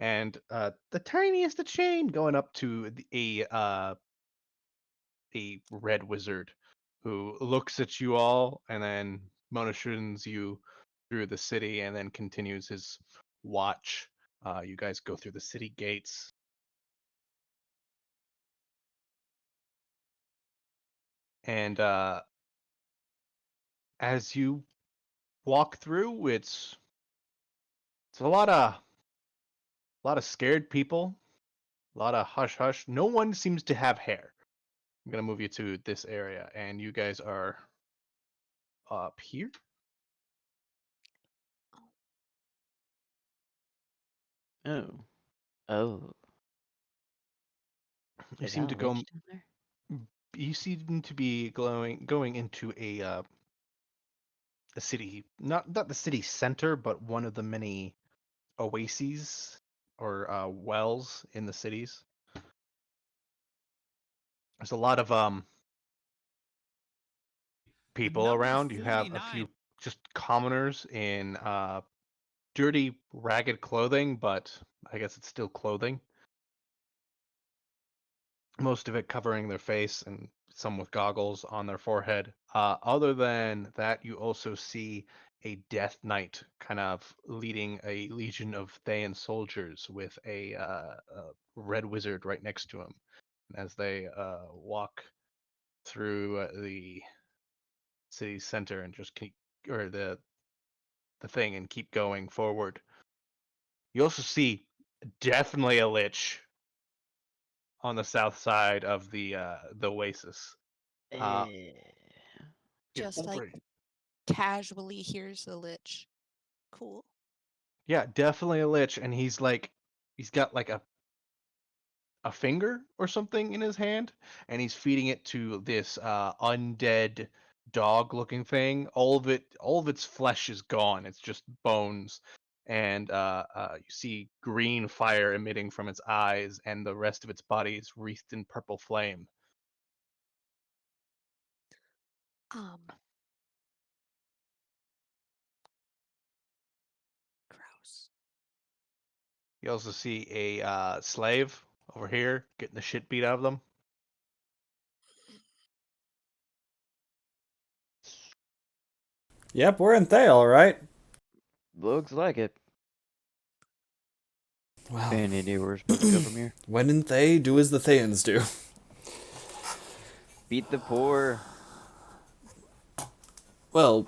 and the tiniest of chain going up to a red wizard who looks at you all and then motions you through the city and then continues his watch. You guys go through the city gates. And as you walk through, it's a lot of scared people, a lot of hush hush. No one seems to have hair. I'm gonna move you to this area, and you guys are up here. Oh. Oh. You Is seem that a to go. lich down there? You seem to be going into a city, not the city center, but one of the many oases or wells in the cities. There's a lot of The people number around. You have a 49. few just commoners in dirty, ragged clothing, but I guess it's still clothing. Most of it covering their face and some with goggles on their forehead. Other than that, you also see a Death Knight kind of leading a legion of Thayan soldiers with a red wizard right next to him. As they walk through the city center and just keep, or the thing and keep going forward. You also see definitely a lich on the south side of the oasis. Uh, Eh. yeah, Just like over. casually, here's the lich. Cool. Yeah, definitely a lich, and he's got like a finger or something in his hand, and he's feeding it to this undead dog-looking thing. All of its flesh is gone. It's just bones, and you see green fire emitting from its eyes, and the rest of its body is wreathed in purple flame. Um, gross. You also see a slave over here getting the shit beat out of them. Yep, we're in Thale, all right. Looks like it. Well, Any idea where we're supposed to go from here? when in Thay, do as the Thayans do. Beat the poor. Well,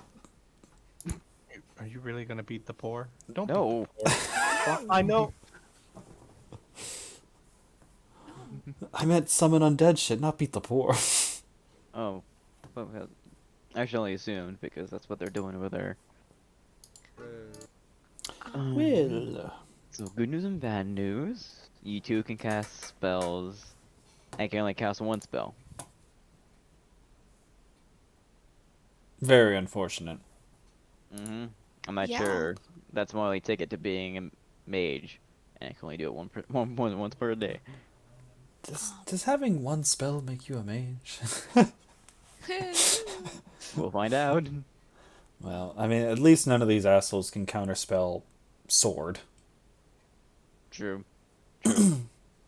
Are you really gonna beat the poor? Don't beat the No. poor. I know. No. I meant summon undead shit, not beat the poor. Oh. Well, I should only assumed because that's what they're doing over there. Well, So good news and bad news. You two can cast spells. I can only cast one spell. very unfortunate. I'm not Yeah. sure. That's my only ticket to being a mage, and I can only do it once per day. Does having one spell make you a mage? We'll find out. Well, I mean, at least none of these assholes can counterspell sword True. True.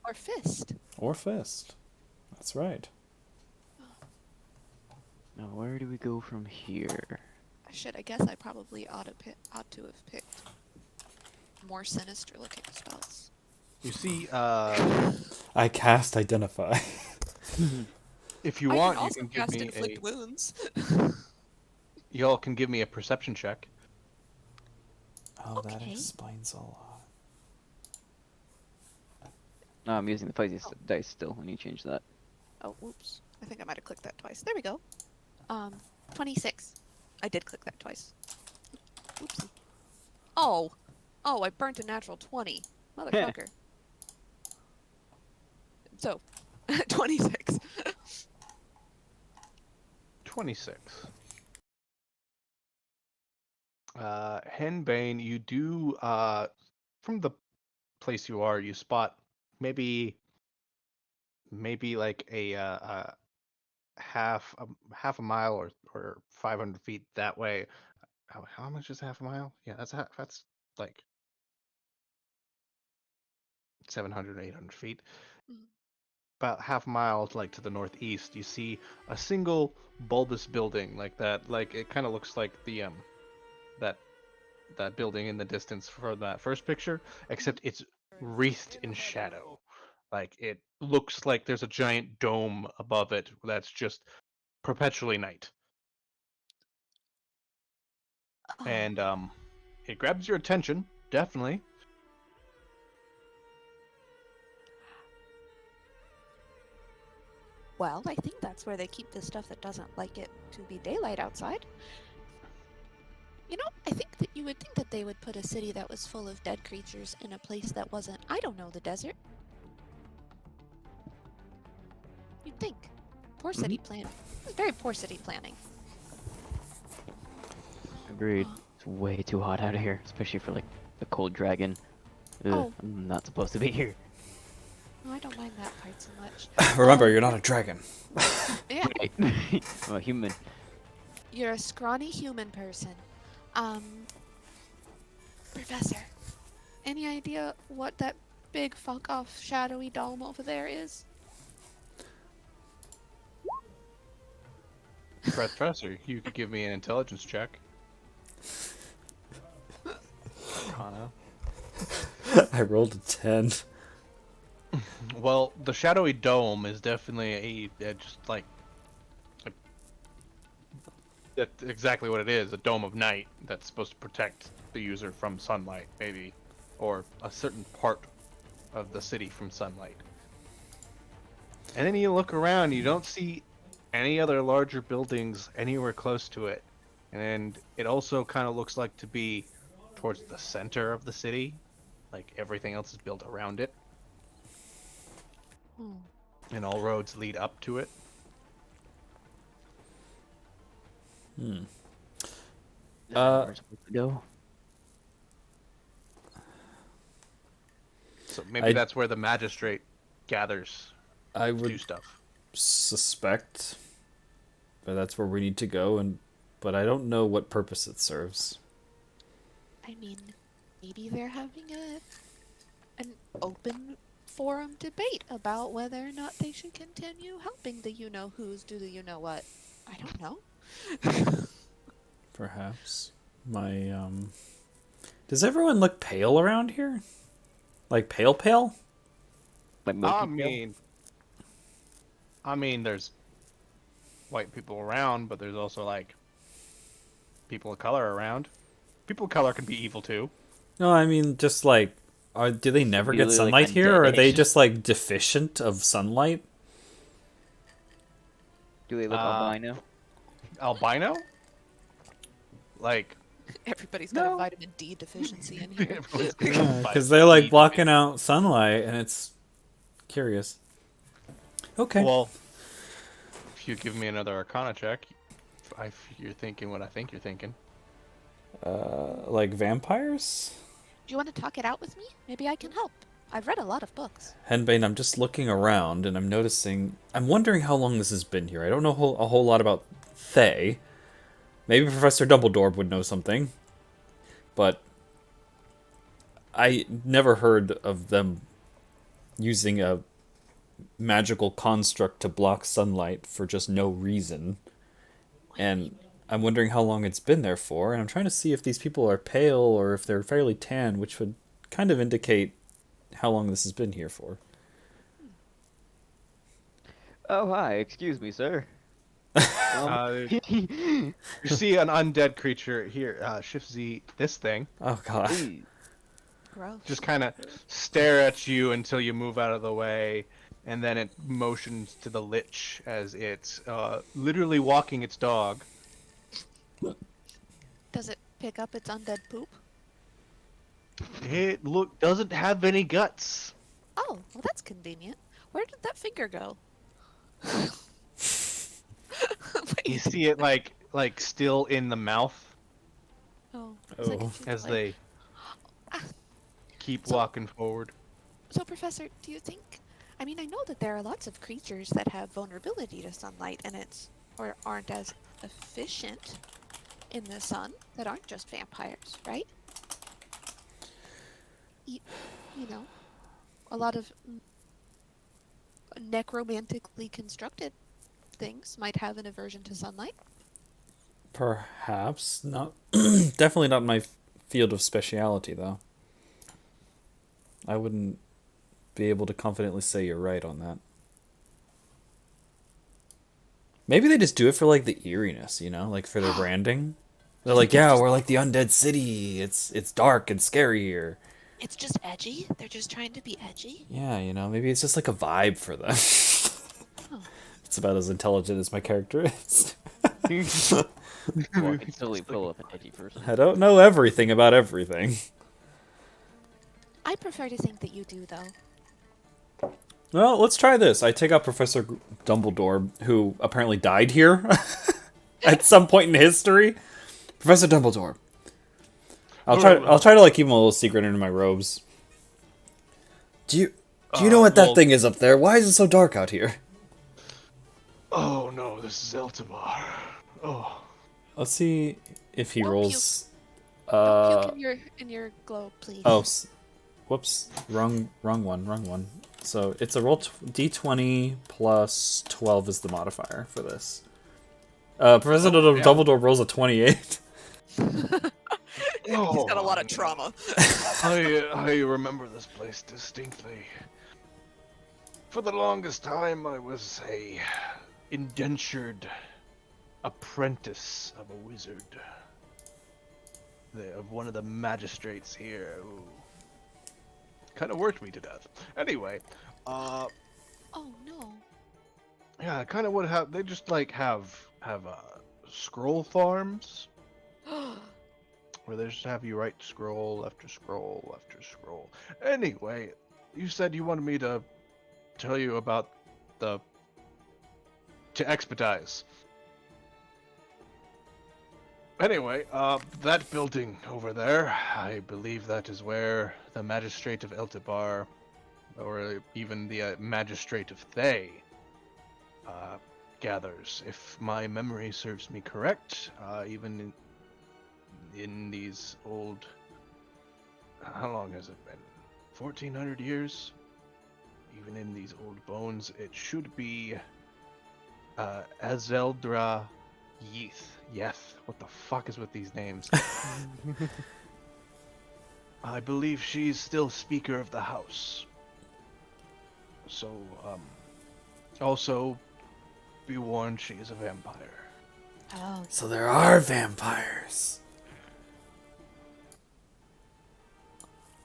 Or fist. or fist. That's right. Now where do we go from here? I guess I probably ought to have picked more sinister looking spells. You see, I cast Identify. if you I want, can you also can give cast me inflict wounds. y'all can give me a perception check. Oh, that Okay. explains a lot. No, I'm using the fuzzy dice still when you change that. Oh, whoops. I think I might have clicked that twice. There we go. 26. I did click that twice. Oopsie. Oh. Oh, I burnt a natural 20. Motherfucker. So, 26. 26. Henbane, you do from the place you are, you spot maybe like a half a mile or 500 feet that way. How much is half a mile? Yeah, that's like 700, 800 feet. Mhm. About half mile, like to the northeast, you see a single bulbous building like that. Like it kind of looks like the that that building in the distance for that first picture, except it's wreathed in shadow. Like it looks like there's a giant dome above it that's just perpetually night. Oh, And it grabs your attention, definitely. well, I think that's where they keep the stuff that doesn't like it to be daylight outside. You know, I think that you would think that they would put a city that was full of dead creatures in a place that wasn't, I don't know, the desert. You'd think. Poor city planning. Very poor city planning. Agreed. Oh. It's way too hot out of here, especially for like a cold dragon. Ugh, Oh. I'm not supposed to be here. No, I don't mind that part so much. Remember, you're not a dragon. Yeah, Wait, I'm a human. you're a scrawny human person. Professor, any idea what that big fuck off shadowy dome over there is? Professor, you could give me an intelligence check. Arcana. I rolled a 10. Well, the shadowy dome is definitely just like that's exactly what it is, a dome of night that's supposed to protect the user from sunlight, maybe, or a certain part of the city from sunlight. And then you look around, you don't see any other larger buildings anywhere close to it. And it also kind of looks like to be towards the center of the city, like everything else is built around it, Hmm. and all roads lead up to it. Hmm. Is that where we're supposed to go? So maybe I- that's where the magistrate gathers I to do would stuff. suspect that that's where we need to go, but I don't know what purpose it serves. I mean, maybe they're having an open forum debate about whether or not they should continue helping the you-know-who's do the you-know-what. I don't know. Perhaps. Does everyone look pale around here? Like pale? Like I milky tail? mean, there's white people around, but there's also like people of color around. People of color can be evil too. No, I mean just like, do they never Do get they look sunlight here, or are they undead-ish? just like deficient of sunlight? Do they look Uh, albino? Albino? Like, Everybody's got a No. vitamin D deficiency in here. everyone's gonna get Because vitamin they're like D blocking out sunlight, and it's curious. Okay. Well, if you give me another Arcana check, if you're thinking what I think you're thinking. Like vampires? Do you want to talk it out with me? Maybe I can help. I've read a lot of books. Henbane, I'm just looking around, and I'm wondering how long this has been here. I don't know a whole lot about Thay. Maybe Professor Dumbledore would know something. But I never heard of them using a magical construct to block sunlight for just no reason. And I'm wondering how long it's been there for, and I'm trying to see if these people are pale or if they're fairly tan, which would kind of indicate how long this has been here for. Oh, hi. Excuse me, sir. You see an undead creature here, Shift Z, this thing, Oh god. Please. Gross. just kind of stare at you until you move out of the way, and then it motions to the lich as it's literally walking its dog. Does it pick up its undead poop? It doesn't have any guts. Oh, well that's convenient. Where did that finger go? You Wait. see it like still in the mouth Oh. It's like Oh. it's as like- they Ah. keep So- walking forward. So, Professor, do you think? I mean, I know that there are lots of creatures that have vulnerability to sunlight, and or aren't as efficient in the sun that aren't just vampires, right? You know. a lot of necromantically constructed things might have an aversion to sunlight. Perhaps not. Definitely not my field of speciality, though. I wouldn't be able to confidently say you're right on that. Maybe they just do it for like the eeriness, you know, like for their branding. They're like, yeah, we're like the undead city. It's dark and scary here. It's just edgy. They're just trying to be edgy. Yeah, you know, maybe it's just like a vibe for them. Oh. It's about as intelligent as my character is. Well, I can totally pull up an edgy person. I don't know everything about everything. I prefer to think that you do, though. Well, let's try this. I take out Professor Dumbledore, who apparently died here at some point in history. Professor Dumbledore. I'll try to like keep him a little secret under my robes. Do you know what that thing is up there? Why is it so dark out here? Oh no, this is Eltibar. Oh. Let's see if he Don't rolls. Don't puke in your globe, please. Oh, whoops, wrong one. So it's a roll d20 plus 12 is the modifier for this. Professor Dumbledore rolls a 28. He's got a lot of trauma. I remember this place distinctly. For the longest time, I was a indentured apprentice of a wizard. Of one of the magistrates here who kind of worked me to death. Anyway, Oh no. yeah, kind of what have they just like have scroll farms where they just have you write scroll after scroll after scroll. Anyway, you said you wanted me to tell you about to expedite. Anyway, that building over there, I believe that is where the Magistrate of Eltibar, or even the Magistrate of Thay, gathers. If my memory serves me correct, even in these old... How long has it been? 1400 years? Even in these old bones, it should be Azeldra Yeth. What the fuck is with these names? I believe she's still Speaker of the House. So, also, be warned, she is a vampire. Oh. So there are vampires.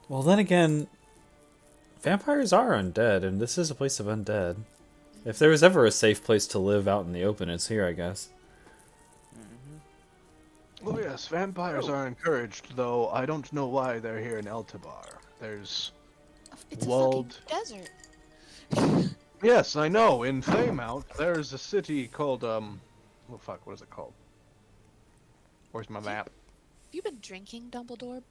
Well, then again, vampires are undead, and this is a place of undead. If there was ever a safe place to live out in the open, it's here, I guess. Oh yes, vampires are encouraged, though I don't know why they're here in Eltibar. There's It's walled... a fucking desert. Yes, I know. In Tiamat, there's a city called oh fuck, what is it called? Where's my map? Have you been drinking, Dumbledore?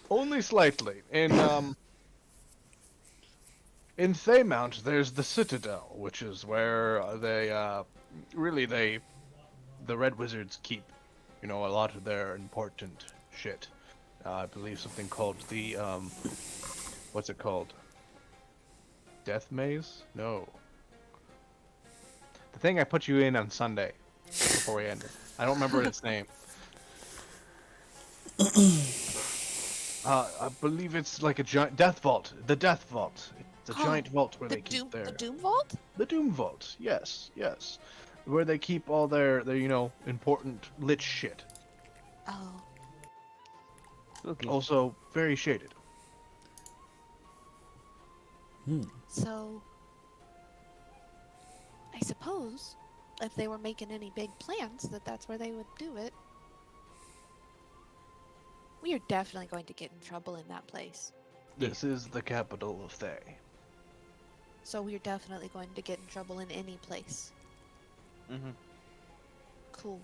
Only slightly. In Tiamat, there's the Citadel, which is where the Red Wizards keep, a lot of their important shit. I believe something called the what's it called? Death Maze? No. The thing I put you in on Sunday before we ended. I don't remember its name. I believe it's like a giant Death Vault. The Death Vault. It's a giant vault where they keep their... The Doom Vault? The Doom Vault. Yes. Where they keep all their important lich shit. Oh. Okay. Also, very shaded. So, I suppose if they were making any big plans, that's where they would do it. We are definitely going to get in trouble in that place. This is the capital of Thay. So we're definitely going to get in trouble in any place. Mm-hmm. Cool.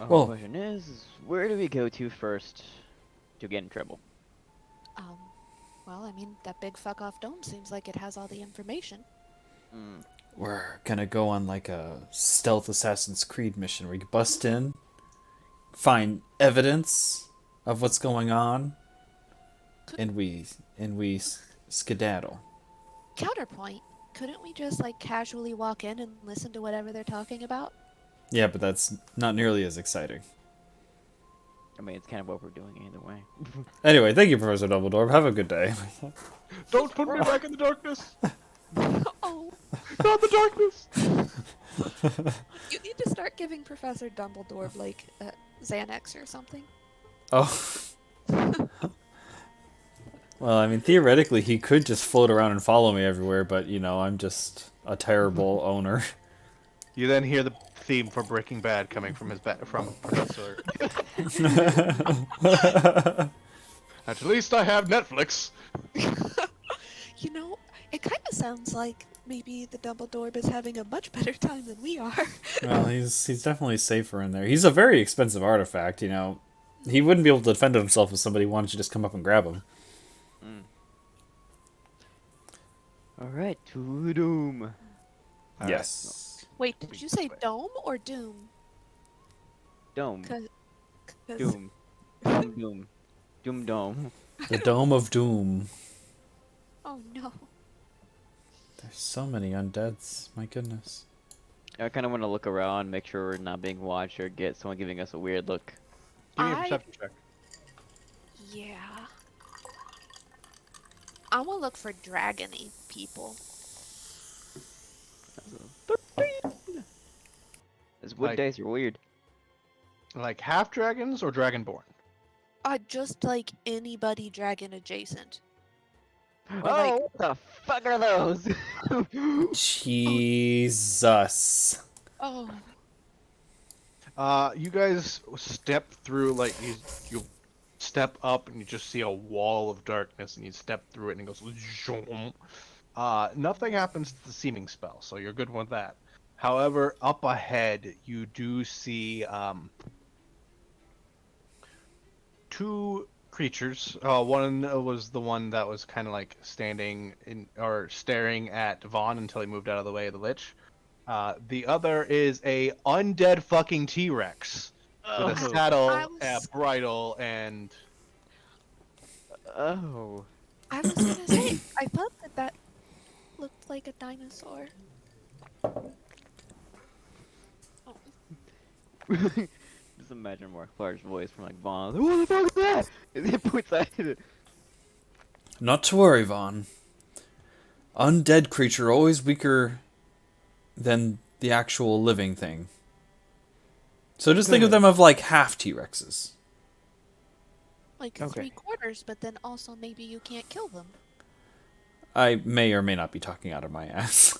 Well- The question is, where do we go to first to get in trouble? Well, I mean, that big fuck-off dome seems like it has all the information. We're gonna go on like a stealth Assassin's Creed mission where you bust in, find evidence, of what's going on, and we skedaddle. Counterpoint. Couldn't we just like casually walk in and listen to whatever they're talking about? Yeah, but that's not nearly as exciting. I mean, it's kind of what we're doing either way. Anyway, thank you, Professor Dumbledore. Have a good day. Don't put me back in the darkness. Oh, Not the darkness. you need to start giving Professor Dumbledore like Xanax or something. Oh. Well, I mean, theoretically, he could just float around and follow me everywhere, but, you know, I'm just a terrible owner. You then hear the theme for Breaking Bad coming from from Professor. At least I have Netflix. You know, it kind of sounds like maybe the Dumbledore is having a much better time than we are. Well, he's definitely safer in there. He's a very expensive artifact, you know. He wouldn't be able to defend himself if somebody wanted to just come up and grab him. Alright, to Doom. All Yes. Wait, did you say dome or doom? Dome. 'Cause- Doom. Doom. Doom. Doom Dome. The Dome of Doom. Oh no. There's so many undeads. My goodness. I kind of want to look around, make sure we're not being watched or get someone giving us a weird look. Give me a I- perception check. Yeah. I want to look for dragony people. This wood Like- dice are weird. Like half dragons or dragonborn? Just like anybody dragon adjacent. Oh, what the fuck are those? Jesus. Oh. You guys step through, like, you step up and you just see a wall of darkness, and you step through it and it goes zoom. Nothing happens to the seeming spell, so you're good with that. However, up ahead you do see two creatures. One was the one that was kind of like standing in or staring at Vaughn until he moved out of the way of the lich. The other is a undead fucking T-Rex with a Oh. saddle, I a was- bridle, and Oh. I was gonna say, I thought that looked like a dinosaur. Oh. Just imagine Mark Clark's voice from like Vaughn. What the fuck is that? And he points at it. Not to worry, Vaughn. Undead creature always weaker than the actual living thing. So just think of them of like half T-Rexes. Like Okay. 3/4, but then also maybe you can't kill them. I may or may not be talking out of my ass.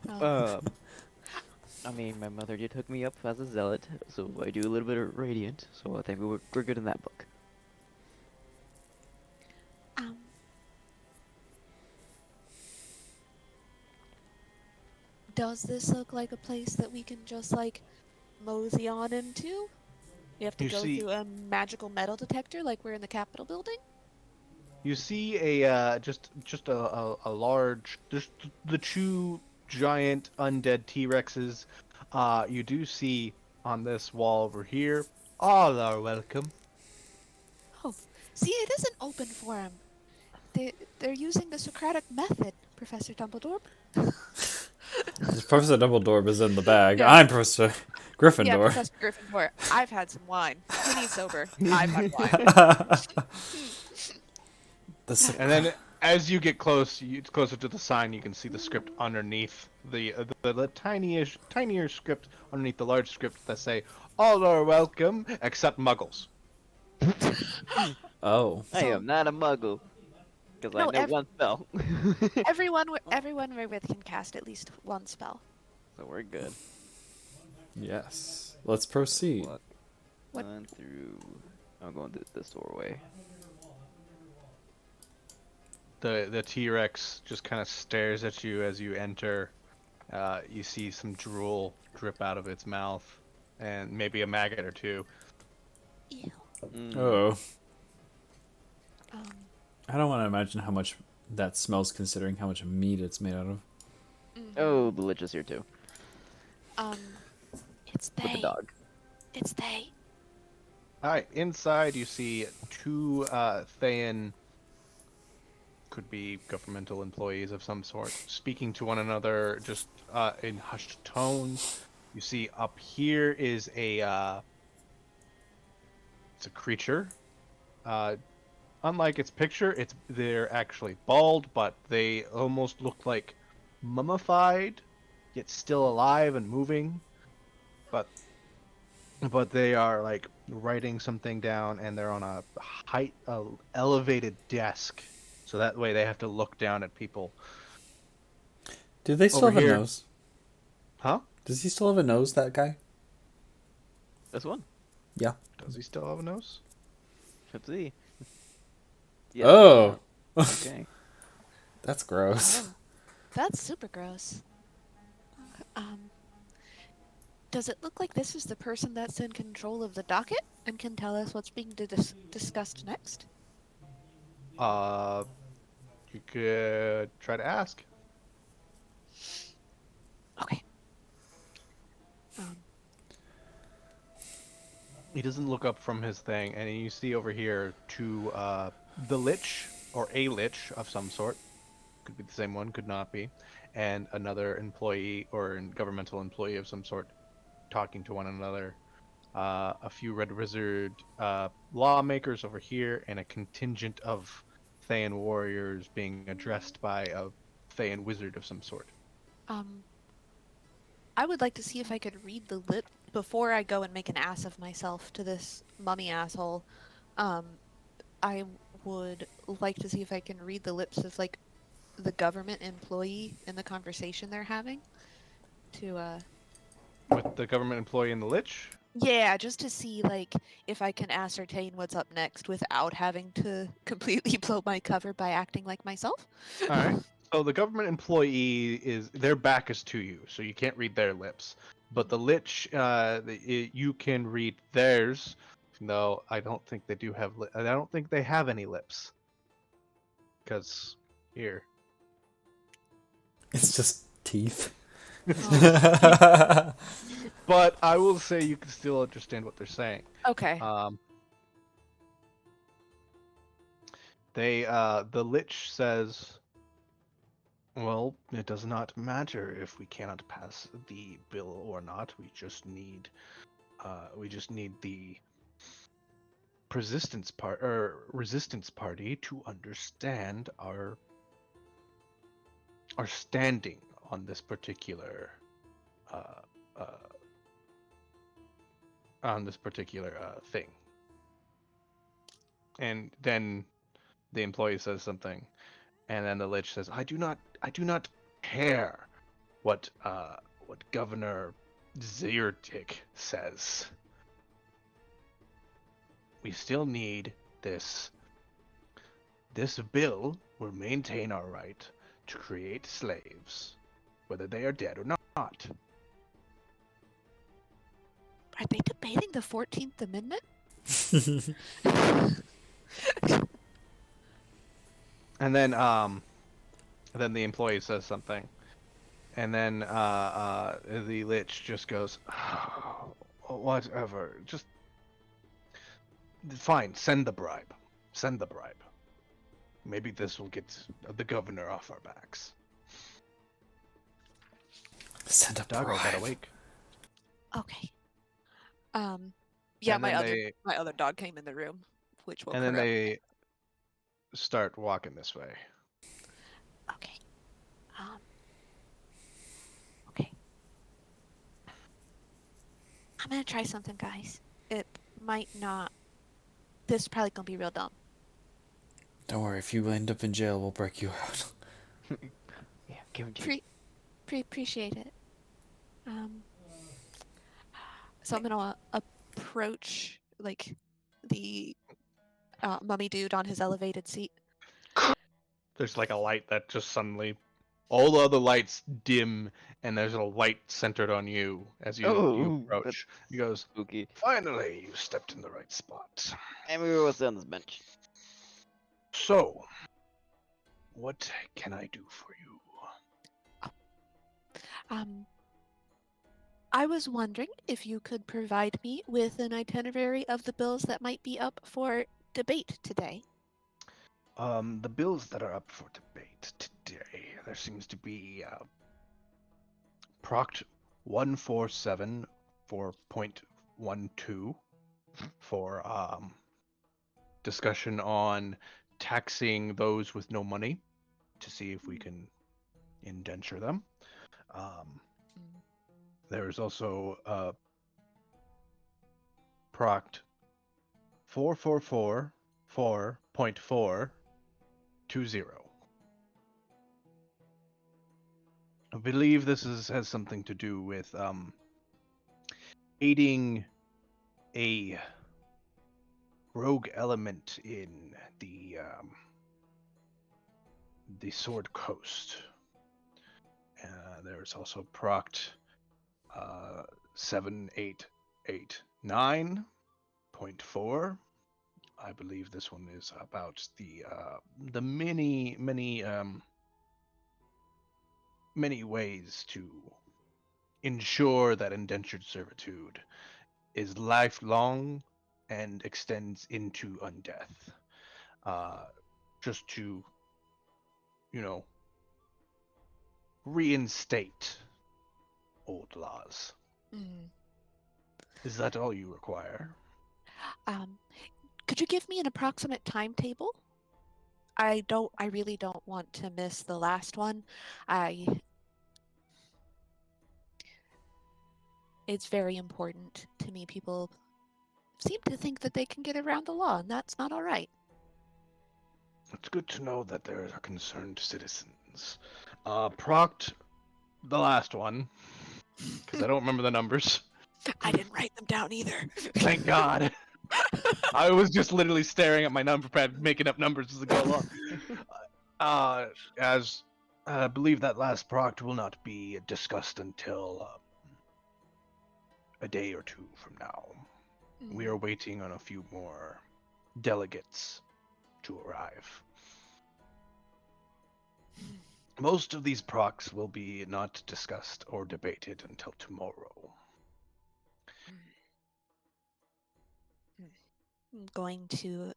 Oh. I mean, my mother did hook me up as a zealot, so I do a little bit of radiant, so I think we're good in that book. Does this look like a place that we can just like mosey on into? We have to You go see- through a magical metal detector like we're in the Capitol building? you see a just a large, just the two giant undead T-Rexes. You do see on this wall over here, all are welcome. Oh, see, it is an open forum. They're using the Socratic method, Professor Dumbledore. Professor Dumbledore is in the bag. Yeah. I'm Professor Yeah, Gryffindor. Professor Gryffindor. I've had some wine. Penny sober. I've had wine. The And then as you get closer to the sign, you can see the script underneath the tinier script underneath the large script that say, "All are welcome except Muggles." Oh. I am not a muggle. Because No, I know one spell. everyone we're with can cast at least one spell. So we're good. Yes. Let's proceed. What? What- One through... I'm going through this doorway. The T-Rex just kind of stares at you as you enter. You see some drool drip out of its mouth, and maybe a maggot or two. Ew. Oh. Um, I don't want to imagine how much that smells considering how much meat it's made out of. Oh, the lich is here too. it's they. With the dog. It's they. All right, inside you see two Thayan, could be governmental employees of some sort, speaking to one another just in hushed tones. You see up here is it's a creature. Uh, Unlike its picture, they're actually bald, but they almost look like mummified, yet still alive and moving. But they are like writing something down, and they're on a elevated desk, so that way they have to look down at people Do they still over have a here. nose? Huh? Does he still have a nose, that guy? This one. Yeah. Does he still have a nose? Let's see. Yes, Oh! Okay. That's gross. Oh, that's super gross. Um, does it look like this is the person that's in control of the docket and can tell us what's being discussed next? You could try to ask. Okay. Um, He doesn't look up from his thing, and you see over here the lich, or a lich of some sort. Could be the same one, could not be. And another employee or governmental employee of some sort talking to one another. A few Red Wizard lawmakers over here, and a contingent of Thayan warriors being addressed by a Thayan wizard of some sort. I would like to see if I could read the lip before I go and make an ass of myself to this mummy asshole. I would like to see if I can read the lips of like the government employee in the conversation they're having. With the government employee and the lich? Yeah, just to see like if I can ascertain what's up next without having to completely blow my cover by acting like myself. All right. So the government employee their back is to you, so you can't read their lips. But the lich, you can read theirs. Though I don't think they do have. I don't think they have any lips. Because here. It's just teeth. But I will say you can still understand what they're saying. Okay. The lich says, well, it does not matter if we cannot pass the bill or not. We just need the resistance party to understand our standing on this particular thing. And then the employee says something, and then the lich says, I do not care what Governor Zyrtik says. We still need this. This bill will maintain our right to create slaves, whether they are dead or not. Are they debating the 14th Amendment? And then the employee says something, and then the lich just goes, oh, whatever, just fine. Send the bribe. Send the bribe. Maybe this will get the governor off our backs. Send a Doggo got bribe. awake. Okay. Yeah, And then my other dog came in the room, which woke And her then up. they start walking this way. Okay. Okay. I'm gonna try something, guys. It might not. This is probably gonna be real dumb. Don't worry, if you end up in jail, we'll break you out. Yeah, give him to Appreciate it. So I'm gonna approach like the mummy dude on his elevated seat. There's like a light that just suddenly, all the other lights dim, and there's a light centered on you as you Oh, approach. He goes, spooky. finally, you stepped in the right spot. And we will sit on this bench. So, what can I do for you? I was wondering if you could provide me with an itinerary of the bills that might be up for debate today. The bills that are up for debate today, there seems to be Proct 147 for .12 for discussion on taxing those with no money to see if we can indenture them. There's also Proct 444 for .420. I believe this has something to do with aiding a rogue element in the Sword Coast. There's also Proct 7889.4. I believe this one is about the many ways to ensure that indentured servitude is lifelong and extends into undeath. Just to, reinstate old laws. Mm. Is that all you require? Could you give me an approximate timetable? I really don't want to miss the last one. It's very important to me. People seem to think that they can get around the law, and that's not all right. It's good to know that there are concerned citizens. Proct, the last one, because I don't remember the numbers. I didn't write them down either. Thank God. I was just literally staring at my number pad, making up numbers as I go along. As I believe that last proct will not be discussed until a day or two from now. We are waiting on a few more delegates to arrive. Most of these procs will be not discussed or debated until tomorrow. I'm going to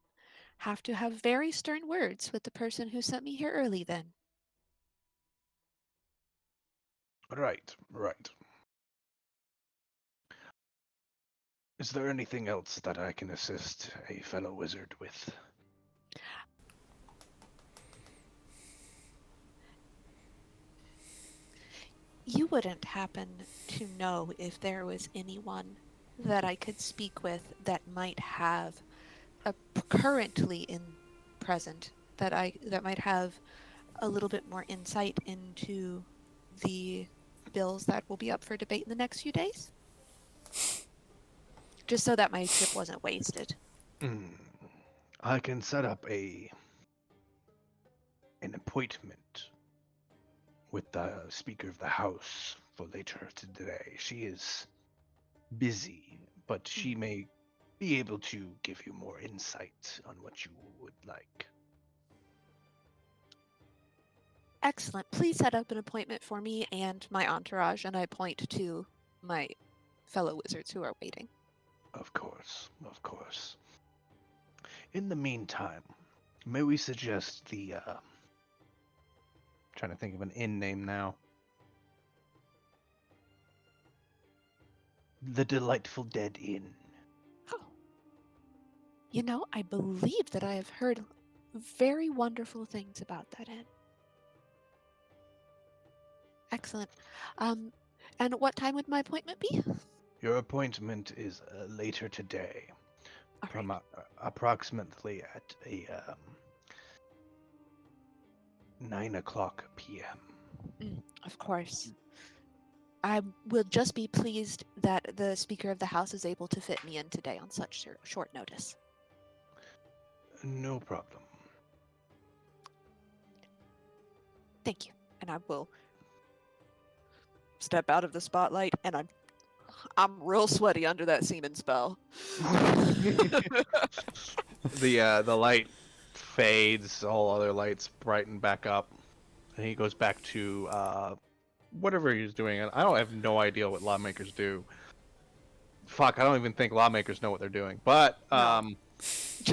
have very stern words with the person who sent me here early then. Right. Is there anything else that I can assist a fellow wizard with? You wouldn't happen to know if there was anyone that I could speak with that might have currently in present that might have a little bit more insight into the bills that will be up for debate in the next few days? Just so that my trip wasn't wasted. I can set up an appointment with the Speaker of the House for later today. She is busy, but she may be able to give you more insight on what you would like. Excellent. Please set up an appointment for me and my entourage, and I point to my fellow wizards who are waiting. Of course. In the meantime, may we suggest the trying to think of an inn name now. The Delightful Dead Inn. Oh. I believe that I have heard very wonderful things about that inn. Excellent. And what time would my appointment be? Your appointment is later today, All from right. approximately at a 9:00 p.m. Of course. I will just be pleased that the Speaker of the House is able to fit me in today on such short notice. No problem. Thank you. And I will step out of the spotlight, and I'm real sweaty under that semen spell. The light fades, all other lights brighten back up, and he goes back to whatever he's doing. And I have no idea what lawmakers do. Fuck, I don't even think lawmakers know what they're doing. But No. He's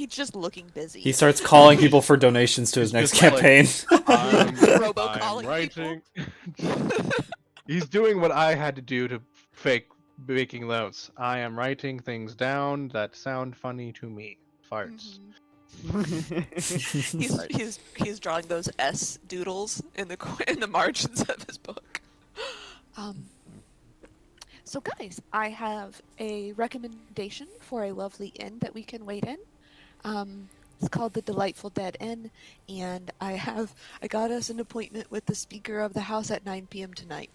just looking busy. He starts calling people for donations to his He's next just like- campaign. I'm Robocalling writing. He's doing what I had to do to fake making notes. I am writing things down that sound funny to me. Farts. He's drawing those S doodles in the margins of his book. So guys, I have a recommendation for a lovely inn that we can wait in. It's called the Delightful Dead Inn, and I got us an appointment with the Speaker of the House at 9 p.m. tonight.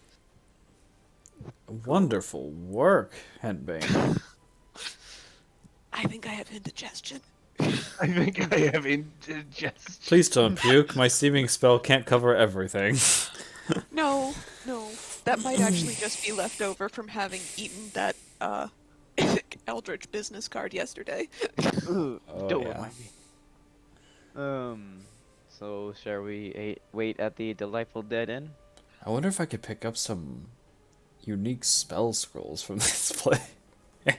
Wonderful work, Henbane. I think I have indigestion. I think I have indigestion. Please don't puke. My steaming spell can't cover everything. No. That might actually just be left over from having eaten that Eldritch business card yesterday. Ooh, Oh, don't yeah. remind me. So shall we wait at the Delightful Dead Inn? I wonder if I could pick up some unique spell scrolls from this place. I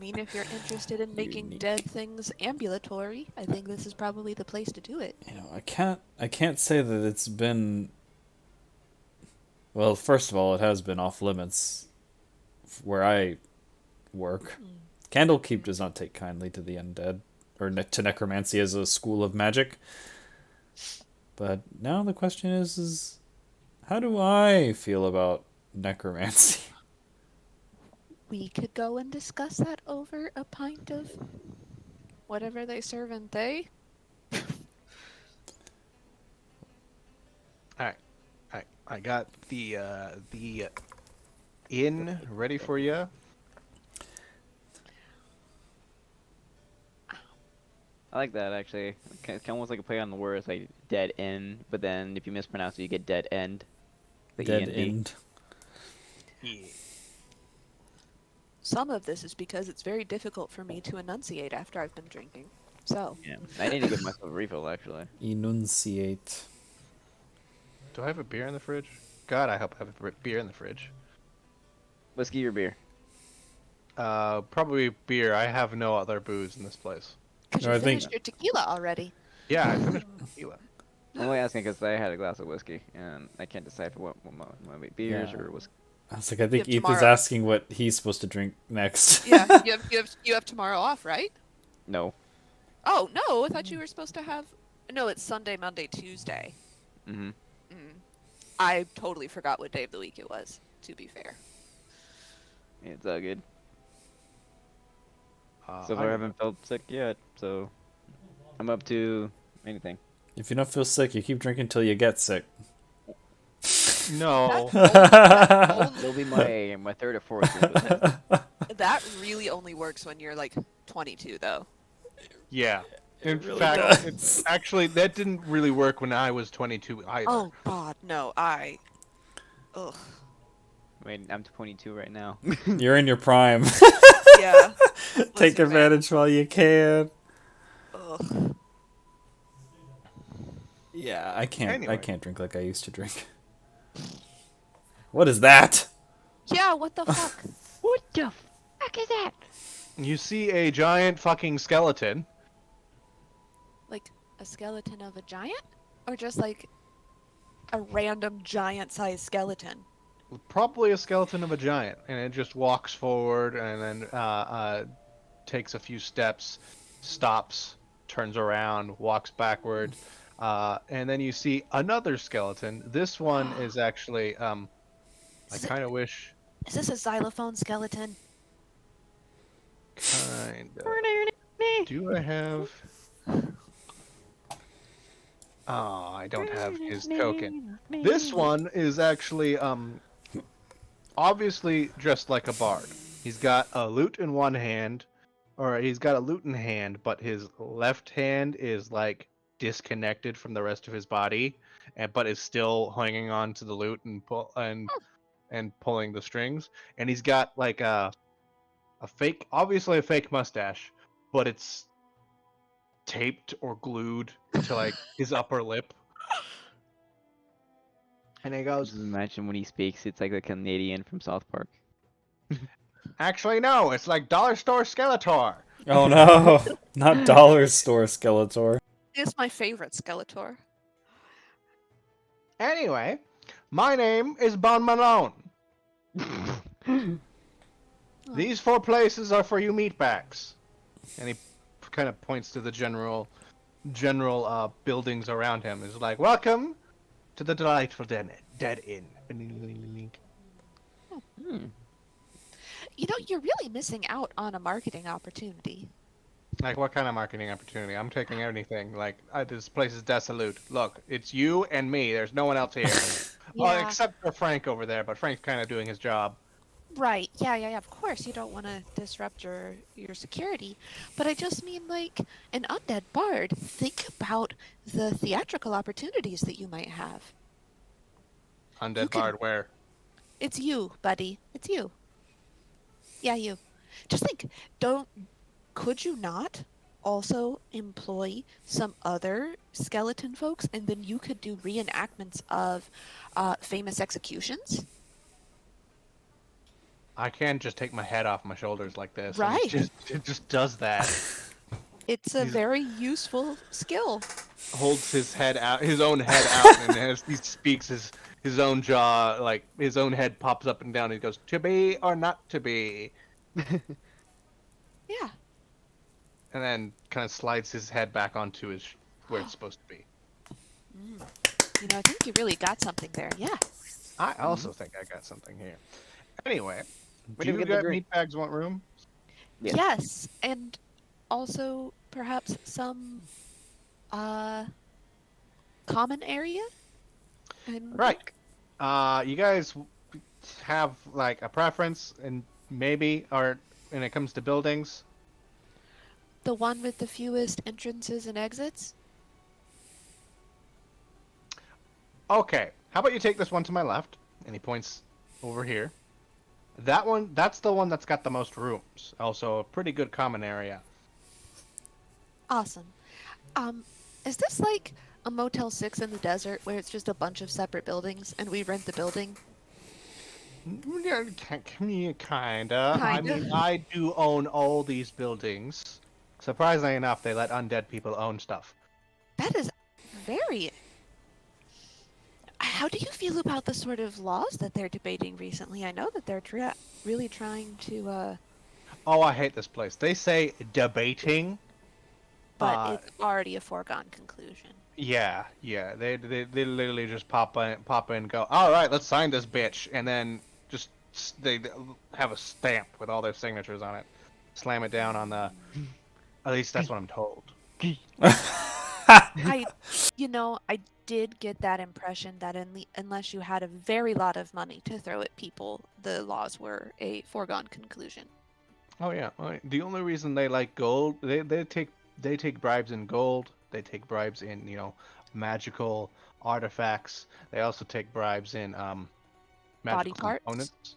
mean, if you're interested in making Unique. dead things ambulatory, I think this is probably the place to do it. You know, I can't say that it's been. Well, first of all, it has been off limits where I work. Candlekeep does not take kindly to the undead, or to necromancy as a school of magic. But now the question is how do I feel about necromancy? We could go and discuss that over a pint of whatever they serve in Thay. I got the inn ready for you. I like that actually. It's almost like a play on the words, like dead end, but then if you mispronounce it, you get dead end. The Dead END. end. Yeah. Some of this is because it's very difficult for me to enunciate after I've been drinking. So, Yeah, I need to give myself a refill actually. Enunciate. Do I have a beer in the fridge? God, I hope I have a beer in the fridge. Whiskey or beer? Probably beer. I have no other booze in this place. because No, you I think- finished your tequila already. Yeah, I finished my tequila. I'm only asking because I had a glass of whiskey and I can't decipher what my beers Yeah. or whiskey. I was like, I think have Eth is tomorrow. asking what he's supposed to drink next. Yeah, you have tomorrow off, right? No. Oh no, I thought you were supposed to have. No, it's Sunday, Monday, Tuesday. Mm-hmm. I totally forgot what day of the week it was. To be fair. It's all good. Uh, So far I haven't felt sick yet, so I'm up to anything. If you don't feel sick, you keep drinking till you get sick. No. It'll be my third or fourth drink with him. That really only works when you're like 22, though. Yeah. In really fact, does. actually, that didn't really work when I was 22 either. Oh God, no! Ugh. Wait, I'm 22 right now. You're in your prime. Yeah. Take Listen, man. advantage while you can. Ugh. Yeah, I can't. I Anyway. can't drink like I used to drink. What is that? Yeah. What the fuck? What the fuck is that? You see a giant fucking skeleton. Like a skeleton of a giant, or just like a random giant-sized skeleton? Probably a skeleton of a giant, and it just walks forward and then takes a few steps, stops, turns around, walks backward, and then you see another skeleton. This one is actually, I kind of wish, Is this a xylophone skeleton? kind of. Do I have? Oh, I don't have his token. This one is actually, obviously dressed like a bard. He's got a lute in one hand, or he's got a lute in hand, but his left hand is like disconnected from the rest of his body, but is still hanging on to the lute and pulling the strings. And he's got like a fake, obviously a fake mustache, but it's taped or glued to like his upper lip. And he goes, Just imagine when he speaks, it's like the Canadian from South Park. actually, no, it's like Dollar Store Skeletor. Oh no, not dollar store Skeletor. It's my favorite Skeletor. Anyway, my name is Bon Malone. These 4 places are for you meatbags. And he kind of points to the general buildings around him. He's like, welcome to the delightful Dead Inn. Hmm. You know, you're really missing out on a marketing opportunity. Like, what kind of marketing opportunity? I'm taking anything. Like, this place is desolate. Look, it's you and me. There's no one else here. Well, Yeah. except for Frank over there, but Frank's kind of doing his job. Right. Yeah. Of course, you don't want to disrupt your security, but I just mean like an undead bard. Think about the theatrical opportunities that you might have. Undead You can- Bard, where? It's you, buddy. It's you. Yeah, you. Just think, could you not also employ some other skeleton folks and then you could do reenactments of famous executions? I can't just take my head off my shoulders like this. and Right. It just does that. It's a He's- very useful skill. Holds his head out, his own head out, and as he speaks, his own jaw, like his own head pops up and down. And he goes, "To be or not to be," Yeah. and then kind of slides his head back onto his where it's supposed to be. You know, I think you really got something there. Yeah. I also think I got something here. Anyway, Where do did we you get the got green? meatbags want room? Yeah. Yes, and also perhaps some common area. And Right. You guys have like a preference, and maybe, or when it comes to buildings. the one with the fewest entrances and exits. Okay, how about you take this one to my left? And he points over here. That one, that's the one that's got the most rooms. Also, a pretty good common area. Awesome. Is this like a Motel 6 in the desert where it's just a bunch of separate buildings and we rent the building? Yeah, kinda. I Kinda. mean, I do own all these buildings. Surprisingly enough, they let undead people own stuff. That is very. How do you feel about the sort of laws that they're debating recently? I know that they're really trying to, Oh, I hate this place. They say debating. but it's already a foregone conclusion. Yeah. They literally just pop in, and go, all right, let's sign this bitch, and then just they have a stamp with all their signatures on it, slam it down on the. At least that's what I'm told. I did get that impression that unless you had a very lot of money to throw at people, the laws were a foregone conclusion. Oh yeah. The only reason they like gold, they take bribes in gold. They take bribes in magical artifacts. They also take bribes in magical Body parts? components.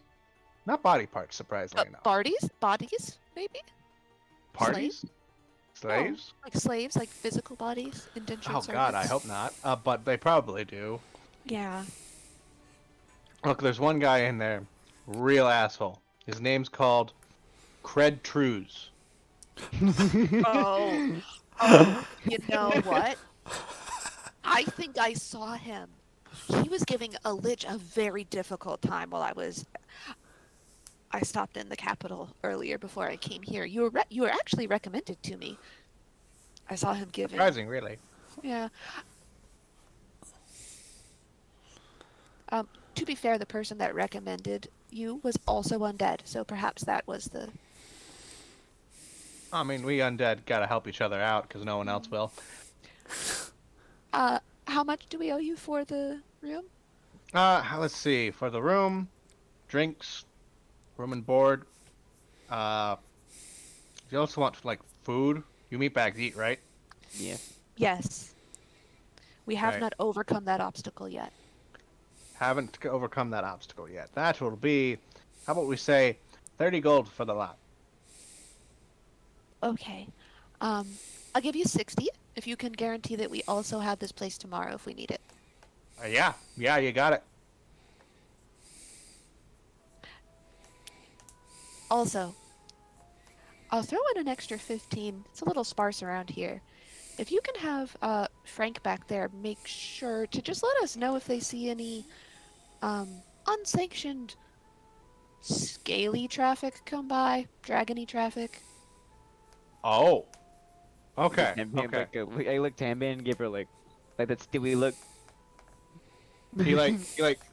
Not body parts, surprisingly enough. Bodies, maybe? Parties? Slaves? Like slaves, like physical bodies, indentured Oh God, I servants? hope not. But they probably do. Yeah. Look, there's one guy in there, real asshole. His name's called Cred Trues. Oh, you know what? I think I saw him. He was giving a lich a very difficult time while I stopped in the capital earlier before I came here. You were actually recommended to me. I saw him giving. Surprising, really. Yeah. To be fair, the person that recommended you was also undead, so perhaps that was the. I mean, we undead gotta help each other out because no one else will. How much do we owe you for the room? Let's see. For the room, drinks, room and board. You also want like food. You meatbags eat, right? Yeah. Yes. We have Right. not overcome that obstacle yet. Haven't overcome that obstacle yet. That will be. How about we say 30 gold for the lot? Okay. I'll give you 60 if you can guarantee that we also have this place tomorrow if we need it. Yeah, you got it. Also, I'll throw in an extra 15. It's a little sparse around here. If you can have Frank back there, make sure to just let us know if they see any unsanctioned scaly traffic come by, dragony traffic. Oh. Okay. Henbane, Okay. I looked to Henbane and gave her like that steely look. He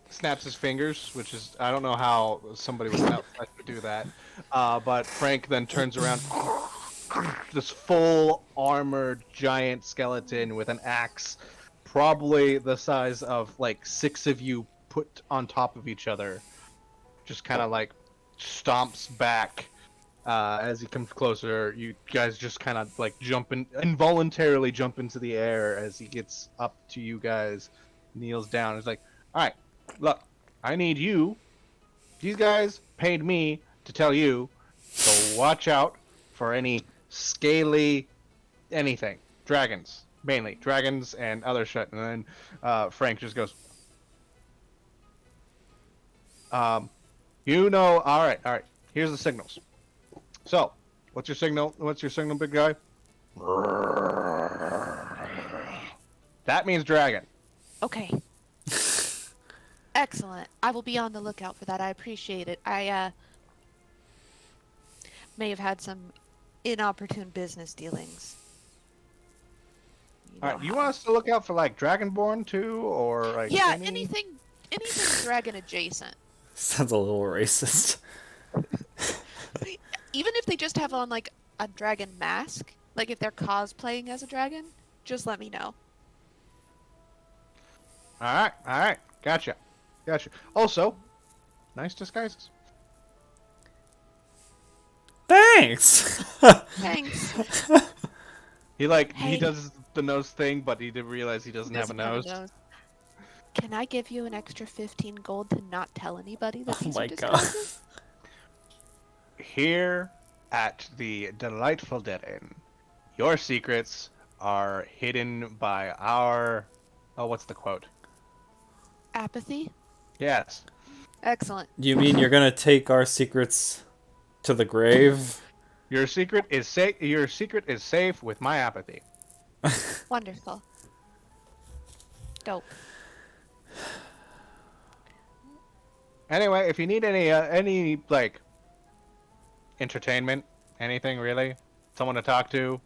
snaps his fingers, which is I don't know how somebody without flesh would do that. But Frank then turns around, this full armored giant skeleton with an axe, probably the size of like 6 of you put on top of each other, just kind of like stomps back. As he comes closer, you guys just kind of like involuntarily jump into the air as he gets up to you guys, kneels down. He's like, "All right, look, I need you. These guys paid me to tell you, so watch out for any scaly anything. Dragons, mainly dragons and other shit." And then Frank just goes, all right. Here's the signals. So, what's your signal? Big guy? That means dragon. Okay. Excellent. I will be on the lookout for that. I appreciate it. I may have had some inopportune business dealings. All right, you want us to look out for like Dragonborn too, or like anything dragon adjacent. Sounds a little racist. Even if they just have on like a dragon mask, like if they're cosplaying as a dragon, just let me know. All right, gotcha. Also, nice disguises. Thanks. Thanks. He Hey. does the nose thing, but he didn't realize he doesn't have a nose. Can I give you an extra 15 gold to not tell anybody that Oh these my are God. disguises? Here at the delightful Dead Inn, your secrets are hidden by our... Oh, what's the quote? Apathy? Yes. Excellent. You mean you're gonna take our secrets to the grave? Your secret is safe. Your secret is safe with my apathy. Wonderful. Dope. Anyway, if you need any like entertainment, anything really, someone to talk to,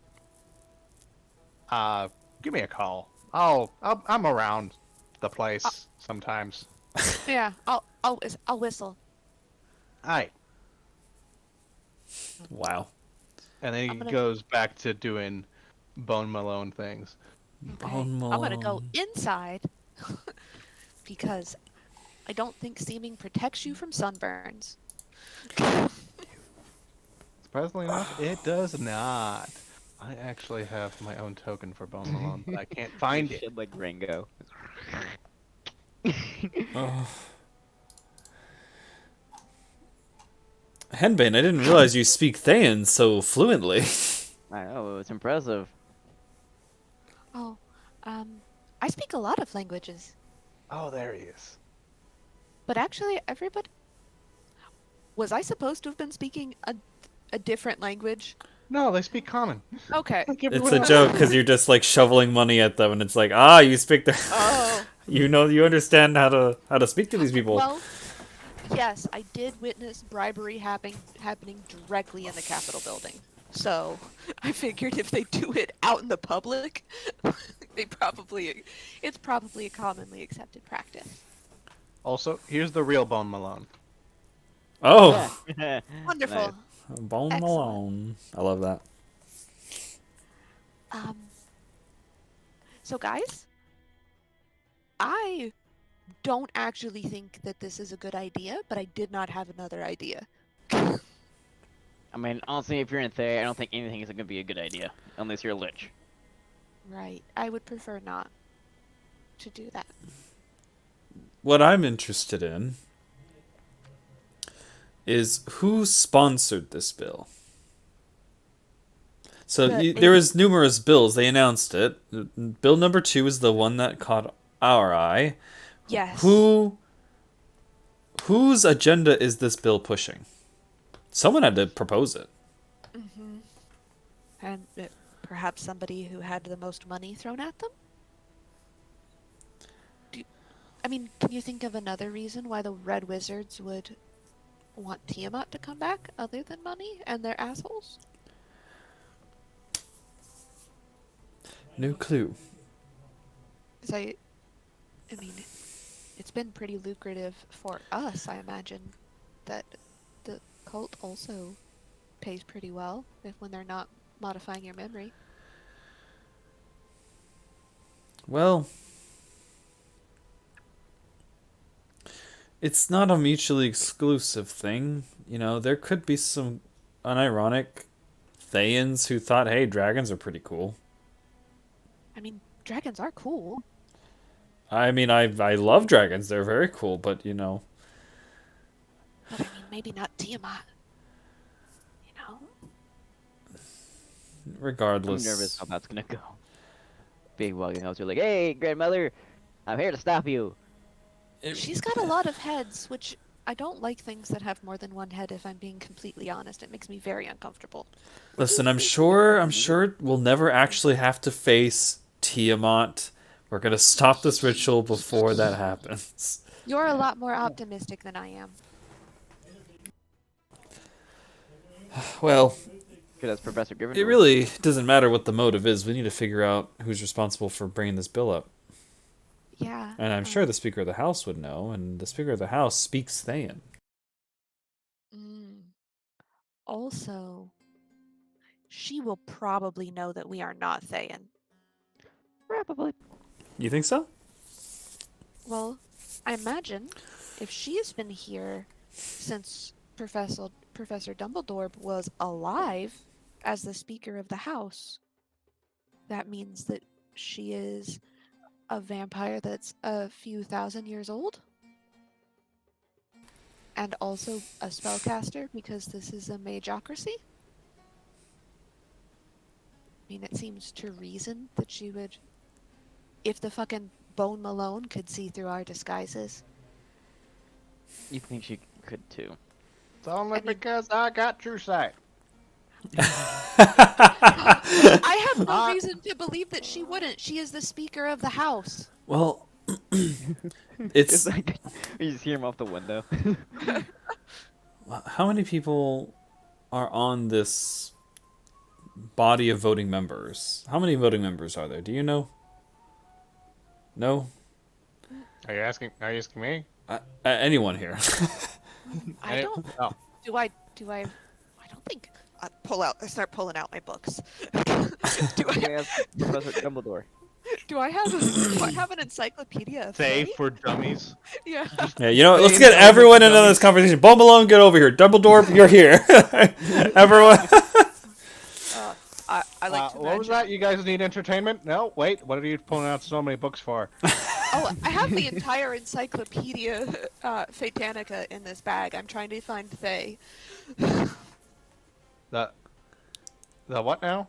give me a call. I'm around the place sometimes. Yeah, I'll whistle. Alright. Wow. And then he goes back to doing Bone Malone things. Okay. Bone I'm gonna go Malone. inside because I don't think seaming protects you from sunburns. Surprisingly enough, it does not. I actually have my own token for Bone Malone, but I can't find it. Shit like Ringo. Oh. Henbane, I didn't realize you speak Thayan so fluently. I know, it's impressive. Oh, I speak a lot of languages, Oh, there he is. but actually everybody... Was I supposed to have been speaking a different language? No, they speak common. Okay. Like It's everyone a else. joke because you're just like shoveling money at them, and it's like, you speak the, Oh. you understand how to speak to these people. Well, yes, I did witness bribery happening directly in the Capitol building. So I figured if they do it out in the public, it's probably a commonly accepted practice. Also, here's the real Bone Malone. Oh, Yeah. Wonderful. Nice. Bone Excellent. Malone. I love that. So guys, I don't actually think that this is a good idea, but I did not have another idea. I mean, honestly, if you're in Thay, I don't think anything is going to be a good idea. Unless you're a lich. Right. I would prefer not to do that. What I'm interested in is who sponsored this bill. So there was numerous bills. They announced it. Bill number 2 is the one that caught our eye. Yes. Whose agenda is this bill pushing? Someone had to propose it. Mm-hmm. And perhaps somebody who had the most money thrown at them? I mean, can you think of another reason why the Red Wizards would want Tiamat to come back other than money and their assholes? No clue. Because I mean, it's been pretty lucrative for us, I imagine, that the cult also pays pretty well when they're not modifying your memory. Well, it's not a mutually exclusive thing. You know, there could be some unironic Thayans who thought, hey, dragons are pretty cool. I mean, dragons are cool. I mean, I love dragons. They're very cool, but, you know. But I mean, maybe not Tiamat. You know? Regardless. I'm nervous how that's gonna go. Being walking out to like, hey, grandmother, I'm here to stop you. She's got a lot of heads, which I don't like things that have more than one head, if I'm being completely honest. It makes me very uncomfortable. Listen, I'm sure we'll never actually have to face Tiamat. We're gonna stop this ritual before that happens. You're a lot more optimistic than I am. Well, Because that's Professor Gryffindor. it really doesn't matter what the motive is. We need to figure out who's responsible for bringing this bill up. Yeah. And I'm sure the Speaker of the House would know, and the Speaker of the House speaks Thayan. Also, she will probably know that we are not Thayan. Probably. You think so? Well, I imagine if she has been here since Professor Dumbledore was alive as the Speaker of the House, that means that she is a vampire that's a few thousand years old. And also a spellcaster, because this is a mageocracy. I mean, it seems to reason that she would... If the fucking Bone Malone could see through our disguises. You think she could too? It's only I mean- because I got true sight. I have no reason to believe that she wouldn't. She is the Speaker of the House. Well, It's it's like you just hear him off the window. how many people are on this body of voting members? How many voting members are there? Do you know? No? Are you asking me? Anyone here? I don't. Oh. Do I? I don't think. I start pulling out my books. do You I? ask Professor Dumbledore. Do I have an encyclopedia of Save Fae? for dummies. Yeah. Yeah, you know what? Let's get everyone into this conversation. Bo Malone, get over here. Dumbledore, you're here. Everyone. I like to What was imagine- that? You guys need entertainment? No, wait. What are you pulling out so many books for? Oh, I have the entire encyclopedia Fatanica in this bag. I'm trying to find Fae. The what now?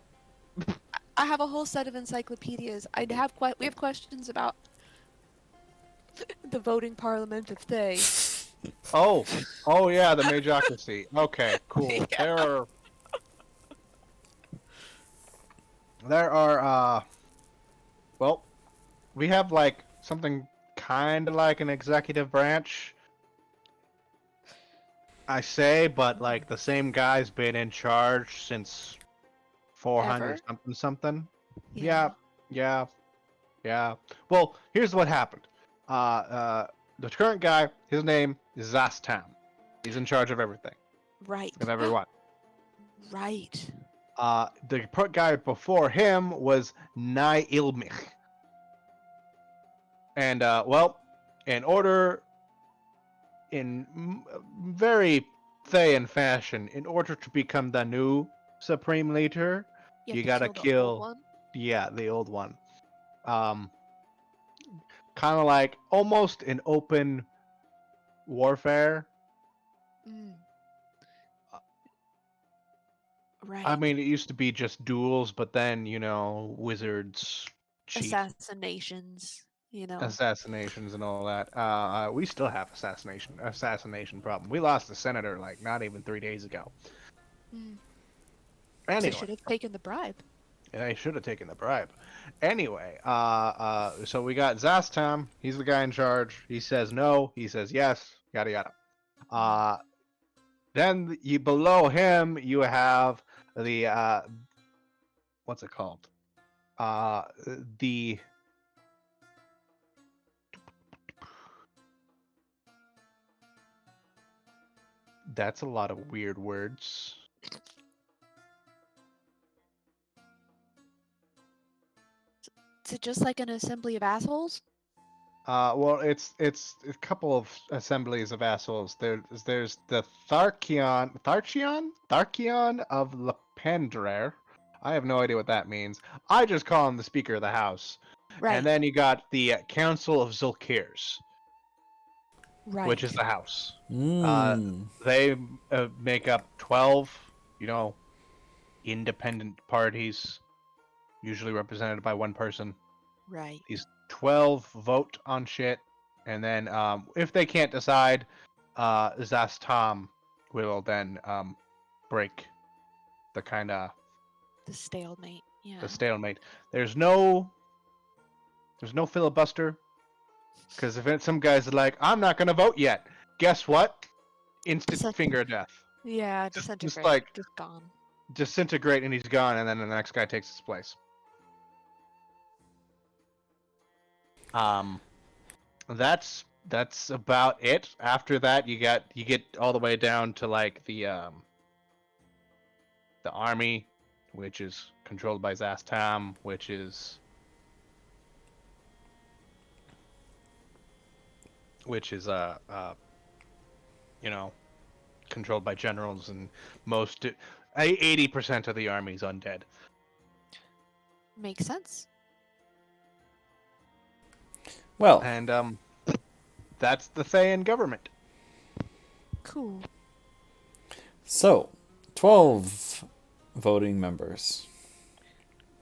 I have a whole set of encyclopedias. We have questions about the voting parliament of Fae. Oh yeah, the mageocracy. Okay, cool. Yeah. There are well, we have like something kind of like an executive branch. I say, but like the same guy's been in charge since 400 Ever? something. Yeah. Well, here's what happened. The current guy, his name is Zastam. He's in charge of everything, Right. of everyone. Right. The guy before him was Nai Ilmich. And, well, in very Thayan fashion, in order to become the new Supreme Leader, you have to gotta the old kill, one. yeah, the old one. Kind of like almost an open warfare. Mm. Right. I mean, it used to be just duels, but then, wizards cheat. Assassinations. you know. assassinations and all that. We still have assassination problem. We lost the senator like not even 3 days ago. Mm. They Anyway, should have taken the bribe. they should have taken the bribe. Anyway, so we got Zastam. He's the guy in charge. He says no. He says yes. Yada yada. Uh, then below him you have the what's it called? The That's a lot of weird words. Is it just like an assembly of assholes? Well, it's a couple of assemblies of assholes. There's the Tharkion of Lepandrer. I have no idea what that means. I just call him the Speaker of the House. Right. And then you got the Council of Zulkirs, Right. which is the House. Mm. They make up 12, independent parties, usually represented by one person. Right. These 12 vote on shit, and then if they can't decide, Zastam will then break the kind of The stalemate. Yeah. the stalemate. There's no filibuster, because if some guys are like, I'm not gonna vote yet, guess what? Instant Such- finger death. Yeah, Just disintegrate. like- Just gone. Disintegrate, and he's gone, and then the next guy takes his place. That's about it. After that, you get all the way down to like the army, which is controlled by Zastam, which is controlled by generals, and 80% of the army's undead. Makes sense. Well, And that's the Thayan government. Cool. so 12 voting members.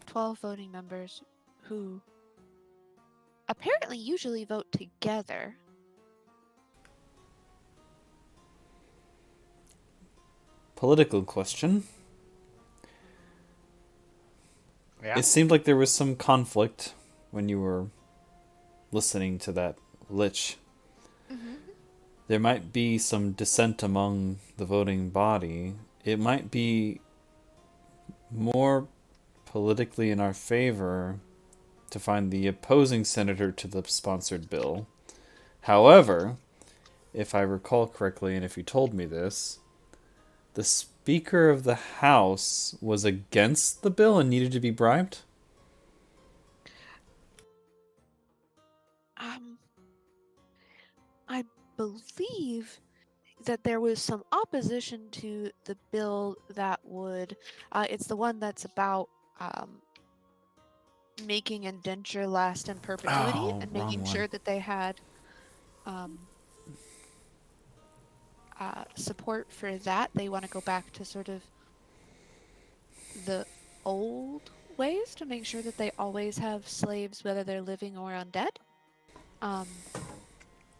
12 voting members who apparently usually vote together. Political question. Yeah. It seemed like there was some conflict when you were listening to that lich. Mm-hmm. There might be some dissent among the voting body. It might be more politically in our favor to find the opposing senator to the sponsored bill. However, if I recall correctly, and if you told me this, the Speaker of the House was against the bill and needed to be bribed? I believe that there was some opposition to the bill that would. It's the one that's about making indenture last in perpetuity Oh, and wrong making one. sure that they had support for that. They want to go back to sort of the old ways to make sure that they always have slaves, whether they're living or undead.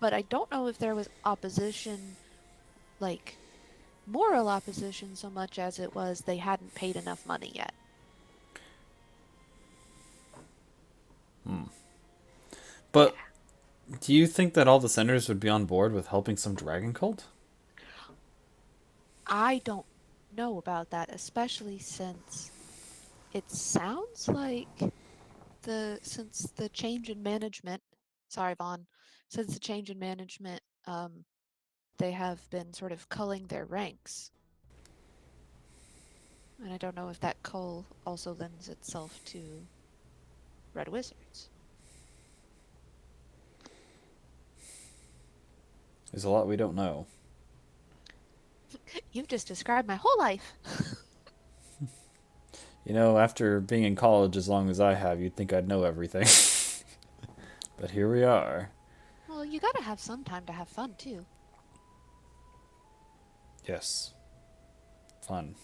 But I don't know if there was opposition, like moral opposition, so much as it was they hadn't paid enough money yet. But do you think that all the senators would be on board with helping some dragon cult? I don't know about that, especially since it sounds like since the change in management. Sorry, Vaughn. Since the change in management, they have been sort of culling their ranks. And I don't know if that cull also lends itself to Red Wizards. There's a lot we don't know. You've just described my whole life. You know, after being in college as long as I have, you'd think I'd know everything. But here we are. Well, you gotta have some time to have fun, too. Yes. Fun.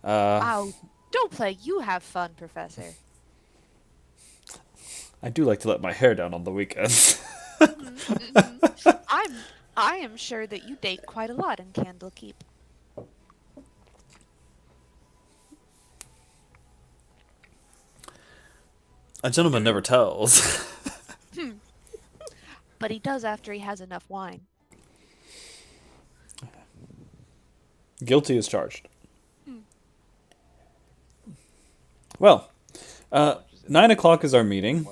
Wow, don't play. You have fun, Professor. I do like to let my hair down on the weekends. I am sure that you date quite a lot in Candlekeep. A gentleman never tells. But he does after he has enough wine. Guilty as charged. Well, 9 o'clock is our meeting.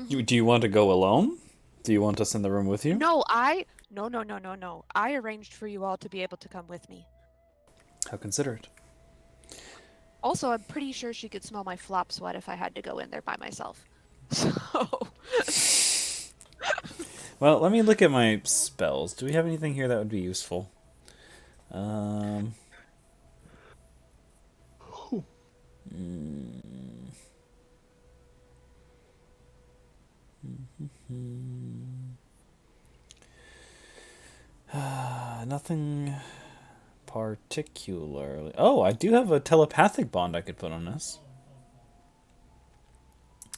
Do you want to go alone? Do you want us in the room with you? No. No. I arranged for you all to be able to come with me. How considerate. Also, I'm pretty sure she could smell my flop sweat if I had to go in there by myself. So... Well, let me look at my spells. Do we have anything here that would be useful? Nothing particularly. Oh, I do have a telepathic bond I could put on this.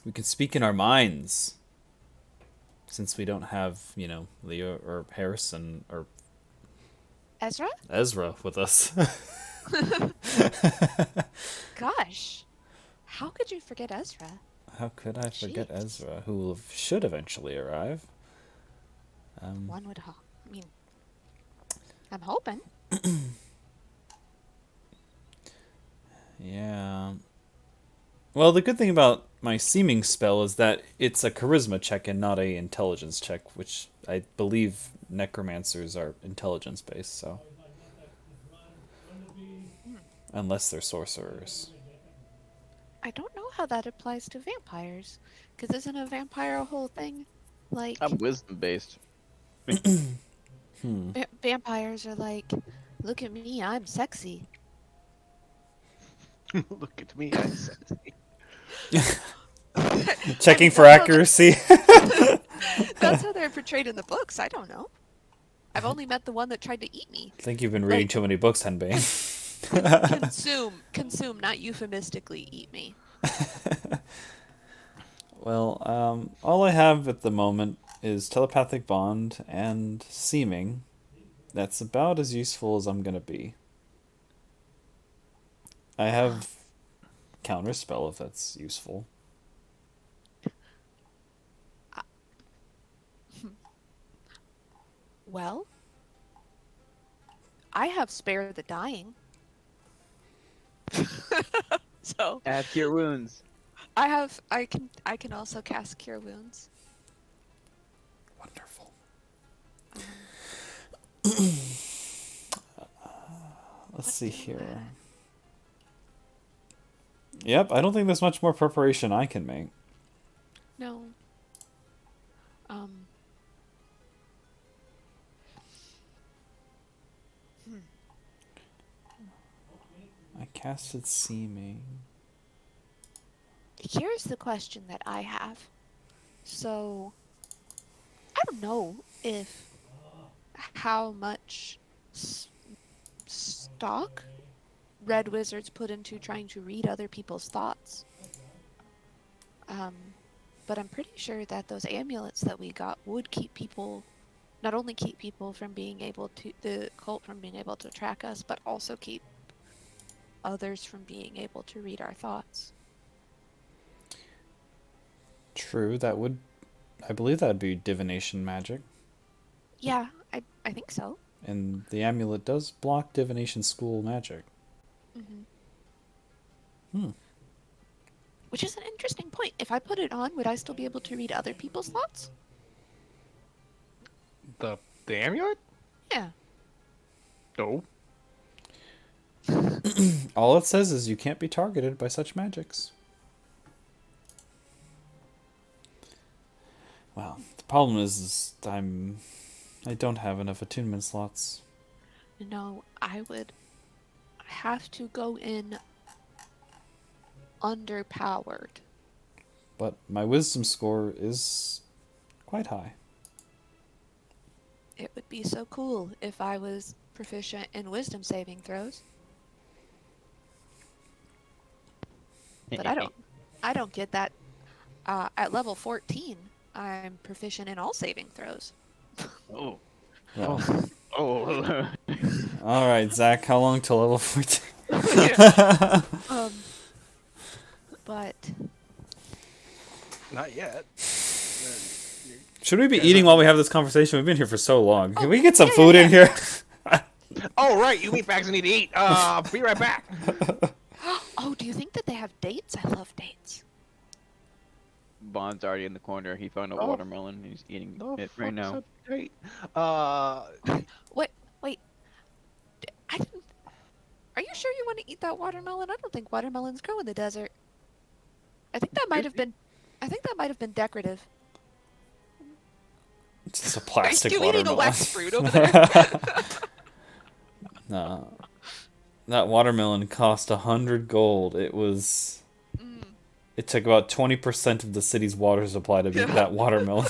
We could speak in our minds. Since we don't have, Leo or Harrison or Ezra with us. Gosh. How could you forget Ezra? How could I forget Jeez. Ezra, who should eventually arrive? One would hope. I mean, I'm hoping. Yeah. Well, the good thing about my seeming spell is that it's a charisma check and not a intelligence check, which I believe necromancers are intelligence based, so. Unless they're sorcerers. I don't know how that applies to vampires. Because isn't a vampire a whole thing? Like, I'm wisdom based. vampires are like, look at me, I'm sexy. Look at me, I'm sexy. Checking for accuracy. That's how they're portrayed in the books. I don't know. I've only met the one that tried to eat me. I think you've been reading too many books, Henbane. Consume, not euphemistically eat me. Well, all I have at the moment is telepathic bond and seeming. That's about as useful as I'm gonna be. I have counterspell if that's useful. Well, I have spare the dying. So Add cure wounds. I can also cast cure wounds. Wonderful. Let's see here. Yep, I don't think there's much more preparation I can make. No. I casted seeming. Here's the question that I have. So, I don't know if how much stock Red Wizards put into trying to read other people's thoughts. But I'm pretty sure that those amulets that we got would keep people, not only keep people from being able to, the cult from being able to track us, but also keep others from being able to read our thoughts. True, that would... I believe that would be divination magic. Yeah, I think so. And the amulet does block divination school magic. Which is an interesting point. If I put it on, would I still be able to read other people's thoughts? The amulet? Yeah. No. All it says is you can't be targeted by such magics. Well, the problem is I don't have enough attunement slots. No, I would have to go in underpowered. But my wisdom score is quite high. It would be so cool if I was proficient in wisdom saving throws. But I don't get that. At level 14, I'm proficient in all saving throws. Oh. Yeah. Oh. All right, Zach. How long till level 14? Yeah. But Not yet. Should we be Yeah, eating no. while we have this conversation? We've been here for so long. Can Oh, we get some yeah, food yeah, in here? Oh, right. You meatbags need to eat. Be right back. oh, do you think that they have dates? I love dates. Bond's already in the corner. He found a Oh. watermelon. He's eating it right now. So great. Wait. I didn't. Are you sure you want to eat that watermelon? I don't think watermelons grow in the desert. I think that might have been. I think that might have been decorative. It's just a Are plastic you eating a watermelon. wax fruit over there? No. That watermelon cost 100 gold. It was. It took about 20% of the city's water supply to make that watermelon.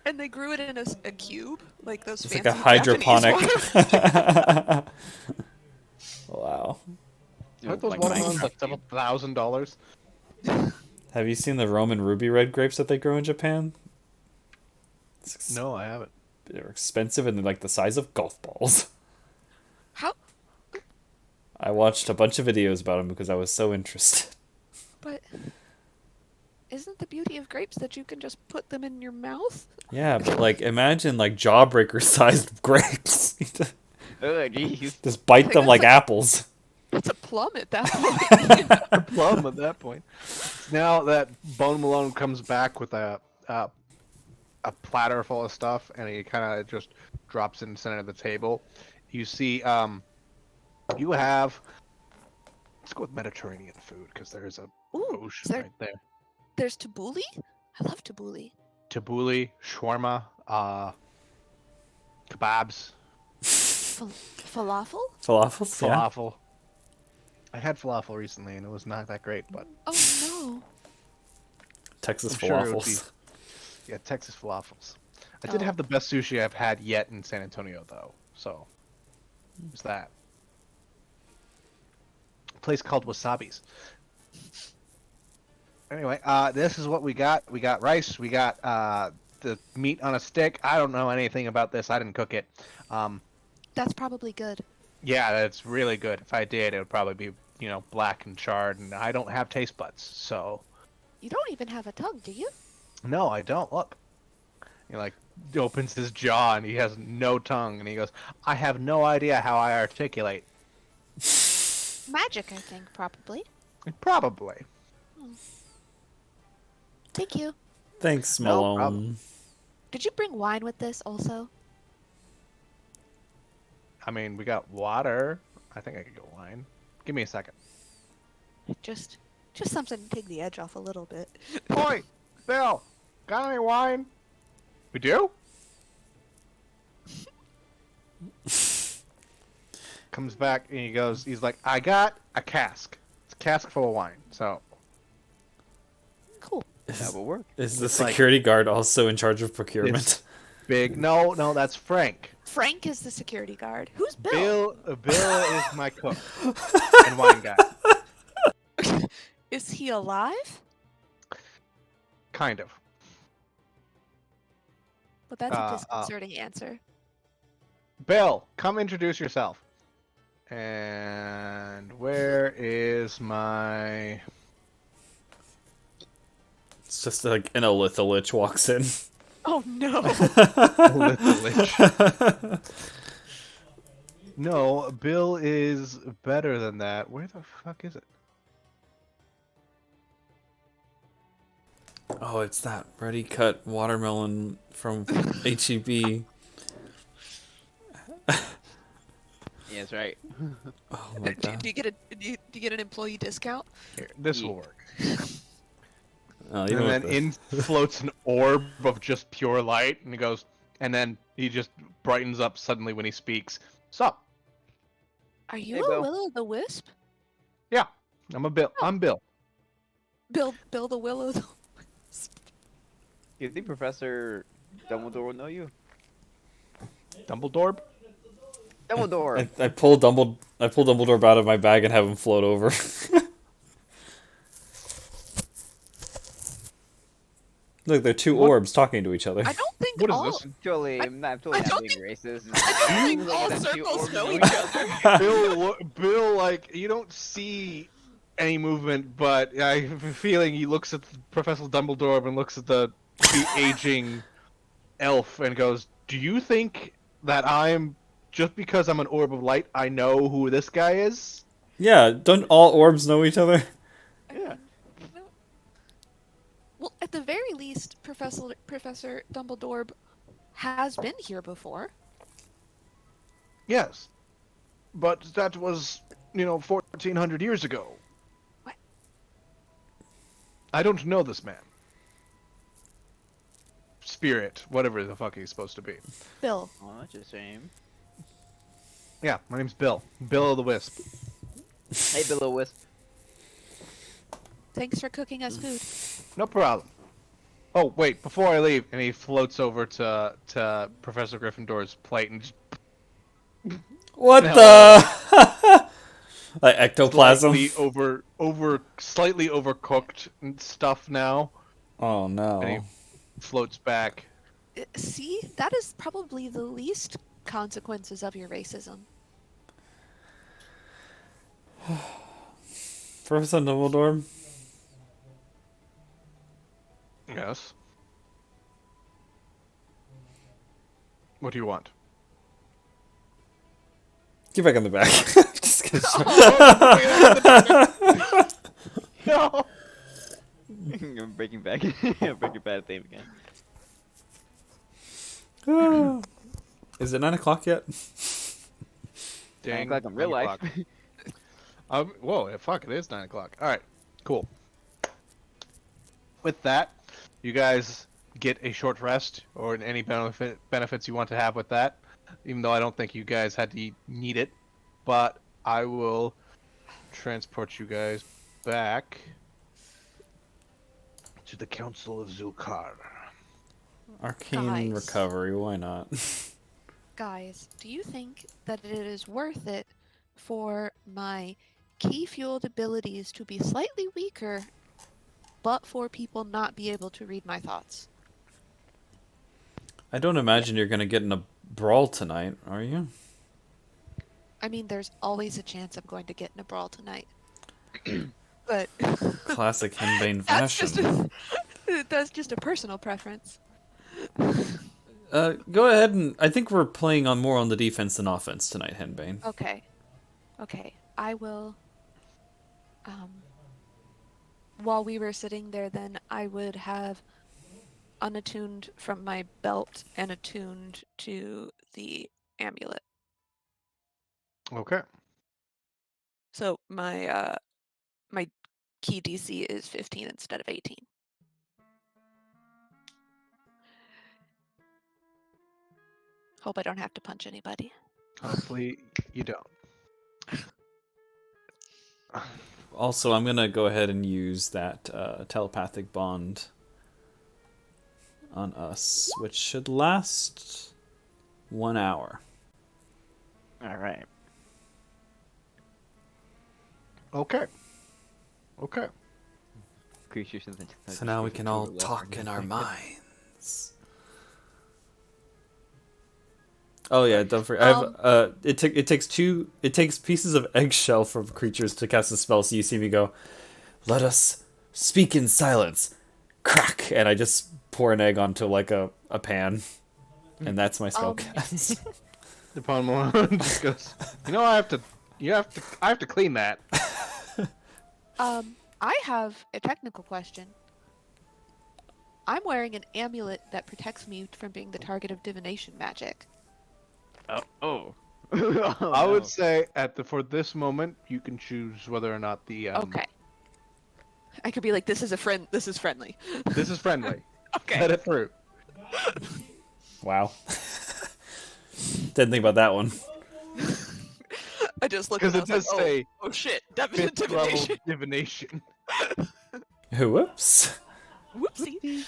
And they grew it in a cube, like those It's like fancy a hydroponic. Japanese watermelons. Wow. Aren't those Like watermelons Minecraft, like several $1,000s? Have you seen the Roman ruby red grapes that they grow in Japan? No, I haven't. They're expensive and they're like the size of golf balls. How? I watched a bunch of videos about them because I was so interested. But isn't the beauty of grapes that you can just put them in your mouth? Yeah, but like imagine like jawbreaker sized grapes. Oh, jeez. Just bite think them that's like like- apples. It's a plum at that point. A plum at that point. Now that Bone Malone comes back with a platter full of stuff, and he kind of just drops it in the center of the table. You see, you have. Let's go with Mediterranean food because there's a Ooh, ocean is there, right there. there's tabbouleh? I love tabbouleh. Tabbouleh, shawarma, kebabs, Falafel? Falafels? Yeah. falafel. I had falafel recently, and it was not that great, but Oh no. Texas I'm sure it would falafels. yeah, Texas falafels. I did Oh. have the best sushi I've had yet in San Antonio, though. So, there's that. A place called Wasabi's. Anyway, this is what we got. We got rice. We got the meat on a stick. I don't know anything about this. I didn't cook it. That's probably good. Yeah, that's really good. If I did, it would probably be, black and charred, and I don't have taste buds, so You don't even have a tongue, do you? no, I don't. Look. He opens his jaw and he has no tongue, and he goes, "I have no idea how I articulate." Magic, I think, probably. Probably. Thank you. Thanks, No Malone. problem. Did you bring wine with this also? I mean, we got water. I think I could go wine. Give me a second. Just something to take the edge off a little bit. Oi, Bill, got any wine? We do? Comes back and he's like, I got a cask. It's a cask full of wine. So, Cool. That will work. Is the It's like- security guard also in charge of procurement? big. No, that's Frank. Frank is the security guard. Who's Bill? Bill is my cook and wine guy. Is he alive? Kind of. But that's a Uh, disconcerting answer. Bill, come introduce yourself. And where is my... It's just like an Elithalich walks in. Oh no. No, Bill is better than that. Where the fuck is it? Oh, it's that ready cut watermelon from HEB. Yeah, that's right. Oh my god. do you get an employee discount? Here, this will work. Oh, And even then with the- in floats an orb of just pure light, and he goes, and then he just brightens up suddenly when he speaks. Sup? Are you Hey, a Bill. Will-o'-the-Wisp? Yeah, I'm a Bill. I'm Bill. Bill the Will-o'-the-Wisp. You think Professor Dumbledore will know you? Dumbledore? Dumbledore! I pull Dumbledore out of my bag and have him float over. Look, they're two What- orbs talking to each other. I don't think What is all. this? I'm totally I not don't being racist. I don't think Seems like all them two circles orbs know know each other. Bill, like you don't see any movement, but I have a feeling he looks at Professor Dumbledore and looks at the aging elf and goes, "Do you think that I'm just because I'm an orb of light, I know who this guy is?" Yeah, don't all orbs know each other? I Yeah. mean, no. Well, at the very least, Professor Dumbledore has been here before. Yes, but that was 1400 years ago. What? I don't know this man. Spirit, whatever the fuck he's supposed to be. Bill, Oh, that's a shame. Yeah, my name's Bill. Bill the Wisp. Hey, Billow Wisp. thanks for cooking us food. No problem. Oh, wait, before I leave, and he floats over to Professor Gryffindor's plate and just What No. the? Like ectoplasm? slightly overcooked and stuff now. Oh And no. he floats back. See, that is probably the least consequences of your racism. Professor Dumbledore? Yes. What do you want? Get back in the back. Just kidding. No. I'm breaking back. Breaking bad theme again. Is it 9 o'clock yet? 9 o'clock in real life. Whoa, fuck, it is 9 o'clock. Alright, cool. With that, you guys get a short rest, or any benefits you want to have with that, even though I don't think you guys had to need it. But I will transport you guys back to the Council of Zulkar. Arcane Guys. recovery, why not? Guys, do you think that it is worth it for my key-fueled abilities to be slightly weaker, but for people not be able to read my thoughts? I don't imagine you're gonna get in a brawl tonight, are you? I mean, there's always a chance I'm going to get in a brawl tonight. But Classic Henbane that's fashion. that's just a personal preference. Go ahead and I think we're playing on more on the defense than offense tonight, Henbane. Okay. Okay. I will while we were sitting there then I would have unattuned from my belt and attuned to the amulet. Okay. So my my key DC is 15 instead of 18. Hope I don't have to punch anybody. Hopefully you don't. Also, I'm gonna go ahead and use that telepathic bond on us, which should last 1 hour. Alright. Okay. Okay. Creatures So now we can all talk in our minds. Oh yeah, don't forget. I have it takes pieces of eggshell from creatures to cast a spell. So you see me go, "Let us speak in silence." Crack, and I just pour an egg onto like a pan, and that's my spell cast. The Malone just goes, I have to clean that. I have a technical question. I'm wearing an amulet that protects me from being the target of divination magic. Oh. I would say for this moment, you can choose whether or not the Okay. I could be like, this is friendly. This is friendly. Okay. Let it through. Wow. Didn't think about that one. I just looked Because at it does say oh shit, that was 5th level divination. divination. Whoops. Whoopsie.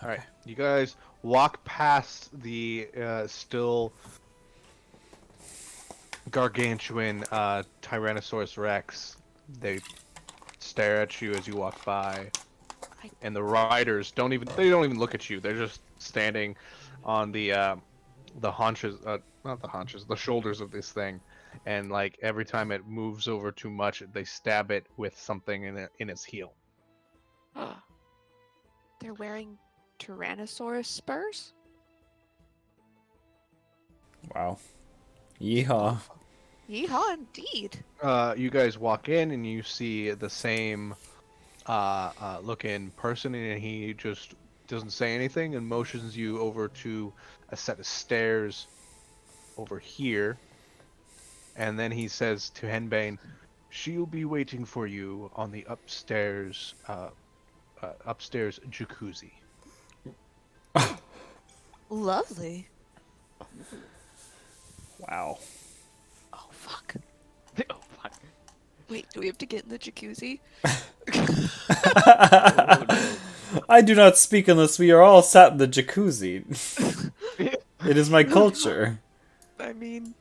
All right, you guys walk past the still gargantuan Tyrannosaurus Rex. They stare at you as you walk by. and the riders don't even look at you. They're just standing on the haunches, not the haunches, the shoulders of this thing, and like every time it moves over too much, they stab it with something in its heel. They're wearing Tyrannosaurus spurs? Wow. Yeehaw. Yeehaw, indeed. You guys walk in and you see the same looking person, and he just doesn't say anything and motions you over to a set of stairs over here. And then he says to Henbane, "She'll be waiting for you on the upstairs jacuzzi." Lovely. Wow. Oh, fuck. Oh, fuck. Wait, do we have to get in the jacuzzi? Oh, no. I do not speak unless we are all sat in the jacuzzi. It is my culture. I mean,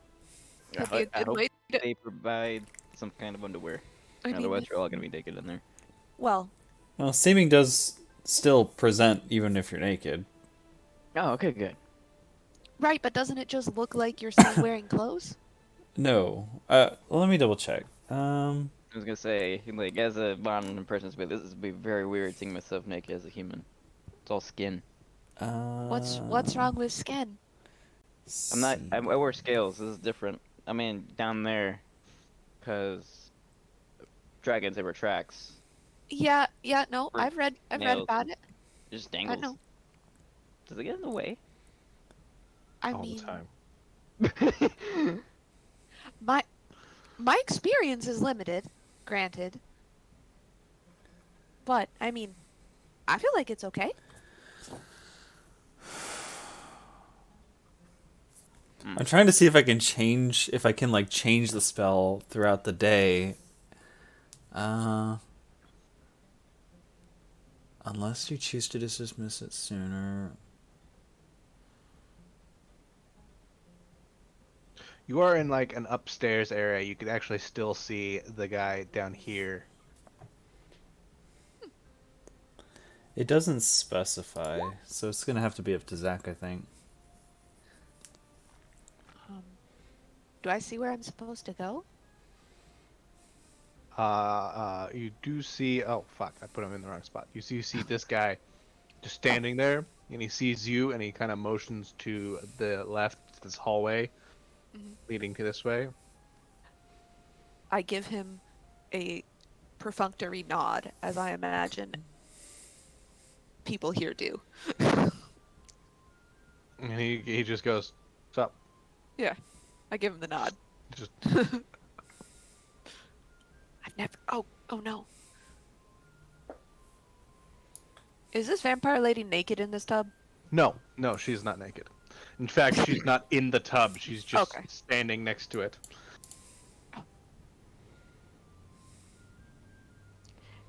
I that'd be a hope good way to... they provide some kind of underwear. I mean, Otherwise, we're all gonna be naked in there. well, Well, seeming does still present even if you're naked. Oh, okay, good. right, but doesn't it just look like you're still wearing clothes? No. Let me double check. I was gonna say, like, as a modern person, this would be very weird seeing myself naked as a human. It's all skin. What's wrong with skin? I'm not. I wear scales. This is different. I mean, down there, because dragons they wear tracks. Yeah, no, Or I've read nails. about it. It just dangles. know. Does it get in the way? I All mean, the time. my experience is limited, granted. But I mean, I feel like it's okay. I'm trying to see if I can change the spell throughout the day. Unless you choose to dismiss it sooner. You are in like an upstairs area. You could actually still see the guy down here. It doesn't specify, so it's gonna have to be up to Zach, I think. Do I see where I'm supposed to go? You do see. Oh fuck! I put him in the wrong spot. You see this guy just standing there, and he sees you, and he kind of motions to the left, this hallway leading to this way. I give him a perfunctory nod, as I imagine people here do. And he just goes, "What's up?" Yeah, I give him the nod. Just I've never. Oh no. Is this vampire lady naked in this tub? no, she's not naked. In fact, she's not in the tub. She's just Okay. standing next to it.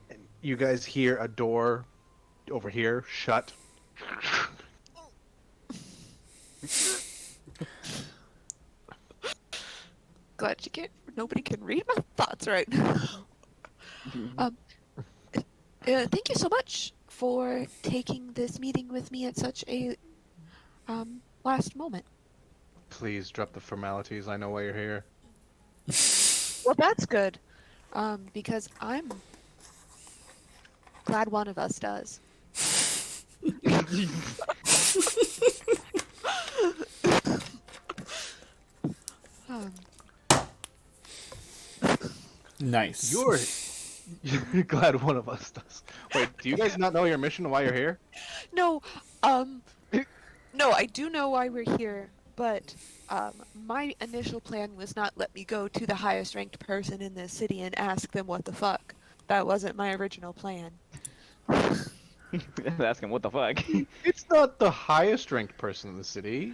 And you guys hear a door over here shut. Glad you can't. Nobody can read my thoughts right now. Thank you so much for taking this meeting with me at such a last moment. Please drop the formalities. I know why you're here. Well, that's good. Because I'm glad one of us does. Nice. You're glad one of us does. Wait, do you guys not know your mission and why you're here? No, no, I do know why we're here, but my initial plan was not let me go to the highest ranked person in this city and ask them what the fuck. That wasn't my original plan. Ask him what the fuck. It's not the highest ranked person in the city.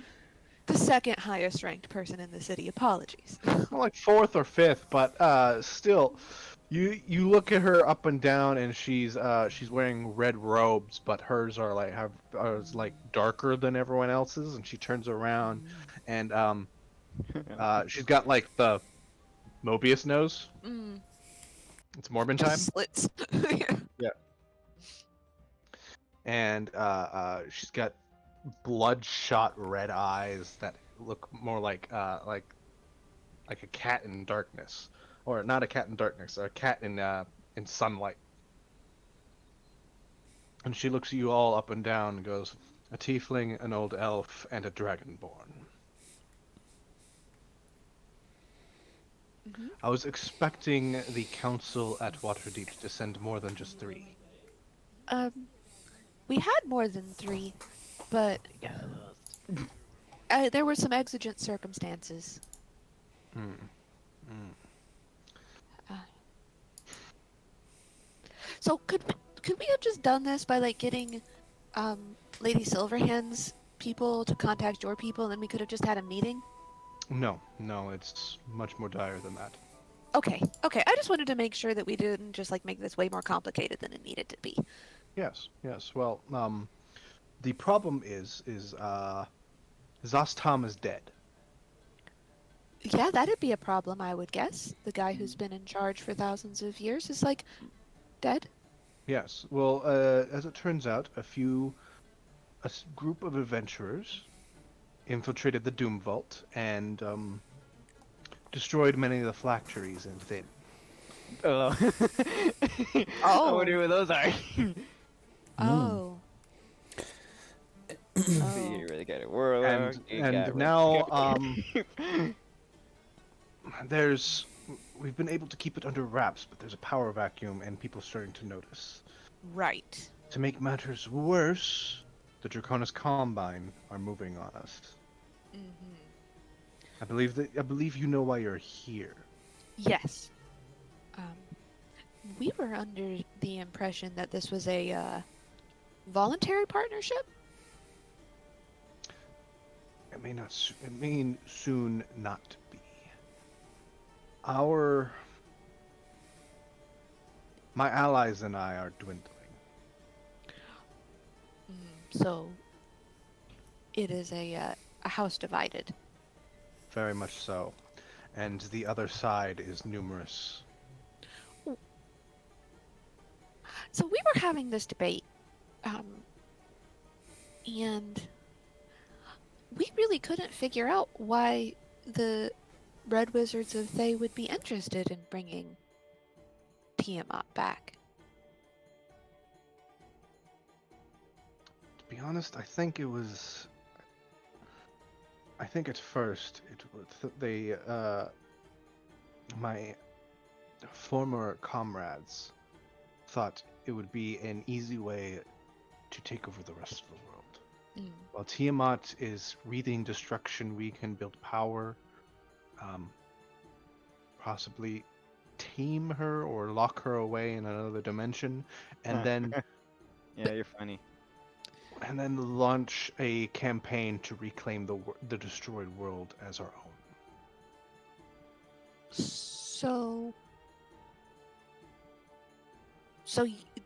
The second highest ranked person in the city. Apologies. Well, like fourth or fifth, but still, you look at her up and down, and she's wearing red robes, but hers are like darker than everyone else's, and she turns around, and she's got like the Mobius nose. It's Morbin time. Slits. Yeah. and she's got bloodshot red eyes that look more like a cat in darkness, or not a cat in darkness, a cat in sunlight. And she looks at you all up and down and goes, "A tiefling, an old elf, and a dragonborn. Hmm. I was expecting the council at Waterdeep to send more than just 3. We had more than 3, but Yeah. there were some exigent circumstances. Hmm. Hmm. Uh, so could we have just done this by like getting Lady Silverhand's people to contact your people, and then we could have just had a meeting? No, no, it's much more dire than that. Okay. I just wanted to make sure that we didn't just like make this way more complicated than it needed to be. Yes, yes. Well, the problem is Zastam is dead. Yeah, that'd be a problem, I would guess. The guy who's been in charge for thousands of years is like dead. Yes. Well, as it turns out, group of adventurers infiltrated the Doom Vault and destroyed many of the phylacteries within. Oh. I Oh. wonder who those are. Oh. See, Oh. you really got it. Warlock. And now there's we've been able to keep it under wraps, but there's a power vacuum and people starting to notice. Right. To make matters worse, the Draconis Combine are moving on us. Mm-hmm. I believe you know why you're here. Yes. We were under the impression that this was a voluntary partnership. It may soon not be. My allies and I are dwindling. So it is a house divided. Very much so. And the other side is numerous. So we were having this debate, and we really couldn't figure out why the Red Wizards of Thay would be interested in bringing Tiamat back. To be honest, I think at first it was my former comrades thought it would be an easy way to take over the rest of the world. While Tiamat is breathing destruction, we can build power, possibly tame her or lock her away in another dimension, and then Yeah, you're funny. launch a campaign to reclaim the destroyed world as our own. So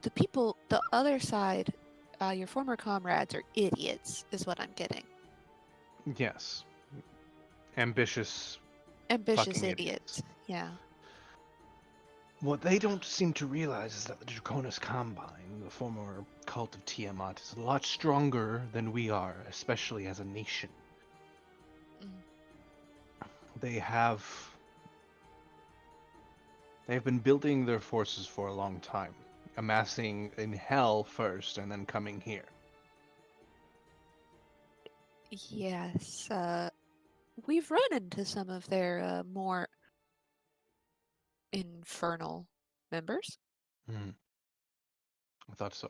the people, the other side, your former comrades are idiots, is what I'm getting. Yes. Ambitious Ambitious fucking idiots. Yeah. What they don't seem to realize is that the Draconis Combine, the former cult of Tiamat, is a lot stronger than we are, especially as a nation. They've been building their forces for a long time, amassing in Hell first and then coming here. Yes. We've run into some of their more infernal members. I thought so.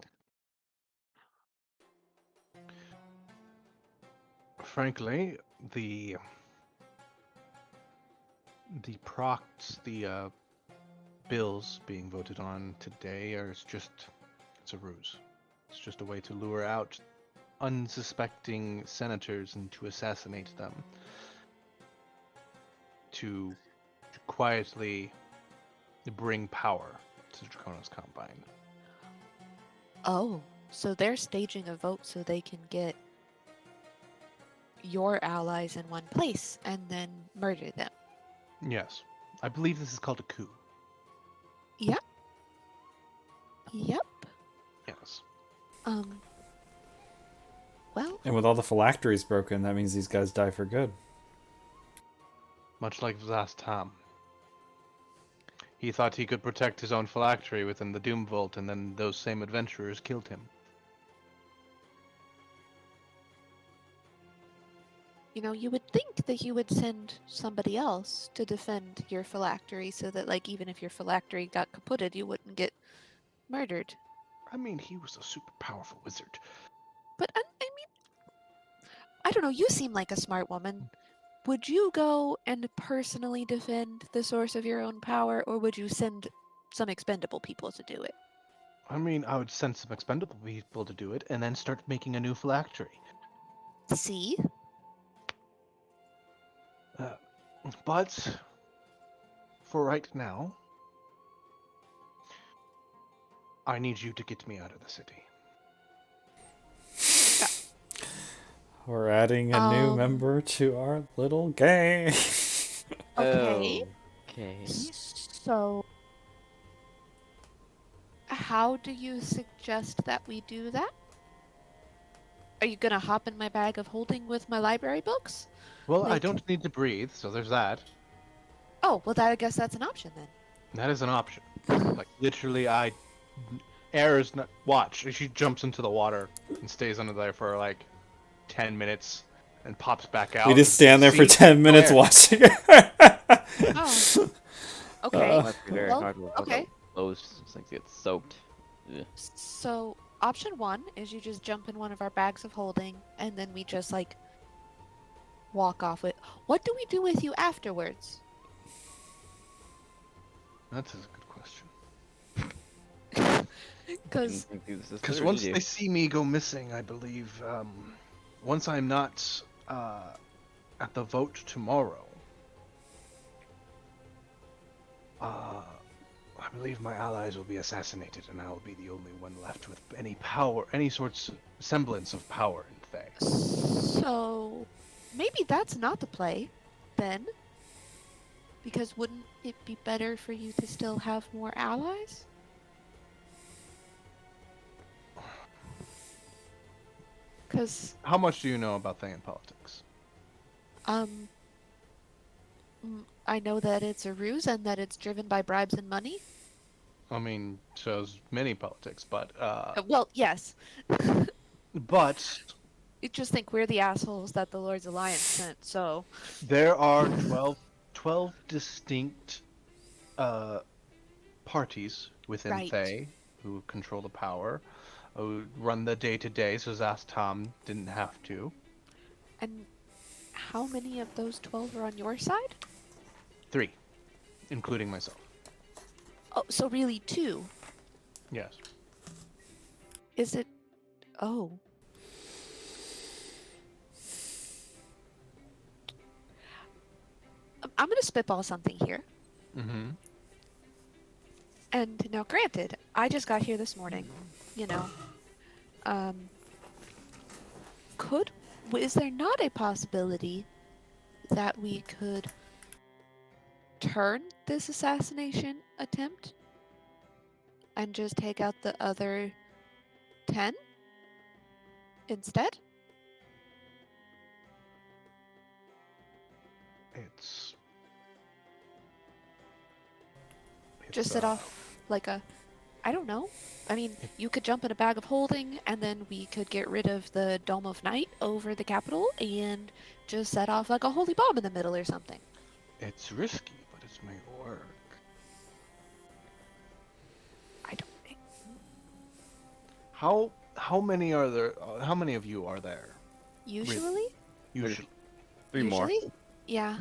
Frankly, the bills being voted on today it's a ruse. It's just a way to lure out unsuspecting senators and to assassinate them. To quietly bring power to the Draconis Combine. Oh, so they're staging a vote so they can get your allies in one place and then murder them. Yes. I believe this is called a coup. Yep. Yes. Well, And with all the phylacteries broken, that means these guys die for good. Much like last time. He thought he could protect his own phylactery within the Doom Vault, and then those same adventurers killed him. you know, you would think that you would send somebody else to defend your phylactery so that, like, even if your phylactery got kaputted, you wouldn't get murdered. I mean, he was a super powerful wizard. But, I mean, I don't know, you seem like a smart woman. Would you go and personally defend the source of your own power, or would you send some expendable people to do it? I mean, I would send some expendable people to do it, and then start making a new phylactery. See? But for right now, I need you to get me out of the city. We're adding a new member to our little gang. Okay. Okay. So, how do you suggest that we do that? Are you gonna hop in my bag of holding with my library books? Well, I Like- don't need to breathe, so there's that. Oh, well, I guess that's an option then. That is an option. Like, literally, air is not. Watch. She jumps into the water and stays under there for like 10 minutes and pops back out. We just stand there for See? 10 minutes Air. watching her. Oh. Okay. Must be very Well, hard with okay. those things get soaked. Ugh. So, option one is you just jump in one of our bags of holding, and then we just, like, walk off with. What do we do with you afterwards? That's a good question. Because Can do this Because or once did you? they see me go missing, I believe, once I'm not at the vote tomorrow, I believe my allies will be assassinated, and I will be the only one left with any power, any sorts semblance of power in Thay. So, maybe that's not the play, then. Because wouldn't it be better for you to still have more allies? Because, How much do you know about Thayan politics? I know that it's a ruse and that it's driven by bribes and money. I mean, shows many politics, but Well, yes. but You just think we're the assholes that the Lord's Alliance sent, so. there are 12 distinct parties within Right. Thay who control the power, who run the day-to-day, so Zastam didn't have to. And how many of those 12 are on your side? 3, including myself. Oh, so really 2. Yes. Is it. Oh. I'm gonna spitball something here. Mm-hmm. And now, granted, I just got here this morning, you know. Is there not a possibility that we could turn this assassination attempt and just take out the other 10 instead? Just set off like a, I don't know. I mean, you could jump in a bag of holding, and then we could get rid of the Dome of Night over the capital and just set off like a holy bomb in the middle or something. It's risky, but it may work. I don't think. How many are there? How many of you are there? Usually? Usually, 3 more. Usually? Yeah.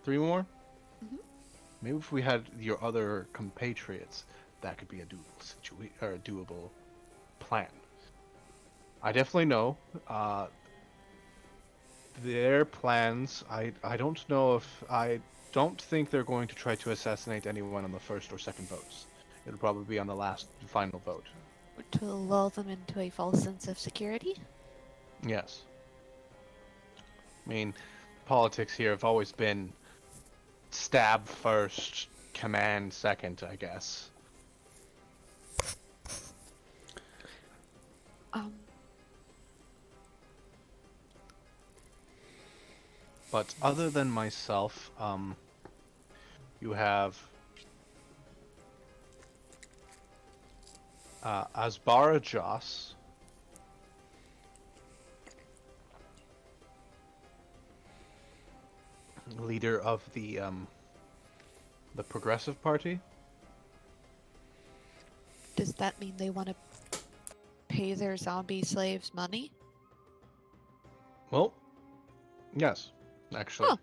3 more. Mhm. Maybe if we had your other compatriots, that could be a doable plan. I definitely know their plans. I don't know if I don't think they're going to try to assassinate anyone on the first or second votes. It'll probably be on the last final vote. To lull them into a false sense of security? Yes. I mean, politics here have always been stab first, command second, I guess. But other than myself, you have Asbara Joss, leader of the Progressive Party. Does that mean they want to pay their zombie slaves money? Well, yes, actually. Huh.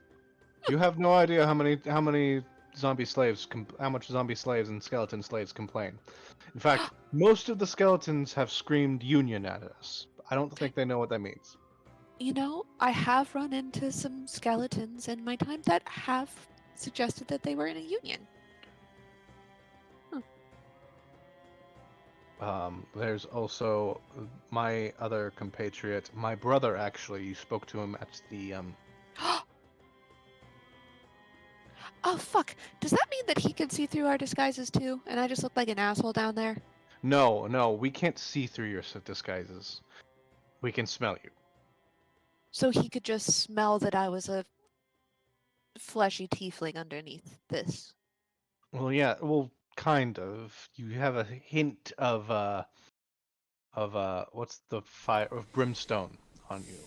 You have no idea how many zombie slaves how much zombie slaves and skeleton slaves complain. In fact, most of the skeletons have screamed union at us. I don't think they know what that means. You know, I have run into some skeletons in my time that have suggested that they were in a union. There's also my other compatriot, my brother actually. You spoke to him at the Oh, fuck. Does that mean that he can see through our disguises too? And I just look like an asshole down there? No, we can't see through your disguises. We can smell you. So he could just smell that I was a fleshy tiefling underneath this. Well, yeah, well, kind of. You have a hint of what's the fire of brimstone on you,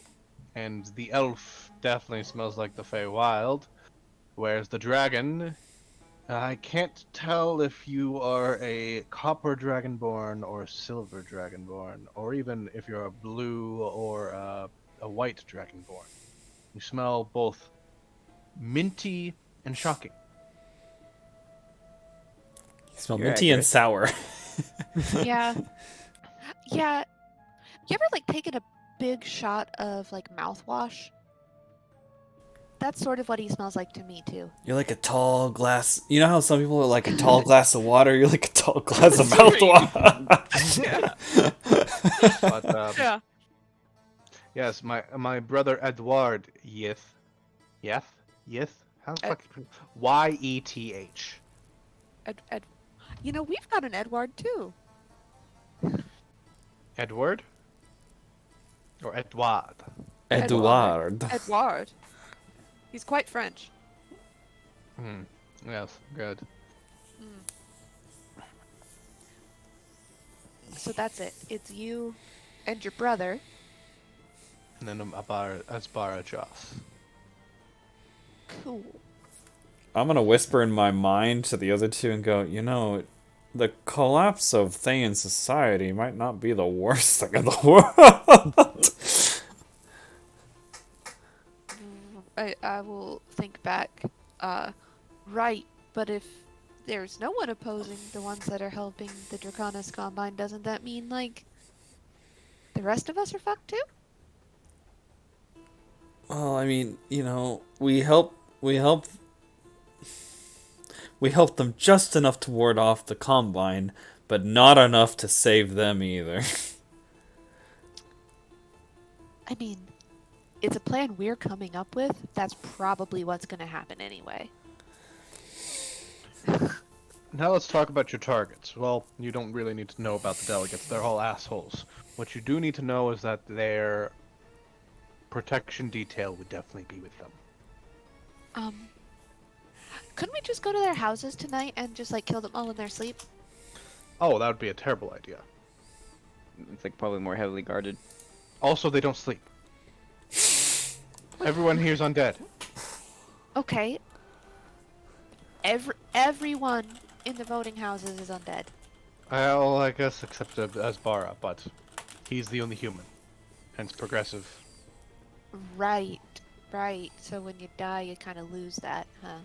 and the elf definitely smells like the Feywild. Whereas the dragon, I can't tell if you are a copper dragonborn or a silver dragonborn, or even if you're a blue or a white dragonborn. You smell both minty and shocking. You smell You're minty and accurate. sour. Yeah. Yeah. You ever like taken a big shot of like mouthwash? That's sort of what he smells like to me too. You're like a tall glass. You know how some people are like a tall glass of water? You're like a tall glass of mouthwash. Yeah. But Yeah. yes, my brother Edward Yeth, how's Ed- fucking Yeth? You know, we've got an Edward too. Edward or Edouard? Edouard. Edward. He's quite French. Hmm. Yes, good. So that's it. It's you and your brother. And then Asbara Joss. Cool. I'm gonna whisper in my mind to the other two and go, you know, the collapse of Thayan society might not be the worst thing in the world. I will think back. Right, but if there's no one opposing the ones that are helping the Draconis Combine, doesn't that mean, like, the rest of us are fucked too? Well, I mean, you know, we help them just enough to ward off the Combine, but not enough to save them either. I mean, it's a plan we're coming up with. That's probably what's going to happen anyway. Now let's talk about your targets. Well, you don't really need to know about the delegates. They're all assholes. What you do need to know is that their protection detail would definitely be with them. Couldn't we just go to their houses tonight and just, like, kill them all in their sleep? Oh, that would be a terrible idea. It's like probably more heavily guarded. Also, they don't sleep. Everyone here's undead. Okay. Everyone in the voting houses is undead. Well, I guess except Asbara, but he's the only human. Hence progressive. Right. So when you die, you kind of lose that, huh?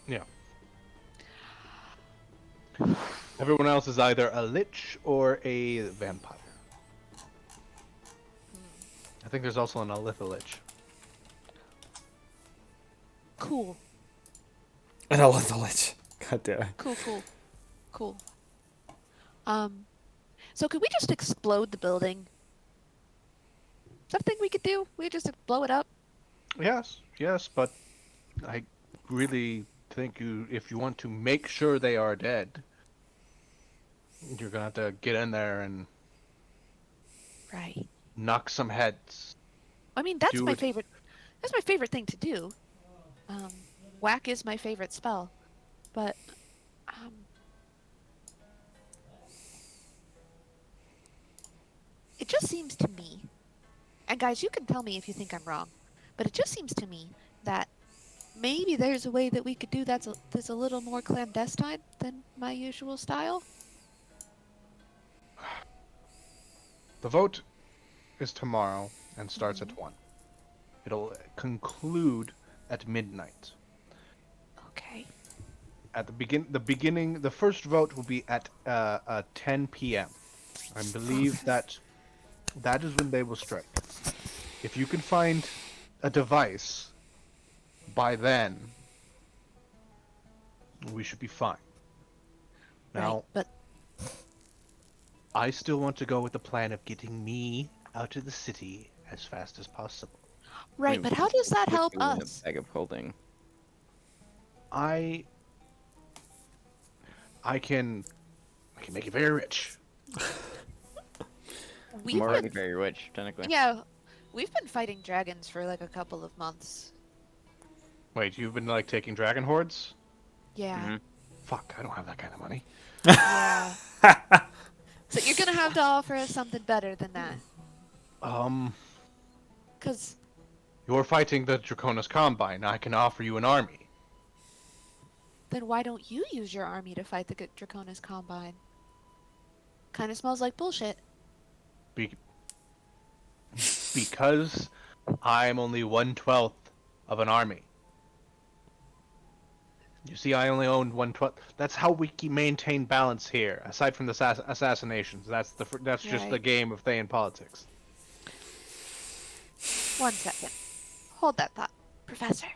Yeah. Everyone else is either a lich or a vampire. I think there's also an Alitha lich. Cool. And I love the lich. God damn it. Cool. So could we just explode the building? Is that a thing we could do? We could just blow it up? Yes, but I really think if you want to make sure they are dead, you're gonna have to get in there and Right. knock some heads. I mean, that's Do my it. favorite. That's my favorite thing to do. Whack is my favorite spell, but it just seems to me, and guys, you can tell me if you think I'm wrong, but it just seems to me that maybe there's a way that we could do that's a little more clandestine than my usual style. The vote is tomorrow and starts at 1. It'll conclude at midnight. Okay. At the first vote will be at 10 p.m. I believe that is when they will strike. If you can find a device by then, we should be fine. Now, Right, but I still want to go with the plan of getting me out of the city as fast as possible. right, but how does that Put help you in a us? bag of holding. I can make you very rich. We've I'm already been, very rich, technically. yeah, we've been fighting dragons for like a couple of months. Wait, you've been like taking dragon hordes? Yeah. Mm-hmm. Fuck, I don't have that kind of money. Yeah. So you're gonna have to offer us something better than that. Cause You're fighting the Draconis Combine. I can offer you an army. then why don't you use your army to fight the Draconis Combine? Kinda smells like bullshit. Because I'm only 1/12 of an army. You see, I only own 1/12. That's how we maintain balance here. Aside from the assassinations, that's just the Right. game of Thayan politics. 1 second. Hold that thought. Professor.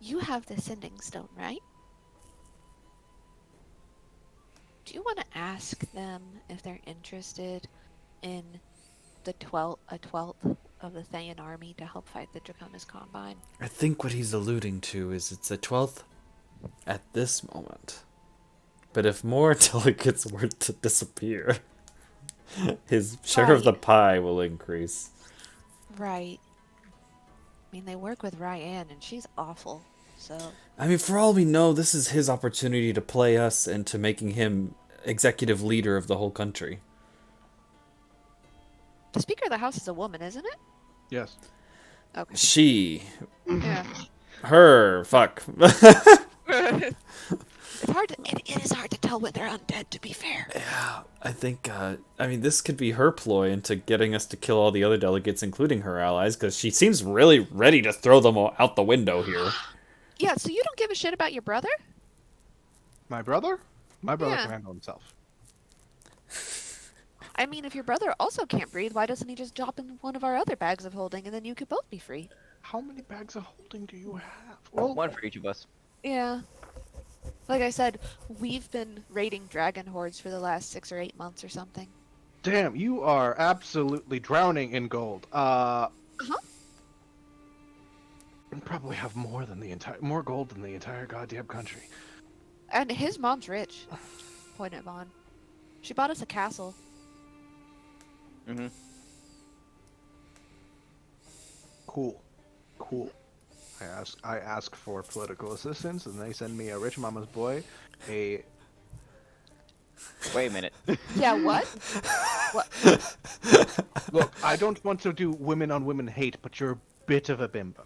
You have the Sending Stone, right? Do you want to ask them if they're interested in a 12th of the Thayan army to help fight the Draconis Combine? I think what he's alluding to is it's a 12th at this moment. But if more delegates were to disappear, his share of the pie will increase. Right. I mean, they work with Ryan, and she's awful, so... I mean, for all we know, this is his opportunity to play us into making him executive leader of the whole country. The Speaker of the House is a woman, isn't it? Yes. Okay. She. Yeah. Her. Fuck. It's hard to, it is hard to tell when they're undead, to be fair. Yeah, I think, I mean, this could be her ploy into getting us to kill all the other delegates, including her allies, because she seems really ready to throw them all out the window here. Yeah, so you don't give a shit about your brother? My brother? My brother Yeah. can handle himself. I mean, if your brother also can't breathe, why doesn't he just drop in one of our other bags of holding, and then you could both be free? How many bags of holding do you have? Well, One for each of us. Yeah. Like I said, we've been raiding dragon hordes for the last 6 or 8 months or something. damn, you are absolutely drowning in gold. You probably have more gold than the entire goddamn country. And his mom's rich. Point at Vaughn. She bought us a castle. Mm-hmm. Cool. I ask for political assistance, and they send me a rich mama's boy, Wait a minute. Yeah, what? What? Look, I don't want to do women on women hate, but you're a bit of a bimbo.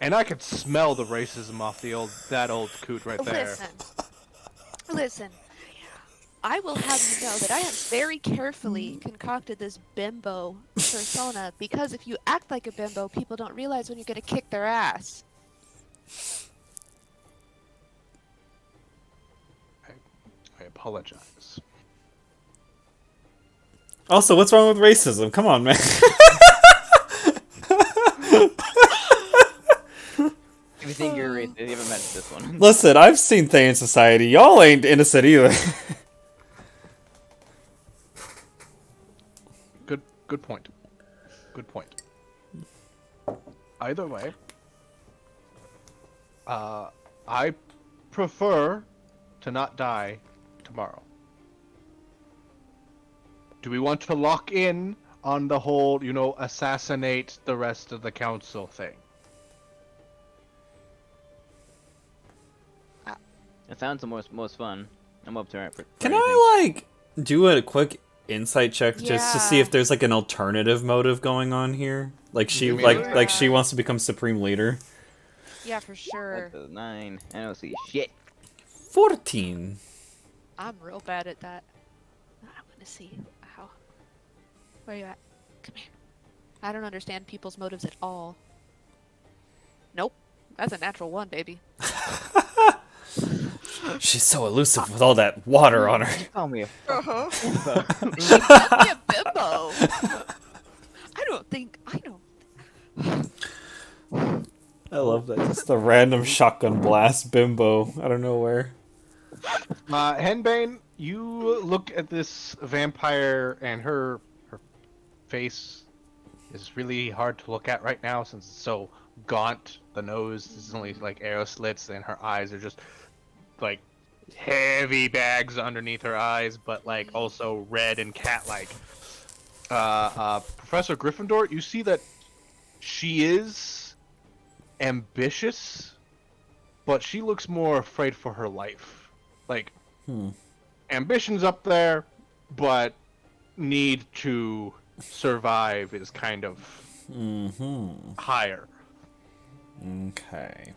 And I could smell the racism off that old coot right there. Listen. I will have you know that I have very carefully concocted this bimbo persona because if you act like a bimbo, people don't realize when you're going to kick their ass. I apologize. Also, what's wrong with racism? Come on, man. If you think you're racist, you haven't met this one. Listen, I've seen Thayan Society. Y'all ain't innocent either. Good point. Either way, I prefer to not die tomorrow. Do we want to lock in on the whole, assassinate the rest of the council thing? It sounds the most fun. I'm up to it. Can I like do a quick insight check just to see Yeah. if there's like an alternative motive going on here? Like she Give me like a- she wants to become supreme leader. Yeah, for sure. That's a 9. I don't see shit. 14. I'm real bad at that. I'm gonna see how. Where you at? Come here. I don't understand people's motives at all. Nope. That's a natural 1, baby. She's so elusive with all that water on her. You call me a Uh-huh. bimbo. She called me a bimbo. I don't. I love that. Just a random shotgun blast bimbo out of nowhere. Henbane, you look at this vampire, and her face is really hard to look at right now since it's so gaunt. The nose is only like arrow slits, and her eyes are just like heavy bags underneath her eyes, but like also red and cat-like. Professor Gryffindor, you see that she is ambitious, but she looks more afraid for her life. Like, ambition's up there, but need to survive is kind of higher. Okay.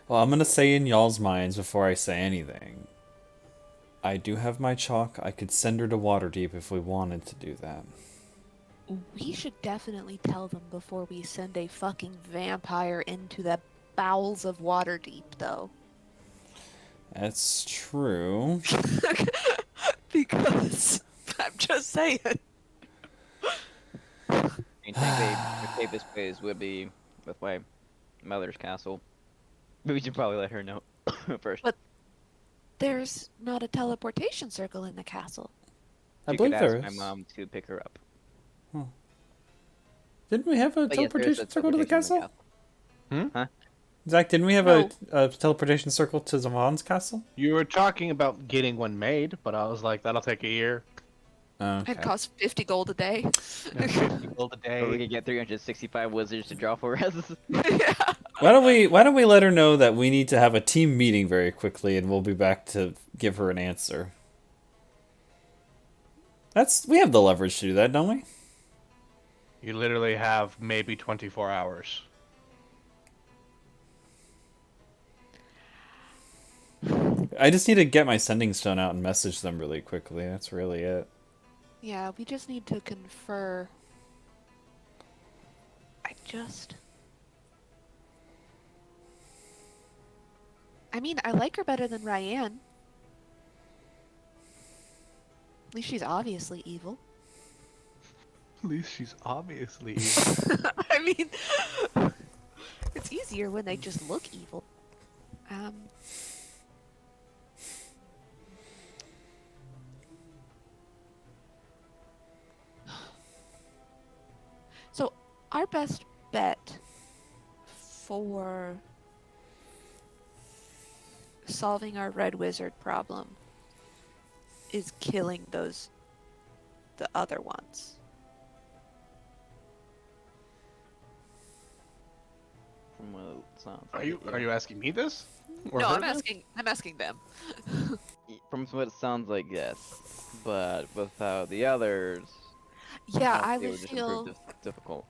Well, I'm gonna say in y'all's minds before I say anything. I do have my chalk. I could send her to Waterdeep if we wanted to do that. We should definitely tell them before we send a fucking vampire into the bowels of Waterdeep, though. That's true. Because I'm just saying. I think the safest place would be with my mother's castle. But we should probably let her know first. But there's not a teleportation circle in the castle. I You believe could there ask is. my mom to pick her up. Didn't we have a But yes, there is a teleportation circle to the teleportation in castle? Huh? Zach, didn't we have No. a teleportation circle to Zavan's castle? You were talking about getting one made, but I was like, that'll take a year. Okay. It costs 50 gold a day. 50 gold a Or we day. could get 365 wizards to draw for us. Yeah. Why don't we let her know that we need to have a team meeting very quickly, and we'll be back to give her an answer. We have the leverage to do that, don't we? You literally have maybe 24 hours. I just need to get my sending stone out and message them really quickly. That's really it. Yeah, we just need to confer. I mean, I like her better than Ryan. At least she's obviously evil. At least she's obviously evil. I mean, it's easier when they just look evil. So, our best bet for solving our red wizard problem is killing the other ones. From what it sounds Are like, you yeah. asking me this? Or No, her I'm this? asking them. From what it sounds like, yes. But without the others, Yeah, I it would would just feel improve difficult.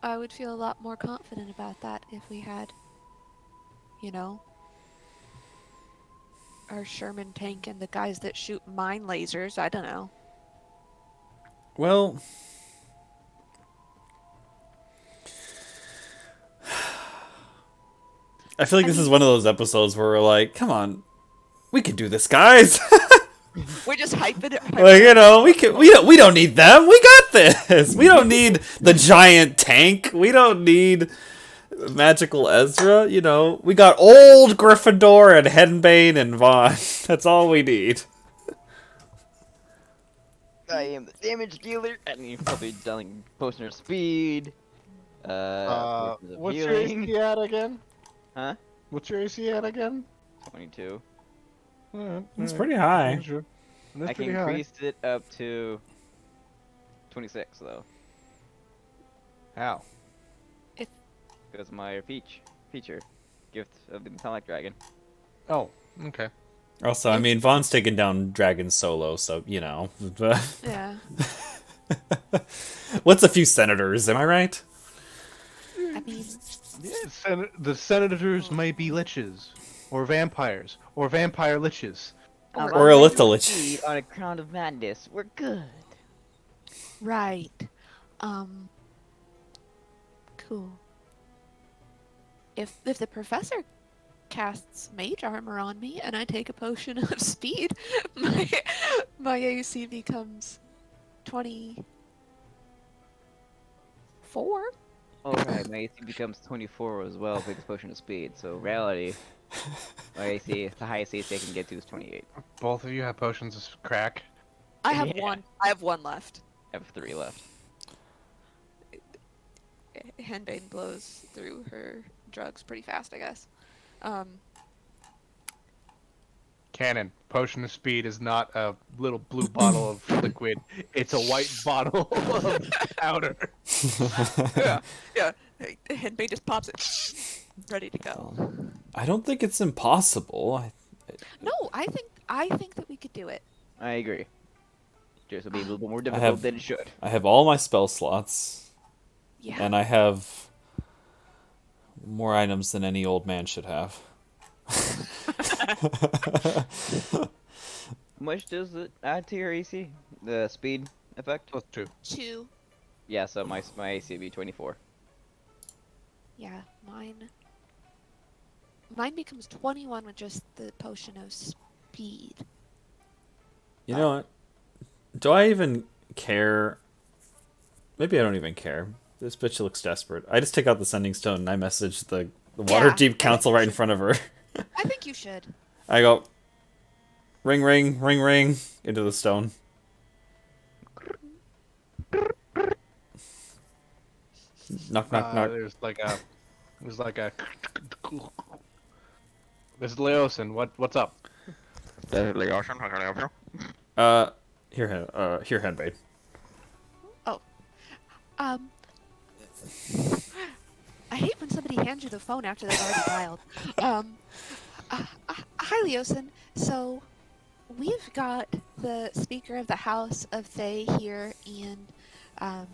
I would feel a lot more confident about that if we had, our Sherman tank and the guys that shoot mine lasers. I don't know. Well, I feel like this is one of those episodes where we're like, come on, we can do this, guys. We're just hyping it. Like, we don't need them. We got this. We don't need the giant tank. We don't need magical Ezra. We got old Gryffindor and Henbane and Vaughn. That's all we need. I am the damage dealer, and you're probably dealing potion of speed. Potions of What's your healing. AC at again? Huh? What's your AC at again? 22. It's pretty high. Sure. That's I can pretty high. increase it up to 26 though, How? because my feature, gift of the metallic dragon. Oh, okay. Also, I mean, Vaughn's taken down Dragon solo, so, you know. Yeah. What's a few senators, am I right? I mean, Yeah, the senators might be liches, or vampires, or vampire liches. or, Or a little lich. Speed on a crown of madness. We're good. right. Cool. If the professor casts mage armor on me and I take a potion of speed, my AC becomes 24. Oh right, my AC becomes 24 as well if I take a potion of speed. So reality, my AC, the highest AC I can get to is 28. Both of you have potions of crack. I have Yeah. one. I have one left. I have 3 left. Henbane blows through her drugs pretty fast, I guess. Canon. Potion of speed is not a little blue bottle of liquid. It's a white bottle of powder. Yeah. Henbane just pops it, ready to go. I don't think it's impossible. No, I think that we could do it. I agree. Just will be a little bit more have- difficult than it should. I have all my spell slots, Yeah. and I have more items than any old man should have. How much does it add to your AC? The speed effect? Plus 2. 2. Yeah, so my AC would be 24. Yeah, mine becomes 21 with just the potion of speed. You know what? Do I even care? Maybe I don't even care. This bitch looks desperate. I just take out the sending stone and I message the Waterdeep Yeah. Council right in front of her. I think you should. I go, ring, ring, ring, ring, into the stone. Knock, knock, knock. There's like a. This is Leosin. What's up? Here, Henbane. I hate when somebody hands you the phone after they've already dialed. Hi, Leosin. So, we've got the Speaker of the House of Thay here, and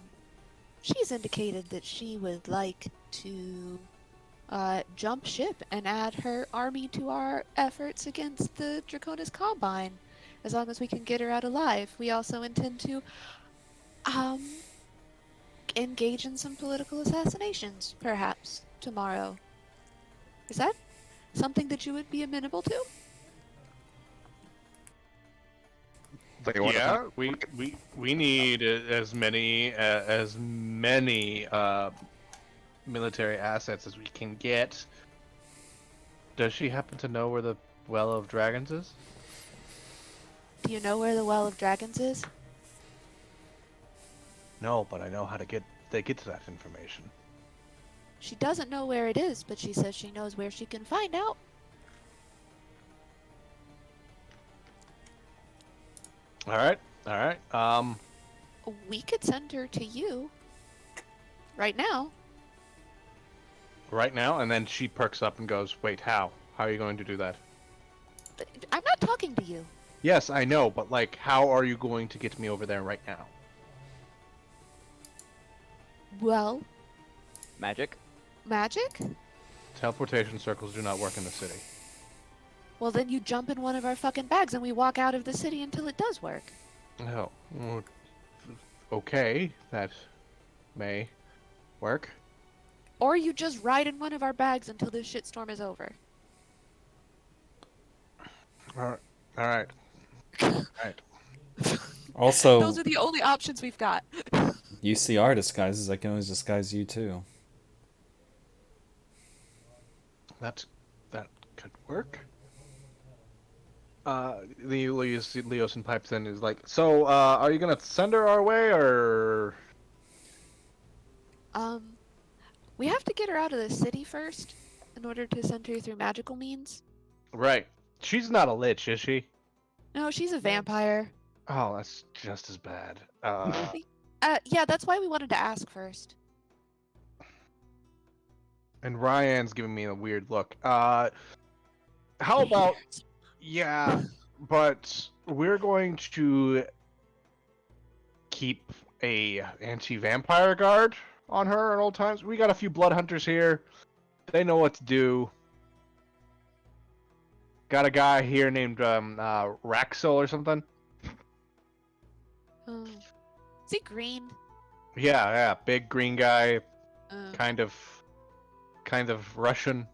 she's indicated that she would like to jump ship and add her army to our efforts against the Draconis Combine, as long as we can get her out alive. We also intend to engage in some political assassinations, perhaps, tomorrow. Is that something that you would be amenable to? Yeah, we need as many military assets as we can get. Does she happen to know where the Well of Dragons is? Do you know where the Well of Dragons is? No, but I know how to get to that information. She doesn't know where it is, but she says she knows where she can find out. All right. We could send her to you right now. Right now, and then she perks up and goes, "Wait, how? How are you going to do that?" I'm not talking to you. Yes, I know, but like, how are you going to get me over there right now? Well, Magic? magic? Teleportation circles do not work in the city. Well, then you jump in one of our fucking bags and we walk out of the city until it does work. Oh, well, okay, that may work. Or you just ride in one of our bags until this shitstorm is over. All right. Also, Those are the only options we've got. UCR disguises. I can always disguise you too. That could work. The Leosin pipes in is like, so, are you gonna send her our way, or? We have to get her out of the city first in order to send her through magical means. Right. She's not a lich, is she? No, she's a vampire. Oh, that's just as bad. Yeah, that's why we wanted to ask first. And Ryan's giving me a weird look. How about yeah, but we're going to keep a anti-vampire guard on her at all times. We got a few blood hunters here. They know what to do. Got a guy here named Raxel or something. Oh. Is he green? Yeah, big green guy, Uh, kind of Russian,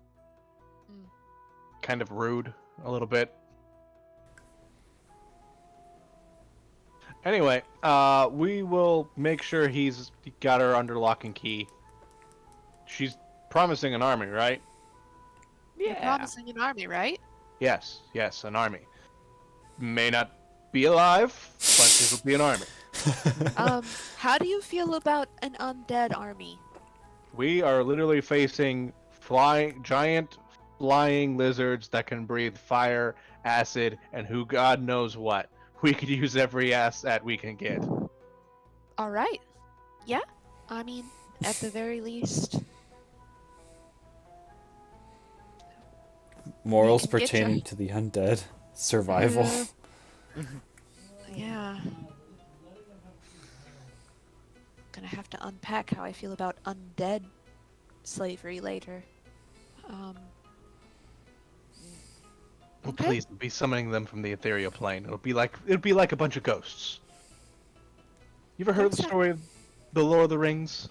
Mm. kind of rude a little bit. Anyway, we will make sure he's got her under lock and key. She's promising an army, right? You're promising an army, right? Yes, an army. May not be alive, but it'll be an army. How do you feel about an undead army? We are literally facing giant flying lizards that can breathe fire, acid, and who God knows what. We could use every asset we can get. All right. Yeah. I mean, at the very least. Morals can get ya. pertaining to the undead. Survival. Yeah. Gonna have to unpack how I feel about undead slavery later. Well, Okay. please be summoning them from the ethereal plane. It'll be like a bunch of ghosts. You ever heard of What's the that? story of the Lord of the Rings?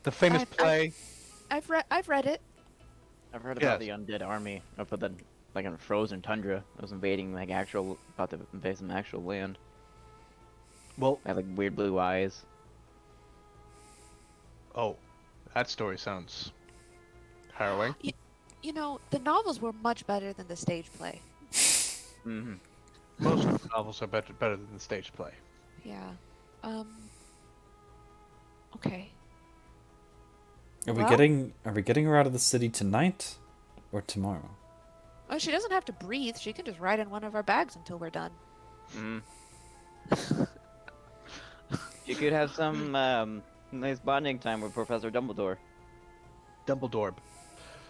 The famous play. I've read it. I've heard about Yes. the undead army up at the like in frozen tundra that was invading like about to invade some actual land. Well, They had like weird blue eyes. oh, that story sounds harrowing. You know, the novels were much better than the stage play. Mm-hmm. Most of the novels are better than the stage play. Yeah. Okay. Are we Well- getting her out of the city tonight or tomorrow? Oh, she doesn't have to breathe. She can just ride in one of our bags until we're done. Mm. You could have some nice bonding time with Professor Dumbledore. Dumbledore.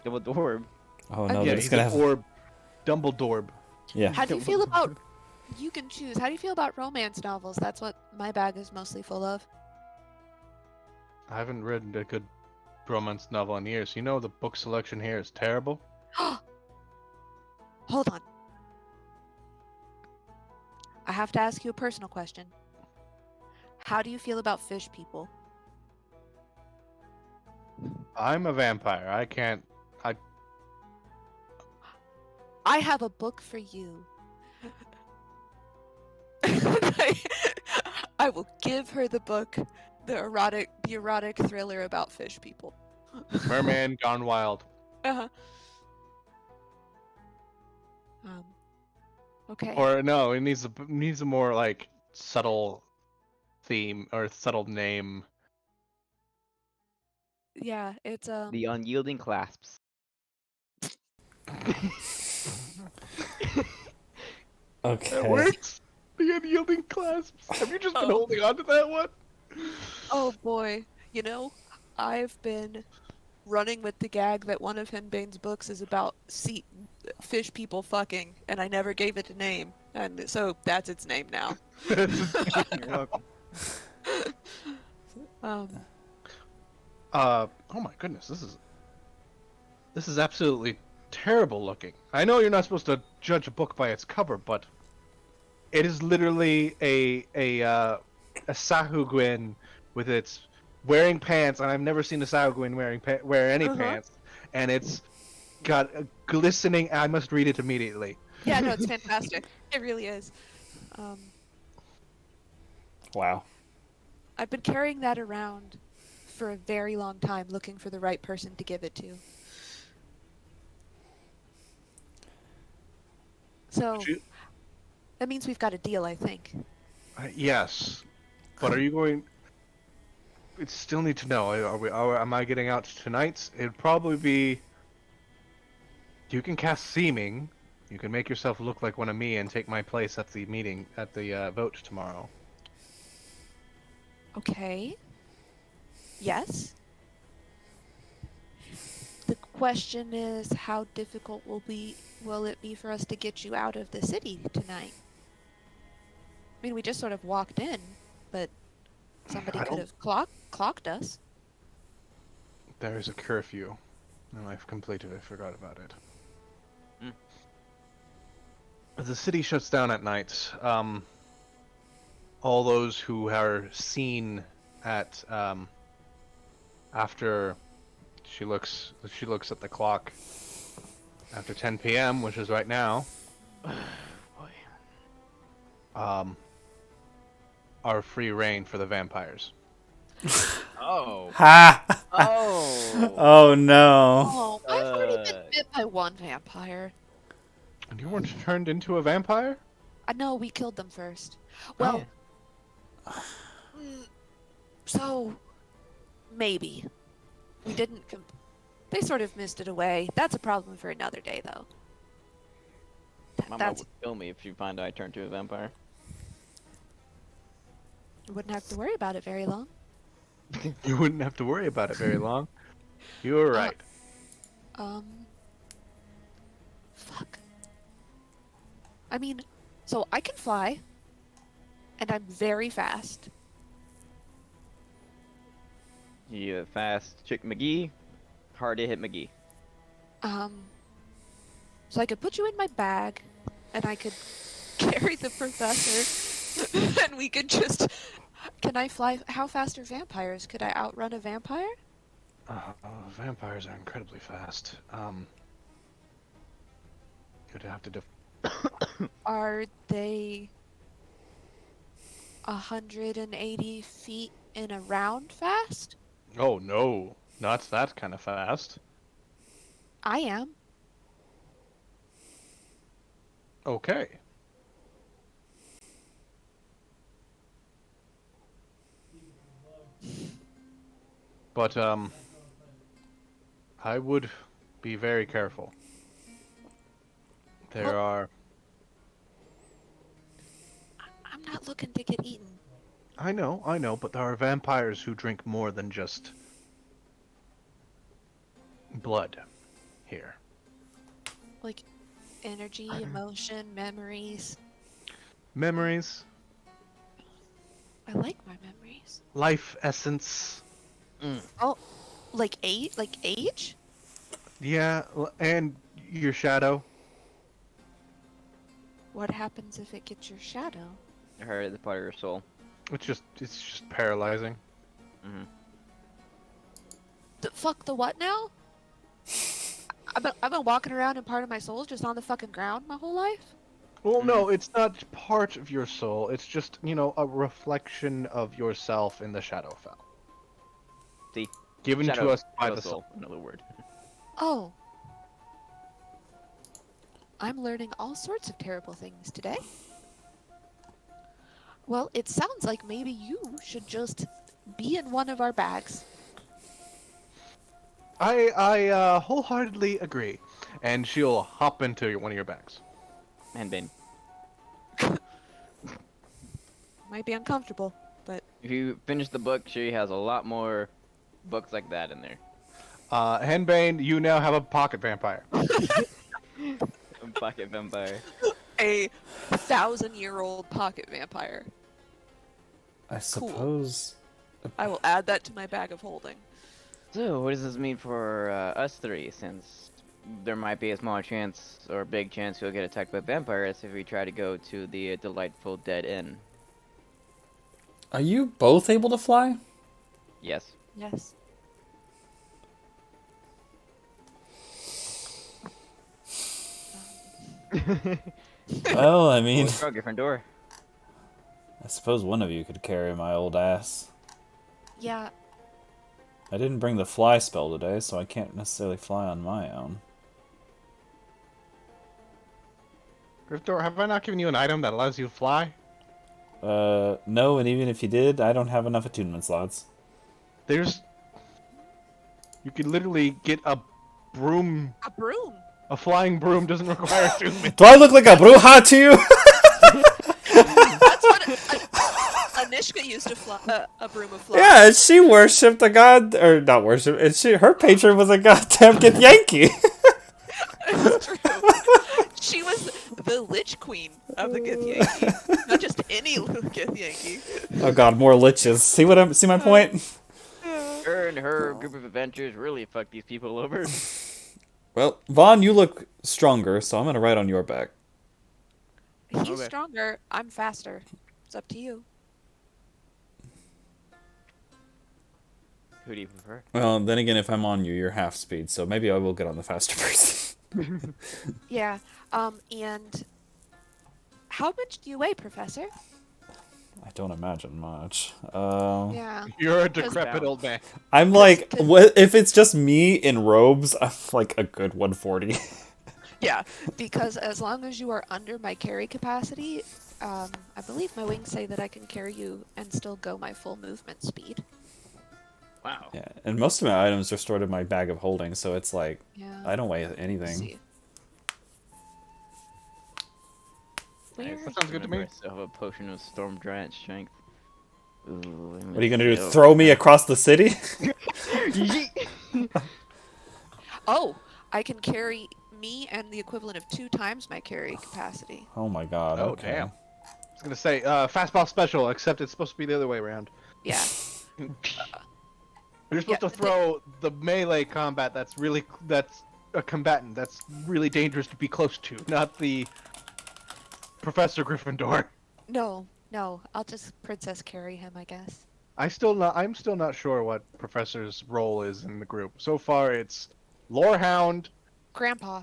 Dumbledore. Oh no, Yeah, they're he's just gonna an have orb. Dumbledore. yeah. How do you feel about... You can choose. How do you feel about romance novels? That's what my bag is mostly full of. I haven't read a good romance novel in years. You know the book selection here is terrible. Hold on. I have to ask you a personal question. How do you feel about fish people? I'm a vampire. I can't. I have a book for you. I will give her the book, the erotic thriller about fish people. Merman Gone Wild. Uh-huh. Okay. Or no, it needs a more like subtle theme or subtle name. Yeah, it's The unyielding clasps. That Okay. works. The unyielding clasps. Have you just been Oh. holding on to that one? Oh boy. You know, I've been running with the gag that one of Henbane's books is about fish people fucking, and I never gave it a name, and so that's its name now. You're welcome. Oh my goodness, this is absolutely terrible looking. I know you're not supposed to judge a book by its cover, but it is literally a Sahuagin with its wearing pants, and I've never seen a Sahuagin wear any pants, and it's got a glistening. I must read it immediately. Yeah, no, it's fantastic. It really is. Wow. I've been carrying that around for a very long time, looking for the right person to give it to. So that means we've got a deal, I think. Yes, but are you going? I still need to know. Am I getting out tonight? It'd probably be. You can cast Seeming, You can make yourself look like one of me and take my place at the meeting, at the vote tomorrow. Okay. Yes. The question is, how difficult will it be for us to get you out of the city tonight? I mean, we just sort of walked in, but somebody I could don't- have clocked us. There is a curfew, and I've completely forgot about it. Mm. The city shuts down at night. All those who are seen at after she looks at the clock after 10 p.m., which is right now, Boy. are free reign for the vampires. Oh. Ha! Oh. Oh no. Oh, I've already been bit by one vampire. And you weren't turned into a vampire? I know we killed them first. Well, so maybe we didn't. They sort of missed it away. That's a problem for another day, though. Mama That's would kill me if you find out I turned to a vampire. you wouldn't have to worry about it very long. You wouldn't have to worry about it very long. You were right. Fuck. I mean, so I can fly, and I'm very fast. You fast chick McGee, hard to hit McGee. So I could put you in my bag, and I could carry the professor, and we could just. Can I fly? How fast are vampires? Could I outrun a vampire? Vampires are incredibly fast. You'd have to Are they 180 feet in a round fast? Oh no, not that kind of fast. I am. Okay. But I would be very careful. There are. I'm not looking to get eaten. I know, but there are vampires who drink more than just blood here. Like energy, emotion, memories. Memories, I like my memories. life essence. Oh, like age? Yeah, and your shadow. What happens if it gets your shadow? Her the part of your soul. It's just paralyzing. Mm-hmm. Fuck the what now? I've been walking around and part of my soul's just on the fucking ground my whole life? Well, no, it's not part of your soul. It's just, a reflection of yourself in the Shadowfell. See, Given shadow, to us by shadow the soul. soul. Another word. Oh. I'm learning all sorts of terrible things today. Well, it sounds like maybe you should just be in one of our bags. I wholeheartedly agree. And she'll hop into one of your bags. Henbane. Might be uncomfortable, but If you finish the book, she has a lot more books like that in there. Henbane, you now have a pocket vampire. Pocket vampire. a 1,000-year-old pocket vampire. I suppose. I will add that to my bag of holding. So, what does this mean for us three? Since there might be a small chance or a big chance we'll get attacked by vampires if we try to go to the delightful dead inn. Are you both able to fly? Yes. Yes. Well, I mean, Well, different door. I suppose one of you could carry my old ass. Yeah, I didn't bring the fly spell today, so I can't necessarily fly on my own. Griftor, have I not given you an item that allows you to fly? No, and even if you did, I don't have enough attunement slots. You could literally get a broom. a broom. A flying broom doesn't require attunement. Do I look like a bruja to you? That's what Anishka used to fly a broom of flying. Yeah, she worshipped a god, or not worship. And her patron was a goddamn Yankee. It's true. She was the Lich Queen of the Githyanki. Not just any Githyanki. Oh god, more liches. See my point? Her and her group of adventurers really fucked these people over. Well, Vaughn, you look stronger, so I'm gonna ride on your back. He's Okay. stronger. I'm faster. It's up to you. Who do you prefer? Well, then again, if I'm on you, you're half speed, so maybe I will get on the faster person. Yeah. And how much do you weigh, Professor? I don't imagine much. Yeah. You're a decrepit old man. I'm like, if it's just me in robes, I'm like a good 140. Yeah. Because as long as you are under my carry capacity, I believe my wings say that I can carry you and still go my full movement speed. Wow. Yeah, and most of my items are stored in my bag of holding, so it's like, Yeah. I don't weigh Let's anything. see. Where? That sounds good to me. I still have a potion of storm giant strength. Ooh, What are you gonna do, throw me across the city? Oh, I can carry me and the equivalent of 2 times my carry capacity. Oh my god, Oh, okay. damn. I was gonna say, fastball special, except it's supposed to be the other way around. Yeah. You're supposed Yeah, to throw the melee combat that's a combatant that's really dangerous to be close to, not the Professor Gryffindor. No, I'll just princess carry him, I guess. I'm still not sure what Professor's role is in the group. So far, it's Lorehound, Grandpa.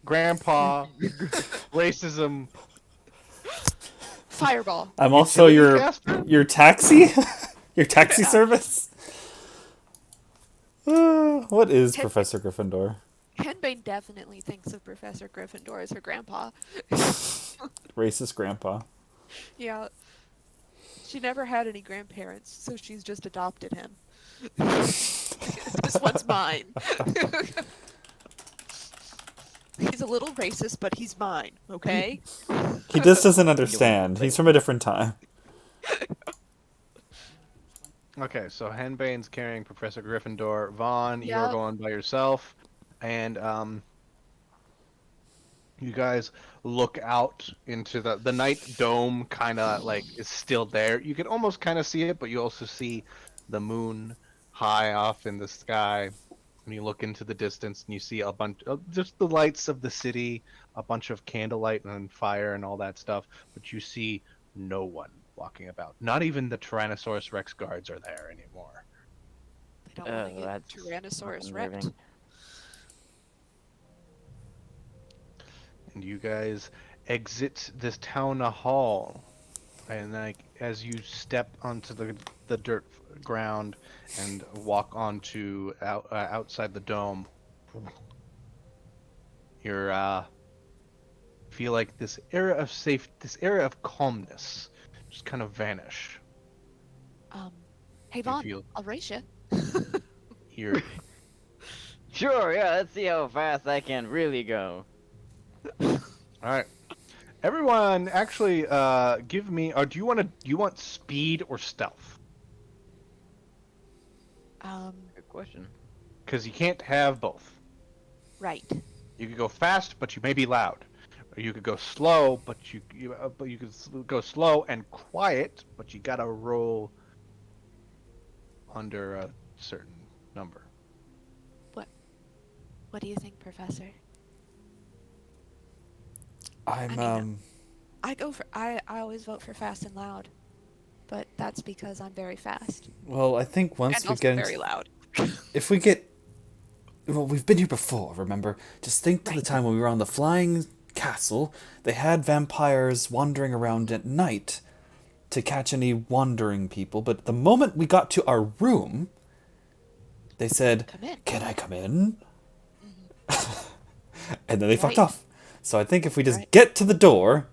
Grandpa, racism. Fireball. I'm also Utility caster? your taxi? Your taxi Yeah. service? What is Hey. Professor Gryffindor? Henbane definitely thinks of Professor Gryffindor as her grandpa. Racist grandpa. Yeah. She never had any grandparents, so she's just adopted him. This one's mine. He's a little racist, but he's mine, okay? He just doesn't understand. He's from a different time. Okay, so Henbane's carrying Professor Gryffindor. Vaughn, you're Yep. going by yourself, and you guys look out into the night dome. Kind of like is still there. You can almost kind of see it, but you also see the moon high off in the sky. And you look into the distance, and you see a bunch of just the lights of the city, a bunch of candlelight and fire and all that stuff. But you see no one walking about. Not even the Tyrannosaurus Rex guards are there anymore. They don't want to Oh, get that's Tyrannosaurus fucking wrecked. riveting. And you guys exit this town hall, and like as you step onto the dirt ground and walk onto outside the dome, you're feel like this era of calmness just kind of vanish. Hey You Vaughn, feel I'll race you. here. Sure, yeah, let's see how fast I can really go. All right. Everyone, actually, give me. Or do you want speed or stealth? Good question. Because you can't have both. Right. You could go fast, but you may be loud. Or you could go slow, but you could go slow and quiet, but you gotta roll under a certain number. What do you think, Professor? I'm I always vote for fast and loud, but that's because I'm very fast well, I think once and we also get very into, loud. if we get, well, we've been here before, remember? Just think to the Right. time when we were on the flying castle. They had vampires wandering around at night to catch any wandering people, but the moment we got to our room, they said, Come in. "Can I come in?" And then they fucked Right. off. So I think if we just Right. get to the door,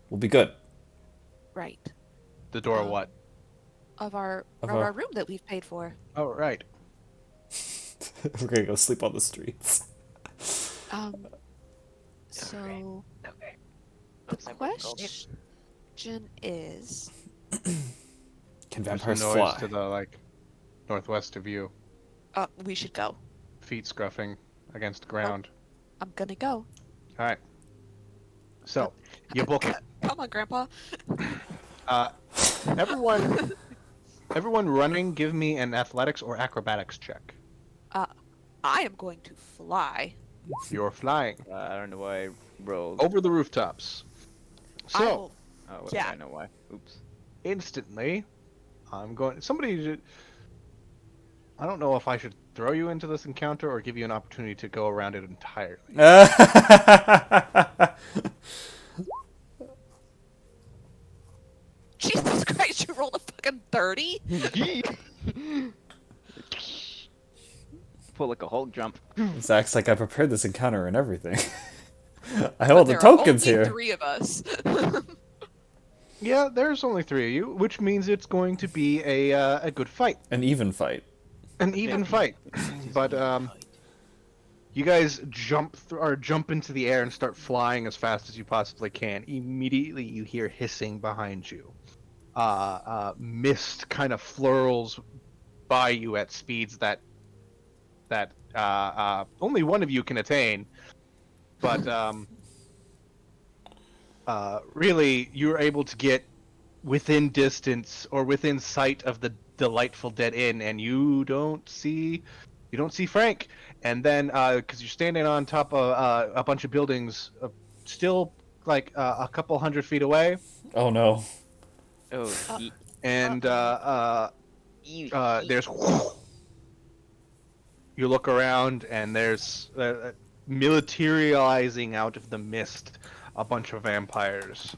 we'll be good. Right. The door, what? Of our Of of our- our room that we've paid for. Oh, right. We're gonna go sleep on the streets. So Okay. the Looks like we're golden. question is, Can There's vampires some noise fly? to the northwest of you. we should go. Feet scruffing against the ground. I'm gonna go. All right. So you book it. Come on, Grandpa. Everyone, everyone running. Give me an athletics or acrobatics check. I am going to fly. You're flying I don't know why I rolled. over the rooftops. I So will. Oh, wait, yeah. I know why. Oops. instantly, I'm going. I don't know if I should throw you into this encounter or give you an opportunity to go around it entirely. Jesus Christ! You rolled a fucking 30. Pull like a Hulk jump. Zach's like, I prepared this encounter and everything. I But hold the there are tokens only here. 3 of us. Yeah, there's only 3 of you, which means it's going to be a good fight, An even fight. an even fight. But you guys jump into the air and start flying as fast as you possibly can. Immediately, you hear hissing behind you. Mist kind of flurls by you at speeds that only one of you can attain. But really, you're able to get within distance or within sight of the delightful dead inn, and you don't see Frank. And then, because you're standing on top of a bunch of buildings, still like a couple 100 feet away, Oh no. Oh, and ew. there's. You look around, and there's materializing out of the mist a bunch of vampires.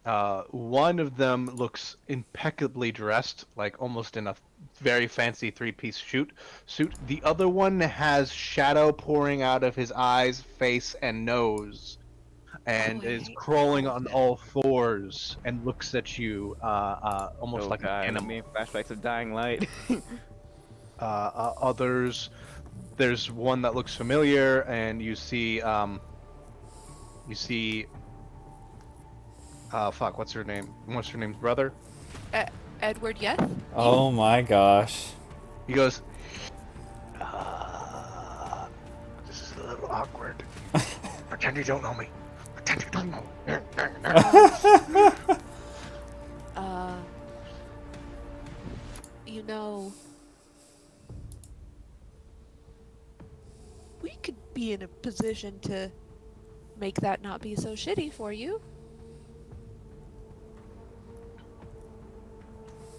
One of them looks impeccably dressed, like almost in a very fancy 3-piece suit. The other one has shadow pouring out of his eyes, face, and nose, and Oh, I is hate crawling all on of all fours and looks at you, almost Oh like god, an let me animal. flashbacks of Dying Light. Others, there's one that looks familiar, and you see, fuck, what's her name? What's her name's brother? Edward, yes? Oh my gosh. He goes, this is a little awkward. Pretend you don't know me. Pretend you don't know me. You know, we could be in a position to make that not be so shitty for you.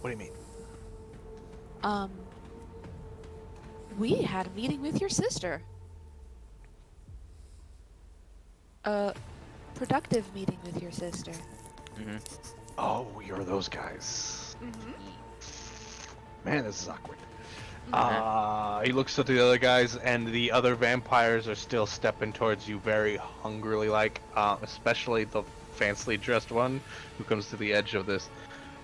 What do you mean? We had a meeting with your sister. A productive meeting with your sister. Oh, you're those guys. Mm-hmm. Man, this is awkward. He looks at the other guys, and the other vampires are still stepping towards you very hungrily, especially the fancily dressed one who comes to the edge of this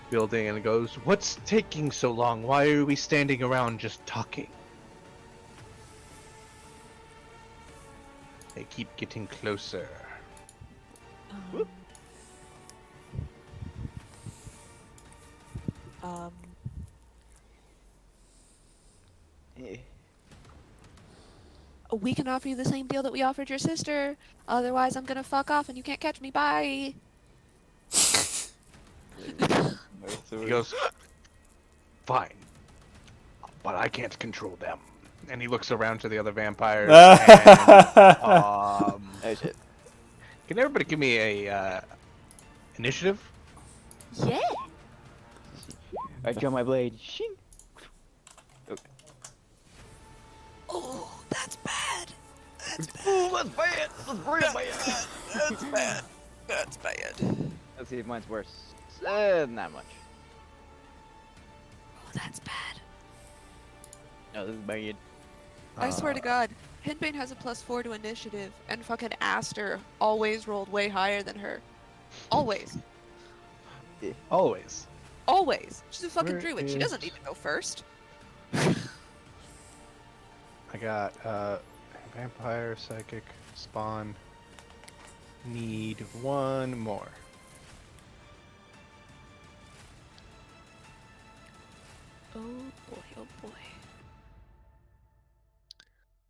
building and goes, "What's taking so long? Why are we standing around just talking?" They keep getting closer. We can offer you the same deal that we offered your sister. Otherwise, I'm gonna fuck off and you can't catch me. Bye. He goes, "Fine, but I can't control them." And he looks around to the other vampires. Oh shit. Can everybody give me a initiative? Yeah. I draw my blade. Shing. Oh, that's bad. That's bad. Oh, that's bad. That's real bad. That's bad. That's bad. Let's see if mine's worse. Not much. Oh, that's bad. No, this is bad. I swear to God, Henbane has a +4 to initiative, and fucking Aster always rolled way higher than her. Always. Always. Always. She's a fucking Where druid. She is- doesn't need to go first. I got vampire, psychic, spawn. Need one more. Oh boy, oh boy.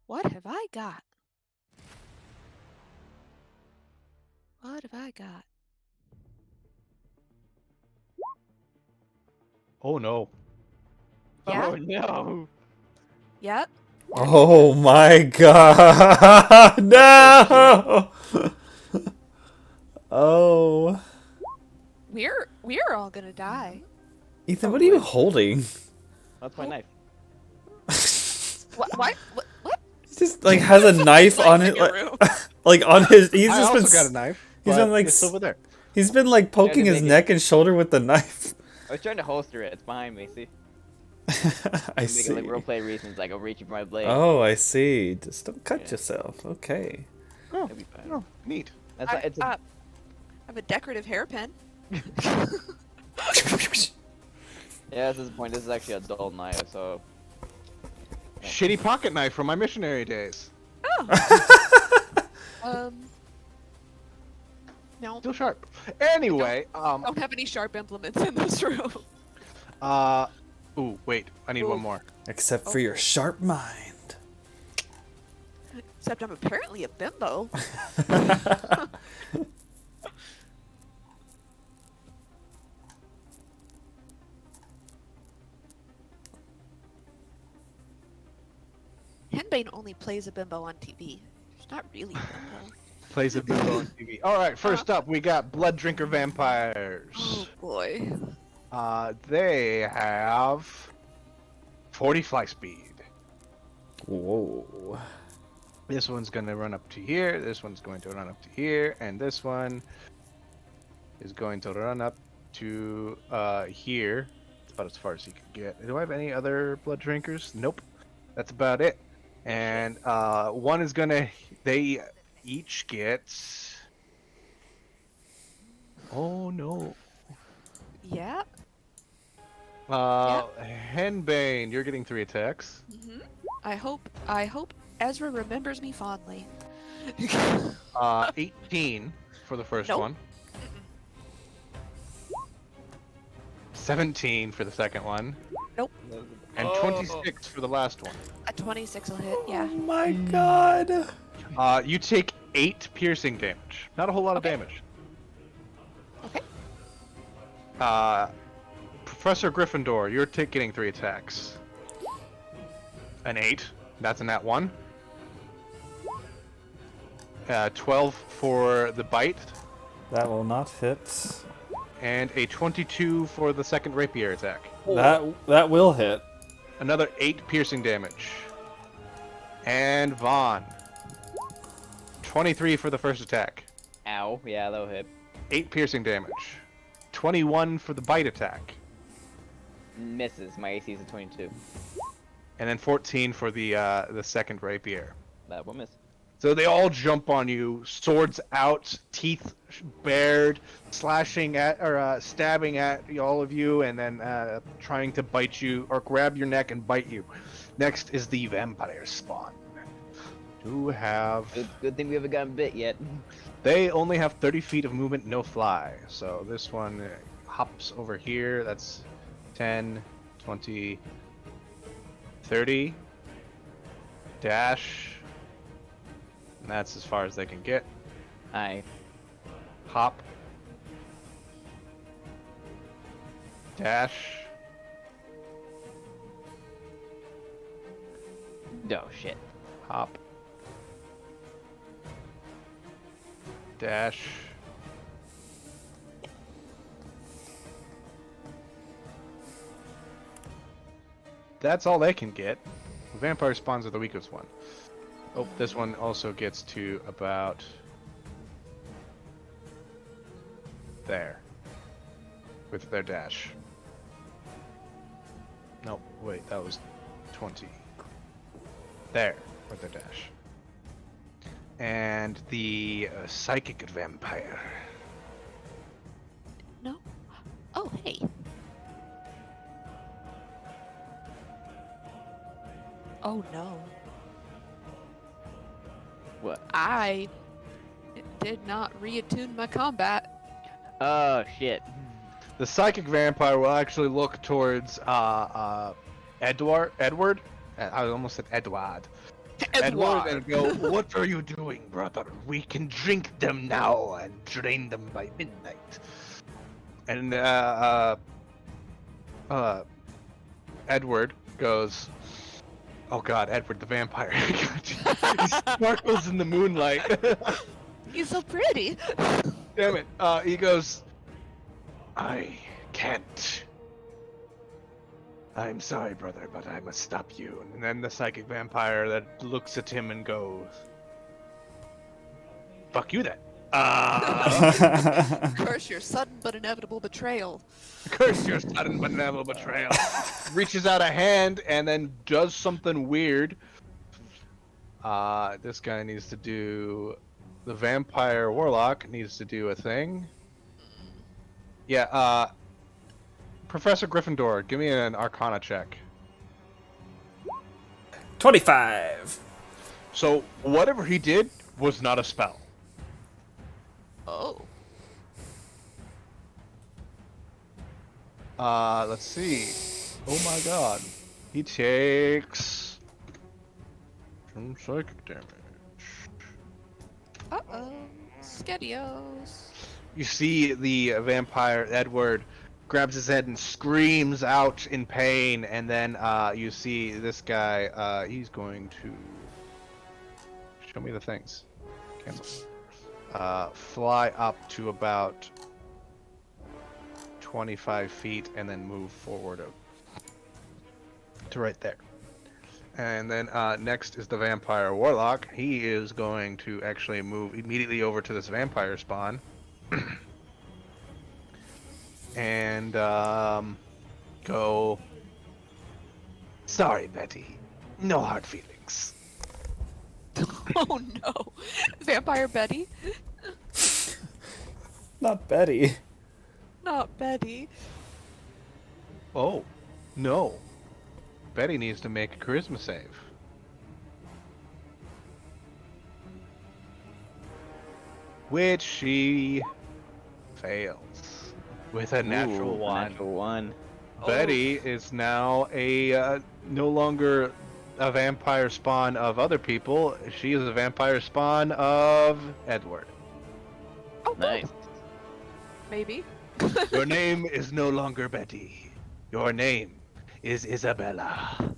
What have I got? What have I got? Oh no. Yeah? Oh no! Yep. Oh my god! No! Oh. We're all gonna die. Ethan, what are you Probably. holding? That's my Oh. knife. What? What? What? Just like has a knife on in it, your like, room. like on his. He's I just been. also got a knife. He's but been like. it's over there. He's been like poking to his make it- neck and shoulder with the knife. I was trying to holster it. It's behind me. See? I Make see. it like roleplay reasons. Like I'll reach for my blade. Oh, I see. Just don't cut Yeah. yourself. Okay. Oh, It'll be fine. oh, neat. That's I, it's I have a decorative hairpin. yeah, this is the point. This is actually a dull knife, so Shitty pocket knife from my missionary days. No, Still sharp. Anyway, don't have any sharp implements in this room. ooh, wait, I need Ooh. one more. Except for your sharp mind. Except I'm apparently a bimbo. Henbane only plays a bimbo on TV. She's not really a bimbo. Plays a bimbo on TV. All right, first up, we got blood drinker vampires. Oh boy. They have 40 fly speed. Whoa. This one's gonna run up to here. This one's going to run up to here, and this one is going to run up to here. It's about as far as he can get. Do I have any other blood drinkers? Nope. That's about it. And one is gonna. They each get. Oh no. Yeah. Henbane, you're getting 3 attacks. I hope Ezra remembers me fondly. 18 for the first Nope. one. 17 for the second one. Nope. And 26 for the last one. A 26 will hit. Yeah. Oh my god. You take 8 piercing damage. Not a whole lot of Okay. damage. Okay. Professor Gryffindor, you're getting 3 attacks. An 8. That's a nat 1. 12 for the bite. That will not hit. And a 22 for the second rapier attack. That will hit. Another 8 piercing damage. And Vaughn. 23 for the first attack. ow. Yeah, that'll hit. 8 piercing damage. 21 for the bite attack. Misses. My AC is a 22. And then 14 for the second rapier. That will miss. So they all jump on you, swords out, teeth bared, slashing at or stabbing at all of you, and then trying to bite you or grab your neck and bite you. Next is the vampire spawn. Who have Good thing we haven't gotten bit yet. they only have 30 feet of movement, no fly. So this one hops over here. That's 10, 20, 30. Dash. And that's as far as they can get. Aye. Hop. Dash. Oh shit. Hop. Dash. That's all they can get. Vampire spawns are the weakest one. Oh, this one also gets to about there with their dash. No, wait, that was 20. There with their dash. And the psychic vampire. No. Oh, hey. Oh no. What? I did not reattune my combat. Oh shit. The psychic vampire will actually look towards Edward. I almost said Edward. Edward and go, "What are you doing, brother? We can drink them now and drain them by midnight." And Edward goes, "Oh God, Edward the vampire!" He sparkles in the moonlight. He's so pretty. Damn it! He goes, "I can't. I'm sorry, brother, but I must stop you." And then the psychic vampire that looks at him and goes, "Fuck you then." Curse your sudden but inevitable betrayal. Curse your sudden but inevitable betrayal. Reaches out a hand and then does something weird. This guy needs to do... The vampire warlock needs to do a thing. Yeah, Professor Gryffindor, give me an Arcana check. 25. So, whatever he did was not a spell. Oh. Let's see. Oh my god. He takes... some psychic damage. Uh-oh. Skedios. You see the vampire, Edward, grabs his head and screams out in pain, and then you see this guy, he's going to... Show me the things. Cancel. Fly up to about 25 feet and then move forward to right there. And then next is the vampire warlock. He is going to actually move immediately over to this vampire spawn. And go... "Sorry, Betty. No hard feelings." Oh no. Vampire Betty? Not Betty. Not Betty. Oh, no. Betty needs to make a charisma save. Which she fails with a natural Ooh, one. Natural one. Betty is now a no longer a vampire spawn of other people. She is a vampire spawn of Edward. Oh, good. Nice. Maybe. Your name is no longer Betty. Your name is Isabella.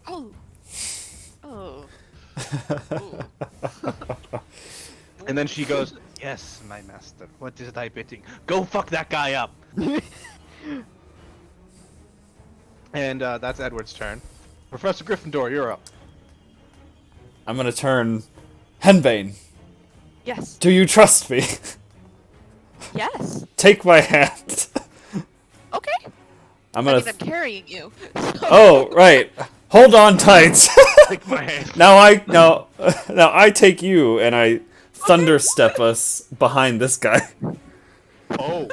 Oh. Oh. Ooh. And then she goes, "Yes, my master. What is thy bidding? Go fuck that guy up." And that's Edward's turn. Professor Gryffindor, you're up. I'm gonna turn Henbane. Yes. Do you trust me? Yes. Take my hand. Okay. I'm I gonna. mean, I'm carrying you. Oh, right. Hold on tight. Take my hand. now I take you and I thunder step us behind this guy. Oh.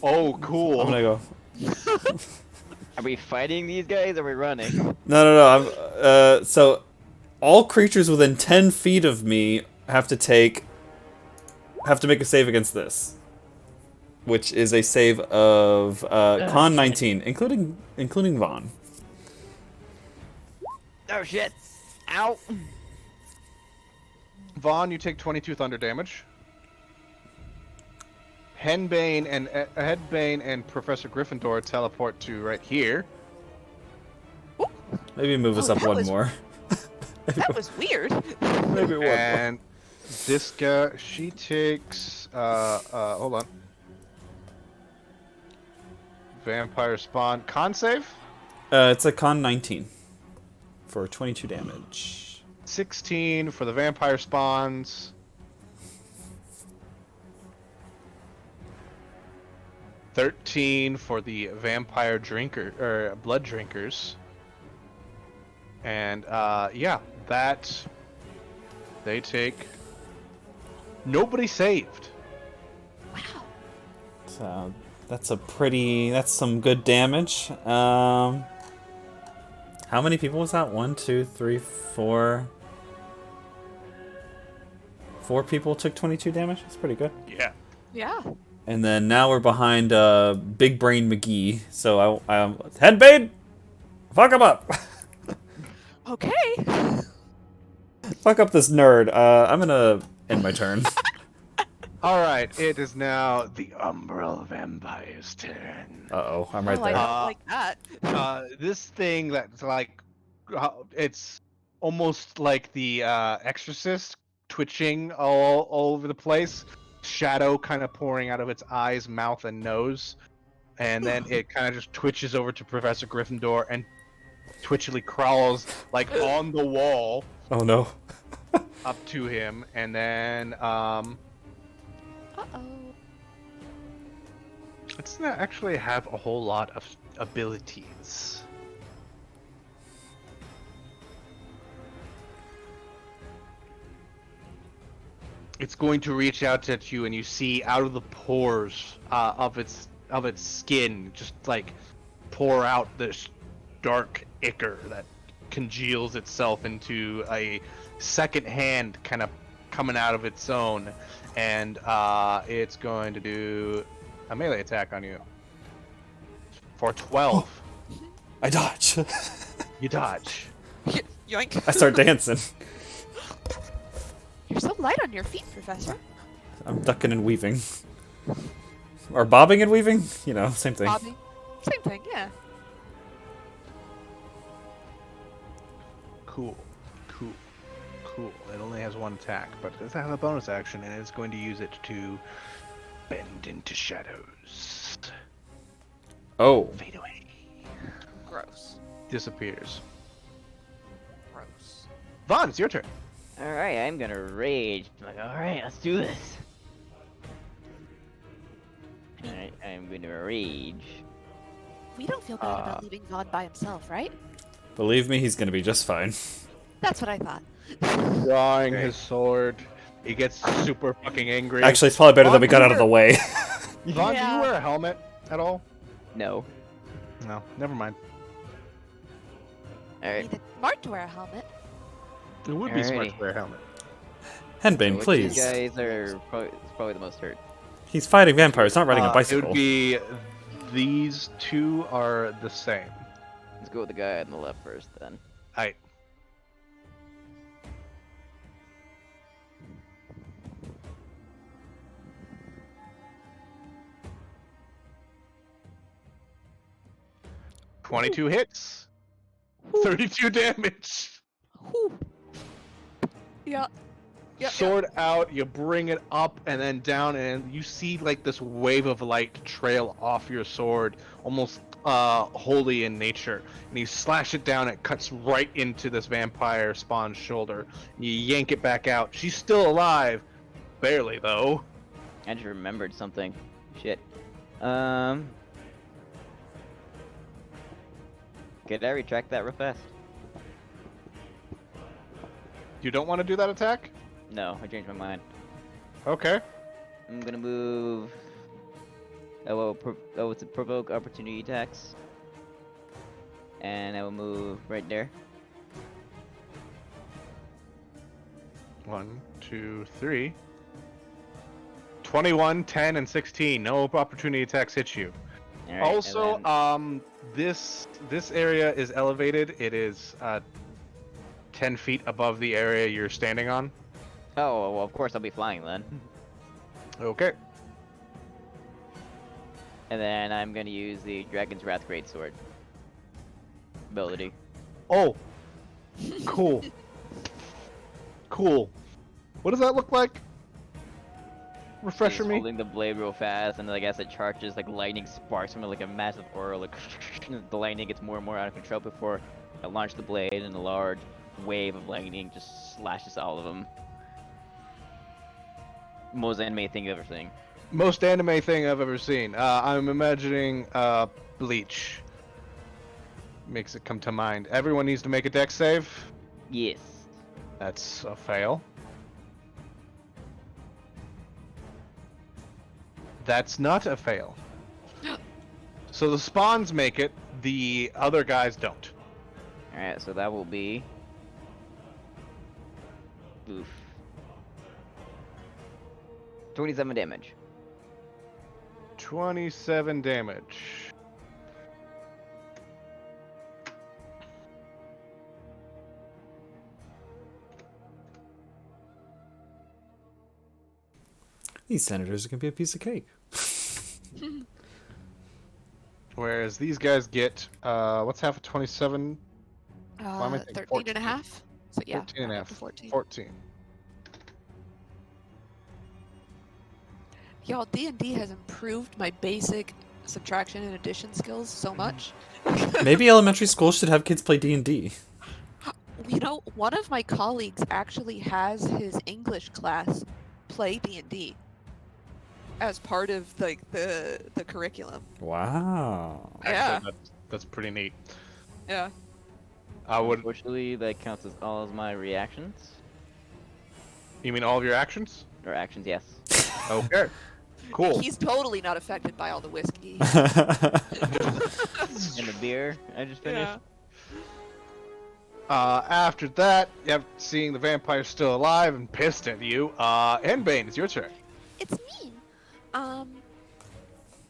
Oh, cool. I'm gonna go. Are we fighting these guys or are we running? No. So all creatures within 10 feet of me have to make a save against this, which is a save of Con 19, including Vaughn. Oh shit! Ow! Vaughn, you take 22 thunder damage. Henbane and Professor Gryffindor teleport to right here. Maybe move us up that one was- more. That was weird. Maybe one more. And this guy, she takes, hold on. Vampire spawn. Con save? It's a Con 19 for 22 damage. 16 for the vampire spawns. 13 for the vampire blood drinkers. And yeah, that they take. Nobody saved. Wow. So that's some good damage. How many people was that? 1, 2, 3, 4, 4 people took 22 damage. That's pretty good. Yeah. Yeah. And then now we're behind Big Brain McGee. So I Henbane, fuck him up. Okay. Fuck up this nerd. I'm gonna end my turn. All right. It is now the Umbral Vampire's turn. Uh-oh, I'm right Oh, I there. don't like that. This thing that's like, it's almost like the Exorcist twitching all over the place. Shadow kind of pouring out of its eyes, mouth, and nose. And then it kind of just twitches over to Professor Gryffindor and twitchily crawls like on the wall Oh no. up to him. And then Uh-oh. it doesn't actually have a whole lot of abilities. It's going to reach out at you, and you see out of the pores of its skin, just like pour out this dark ichor that congeals itself into a second hand, kind of coming out of its own, and it's going to do a melee attack on you for 12. I dodge. You dodge. Yoink. I start dancing. You're so light on your feet, Professor. I'm ducking and weaving. Or bobbing and weaving? You know, same thing. Bobby. Same thing, yeah. Cool. It only has one attack, but it does have a bonus action, and it's going to use it to bend into shadows. Oh. Fade away. Gross. Disappears. Gross. Vaughn, it's your turn. Alright, I'm gonna rage. I'm like, alright, let's do this. Alright, I'm gonna rage. We don't feel bad about leaving Vaughn by himself, right? Believe me, he's gonna be just fine. That's what I thought. Drawing Okay. his sword. He gets super fucking angry. Actually, it's probably better that we got Vaughn, out of the way. Vaughn, do Yeah. you wear a helmet at all? No. No, never mind. Alright. Neither smart to wear a helmet. It would be smart Alrighty. to wear a helmet. Henbane, Which please. You guys are probably the most hurt. He's fighting vampires, not riding a It bicycle. would be these two are the same. Let's go with the guy on the left first then. Aight. "22 hits, 32 damage. Whew. Yeah. Yeah. Sword out, you bring it up and then down, and you see like this wave of light trail off your sword, almost holy in nature. And you slash it down, it cuts right into this vampire spawn's shoulder. You yank it back out. She's still alive, barely though. I just remembered something. Shit. Could I retract that real fast? You don't want to do that attack? No, I changed my mind. Okay. I'm gonna move. It's a provoke opportunity attacks. And I will move right there. 1, 2, 3. 21, 10, and 16. No opportunity attacks hit you. All right, Also, and then- this area is elevated. It is 10 feet above the area you're standing on. oh well, of course I'll be flying then. Okay. And then I'm gonna use the Dragon's Wrath Greatsword ability. Oh. Cool. Cool. What does that look like? Refresher Just me. holding the blade real fast, and like as it charges, like lightning sparks from it like a massive aura. Like the lightning gets more and more out of control before I launch the blade, and a large wave of lightning just slashes all of them. Most anime thing I've ever seen. Most anime thing I've ever seen. I'm imagining Bleach. Makes it come to mind. Everyone needs to make a dex save. Yes. That's a fail. That's not a fail. So the spawns make it, the other guys don't. Alright, so that will be. Oof. 27 damage. 27 damage. These senators are gonna be a piece of cake. Whereas these guys get, what's half of 27? Why am I thinking 13 14? and a half. So yeah, 13 and a round half. up to 14. 14. Y'all, D&D has improved my basic subtraction and addition skills so much. Maybe elementary school should have kids play D&D. You know, one of my colleagues actually has his English class play D&D as part of like the curriculum. Wow. Yeah. Actually, that's pretty neat. Yeah. I would. Unfortunately, that counts as all of my reactions. You mean all of your actions? Or actions, yes. Okay. Cool. He's totally not affected by all the whiskey. And the beer I just finished. Yeah. After that, seeing the vampire still alive and pissed at you, Henbane, it's your turn. It's me.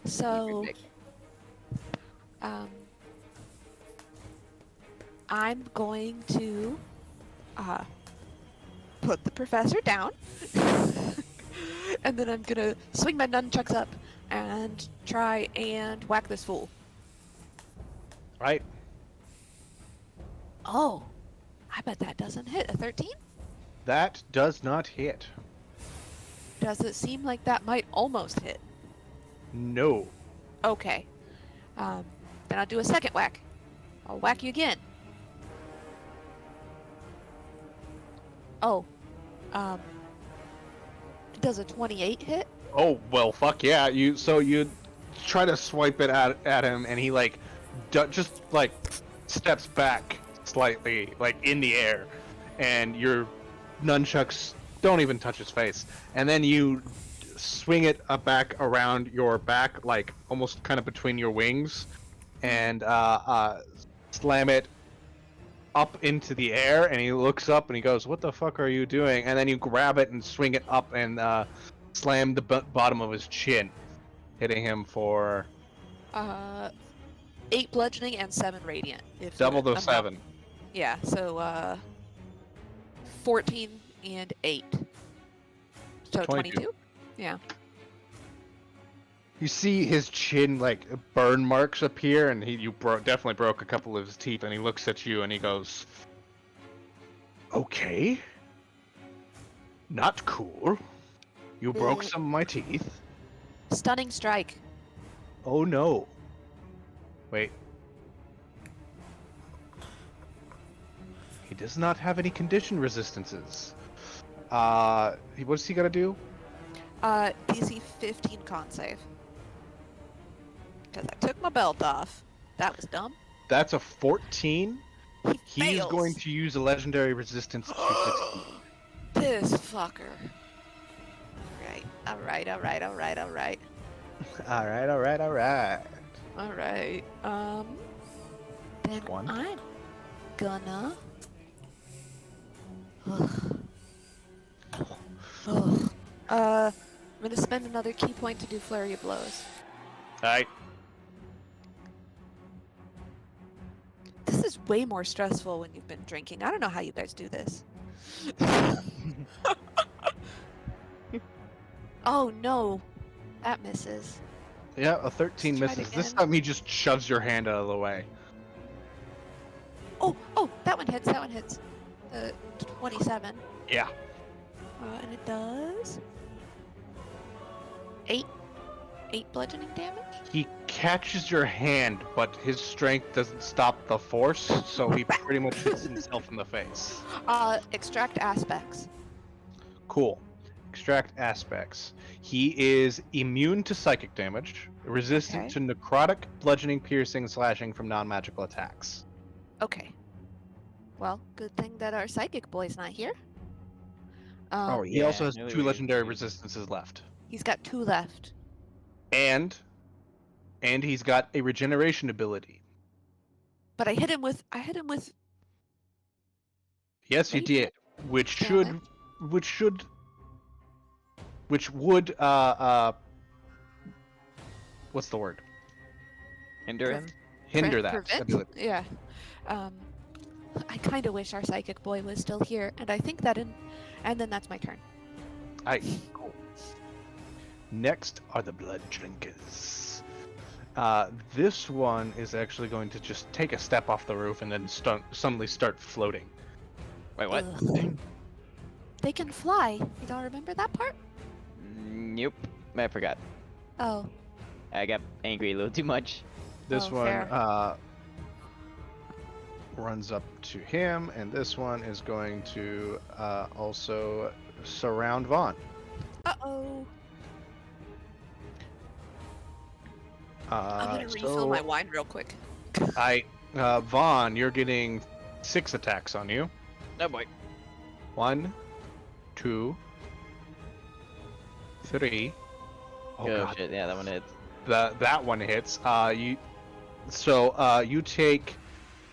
So, I'm going to put the professor down, and then I'm gonna swing my nunchucks up and try and whack this fool. Right. Oh, I bet that doesn't hit. A 13? That does not hit. Does it seem like that might almost hit? No. Okay. Then I'll do a second whack. I'll whack you again. Oh. Does a 28 hit? Oh, well, fuck yeah. You try to swipe it at him, and he, like, just, like, steps back slightly, like, in the air, and your nunchucks don't even touch his face. And then you swing it back around your back, like, almost kind of between your wings, and slam it up into the air, and he looks up and he goes, "What the fuck are you doing?" And then you grab it and swing it up and slam the bottom of his chin, hitting him for 8 bludgeoning and 7 radiant. If double the I'm not- 7. Yeah, so 14 and 8. So 22? Yeah. You see his chin, like, burn marks appear, and definitely broke a couple of his teeth, and he looks at you and he goes, "Okay. Not cool. You broke some of my teeth. Stunning strike. Oh no. Wait. He does not have any condition resistances. What's he gotta do? DC 15 con save. Because I took my belt off. That was dumb. That's a 14. He He's fails. going to use a legendary resistance to succeed. This fucker. Alright. Alright. Alright. Then One. I'm gonna... I'm gonna spend another key point to do flurry of blows. Alright. This is way more stressful when you've been drinking. I don't know how you guys do this. Oh no, that misses. Yeah, a 13 Let's try it misses. This again. time he just shoves your hand out of the way. Oh, that one hits. 27. Yeah. And it does 8 bludgeoning damage. He catches your hand, but his strength doesn't stop the force, so he pretty much hits himself in the face. Extract aspects. Cool. Extract aspects. He is immune to psychic damage, resistant Okay. to necrotic, bludgeoning, piercing, slashing from non-magical attacks. Okay. Well, good thing that our psychic boy's not here. He Yeah, also has no 2 worries. legendary resistances left. He's got 2 left. And he's got a regeneration ability. But I hit him with Yes, you Wait. did. Which Damn should it. which would what's the word? Hinder him? Hinder that Prevent? ability. Yeah. I kind of wish our psychic boy was still here, and I think that and then that's my turn. Cool. Next are the blood drinkers. This one is actually going to just take a step off the roof and then suddenly start floating. Wait, what? Ugh. They can fly. You don't remember that part? Nope. I forgot. Oh. I got angry a little too much. This Oh, one fair. runs up to him, and this one is going to also surround Vaughn. Uh-oh. I'm gonna So refill my wine real quick. Vaughn, you're getting 6 attacks on you. Oh boy. 1, 2, 3. Oh, Oh God. shit, yeah, that one hits. That one hits. You take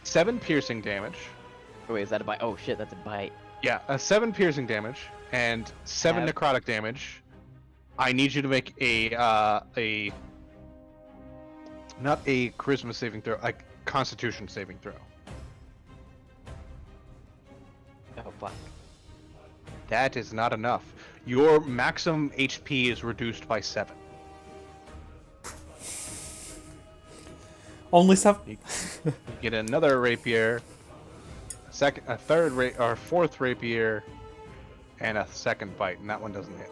7 piercing damage. Oh, wait, is that a bite? Oh shit, that's a bite. Yeah, 7 piercing damage and 7 Have- necrotic damage. I need you to make a not a charisma saving throw, a constitution saving throw. Oh fuck. That is not enough. Your maximum HP is reduced by 7. Only 7. You get another rapier, a third or fourth rapier, and a second bite, and that one doesn't hit.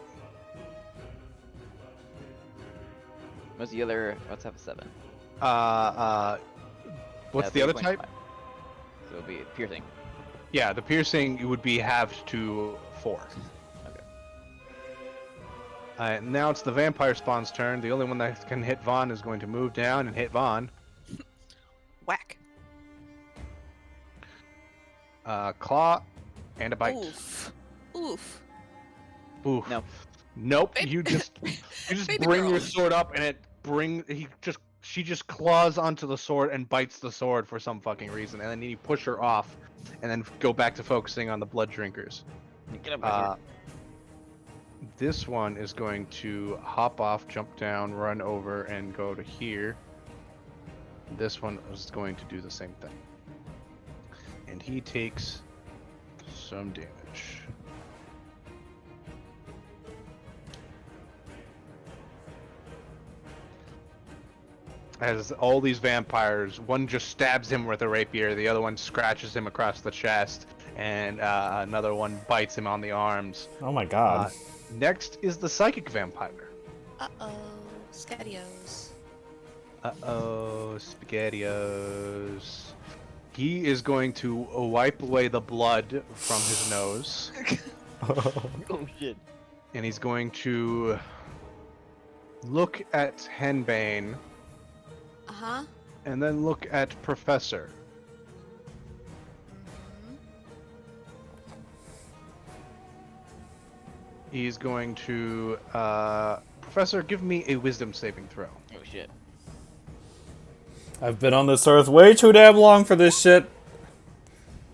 What's the other? What's up 7? What's Yeah, the other 3.5. type? So it'll be piercing. Yeah, the piercing would be halved to 4. Okay. Now it's the vampire spawn's turn. The only one that can hit Vaughn is going to move down and hit Vaughn. Whack. Claw and a bite. Oof. Oof. Oof. No. Nope. Baby- You just Baby bring girl. your sword up and she just claws onto the sword and bites the sword for some fucking reason, and then you push her off, and then go back to focusing on the blood drinkers. Get up right here. This one is going to hop off, jump down, run over, and go to here. This one is going to do the same thing. And he takes some damage. As all these vampires, one just stabs him with a rapier, the other one scratches him across the chest, and another one bites him on the arms. Oh my god. Next is the psychic vampire. Uh-oh. Scadios. Uh-oh, SpaghettiOs. He is going to wipe away the blood from his nose, Oh shit. and he's going to look at Henbane, Uh-huh. and then look at Professor. Mhm. He's going to, Professor, give me a wisdom saving throw. Oh shit. I've been on this earth way too damn long for this shit.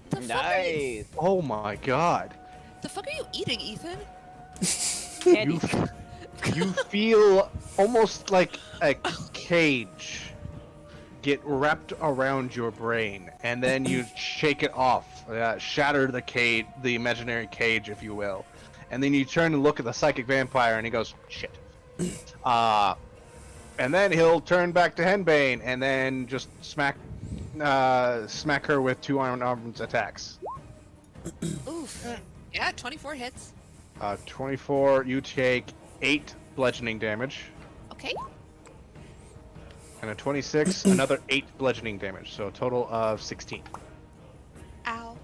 The fuck are you, Nice. Oh my god. the fuck are you eating, Ethan? Candy. You feel almost like a cage get wrapped around your brain, and then you shake it off, shatter the cage, the imaginary cage, if you will, and then you turn and look at the psychic vampire, and he goes, "Shit." And then he'll turn back to Henbane, and then just smack her with 2 unarmed attacks. Oof. Yeah, 24 hits. 24. You take 8 bludgeoning damage. Okay. And a 26, another 8 bludgeoning damage, so a total of 16. Ow.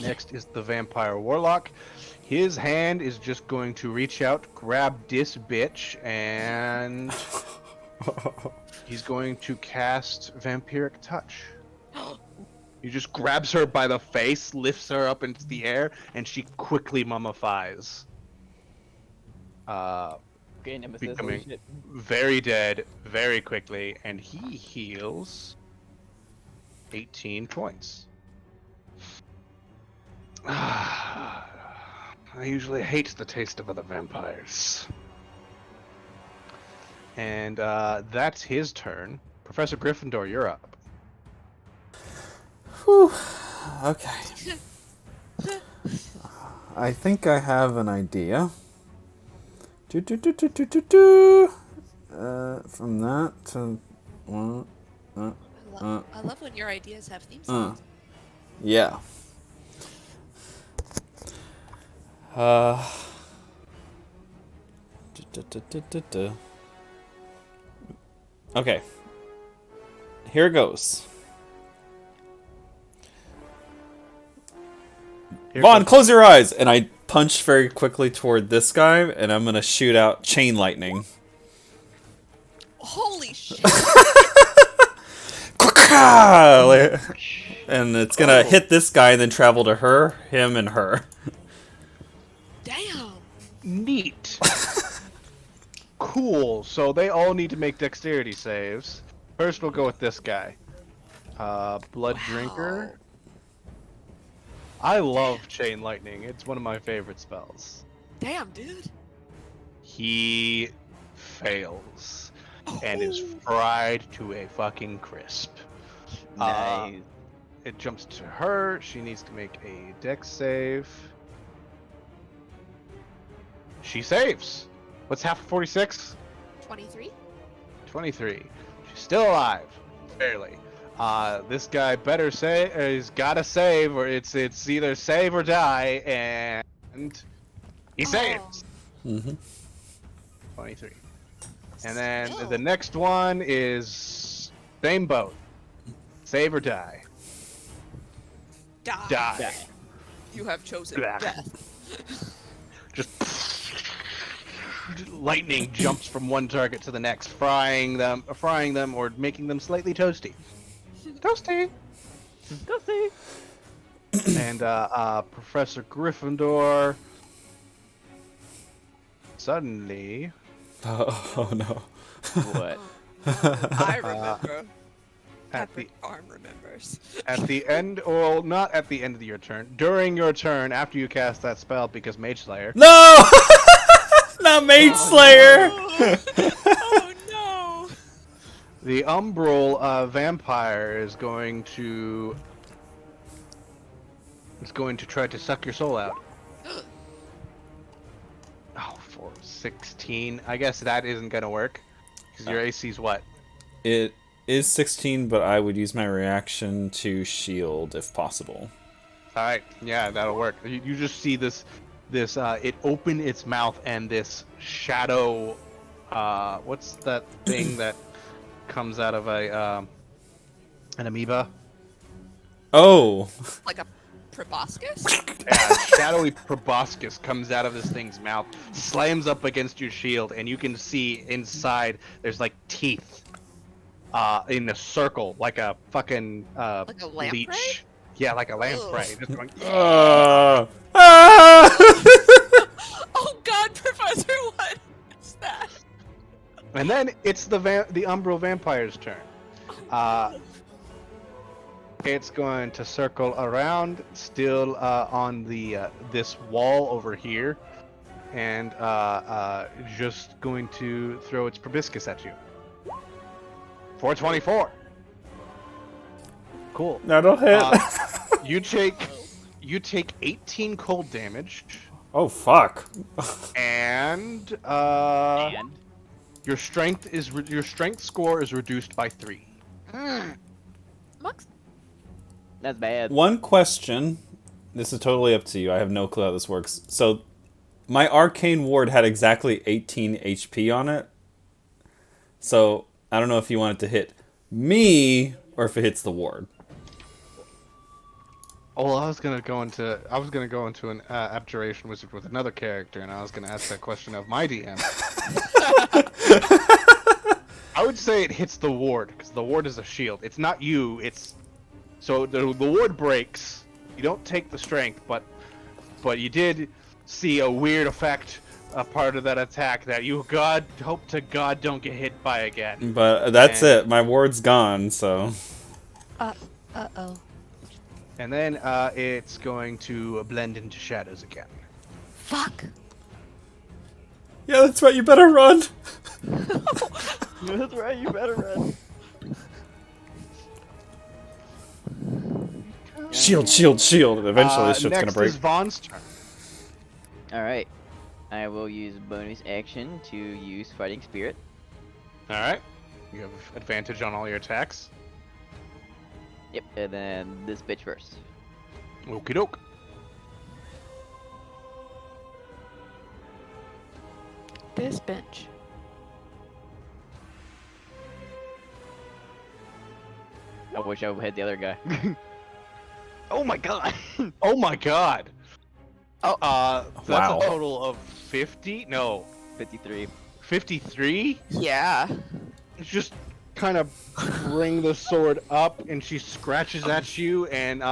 Next is the Vampire Warlock. His hand is just going to reach out, grab this bitch, and he's going to cast Vampiric Touch. He just grabs her by the face, lifts her up into the air, and she quickly mummifies. Okay, Nemesis. Holy Becoming shit. very dead very quickly, and he heals 18 points. I usually hate the taste of other vampires. And that's his turn. Professor Gryffindor, you're up. Whew. Okay. I think I have an idea. From that to I love when your ideas have theme songs. yeah. Okay. Here goes. Vaughn, close your eyes! And I punch very quickly toward this guy, and I'm gonna shoot out chain lightning. Holy shit! And it's gonna hit this guy and then travel to her, him, and her. Damn! Neat. Cool. So they all need to make dexterity saves. First, we'll go with this guy. Blood Drinker. I love Chain Lightning. It's one of my favorite spells. Damn, dude! He fails and is fried to a fucking crisp. Nice. It jumps to her. She needs to make a dex save. She saves. What's half of 46? 23? 23. She's still alive. Barely. This guy better say he's gotta save, or it's either save or die, and he saves. 23. And then Still. the next one is same boat. Save or die. Die. Die. You have chosen Blah. death. Just lightning jumps from one target to the next, frying them, or making them slightly toasty. Toasty. Toasty. And Professor Gryffindor suddenly. Oh no. What? I remember. At the Arm remembers. At the end, or not at the end of your turn, during your turn, after you cast that spell, because Mage Slayer. No! Not Mage Slayer! Oh no! The Umbral vampire is going to try to suck your soul out. Oh, for 16. I guess that isn't gonna work. Because your AC's what? It is 16, but I would use my reaction to shield if possible. Alright, yeah, that'll work. You just see this it open its mouth and this shadow, what's that thing that comes out of an amoeba? Oh! Like a proboscis? Yeah, shadowy proboscis comes out of this thing's mouth, slams up against your shield, and you can see inside there's like teeth in a circle, like a fucking Like a lamprey? leech. Yeah, like a lamprey. Just going, Ah! Oh god, Professor, what is that? and then it's the Umbral vampire's turn. It's going to circle around, still on the this wall over here, and just going to throw its proboscis at you. 424. Cool. That'll hit. You take 18 cold damage, Oh, fuck. and And your strength score is reduced by 3. Mux? that's bad. One question. This is totally up to you. I have no clue how this works. So, my arcane ward had exactly 18 HP on it. So, I don't know if you want it to hit me or if it hits the ward. Oh, well, I was gonna go into an abjuration wizard with another character, and I was gonna ask that question of my DM. I would say it hits the ward because the ward is a shield. It's not you. It's so the ward breaks. You don't take the strength, but you did see a weird effect, a part of that attack that you hope to God don't get hit by again. But that's it. My ward's gone, so... Uh-oh. And then it's going to blend into shadows again. Fuck. Yeah, that's right. You better run. That's right, you better run. Shield, shield, shield. And eventually, this shit's next gonna break. is Vaughn's turn. Alright. I will use bonus action to use Fighting Spirit. All right. You have advantage on all your attacks. Yep, and then this bitch first. Okie doke. This bench. I wish I would hit the other guy. Oh my god! Oh my god. Oh. That's Wow. a total of 50? No, 53. 53? Yeah. Just kind of bring the sword up, and she scratches at you, and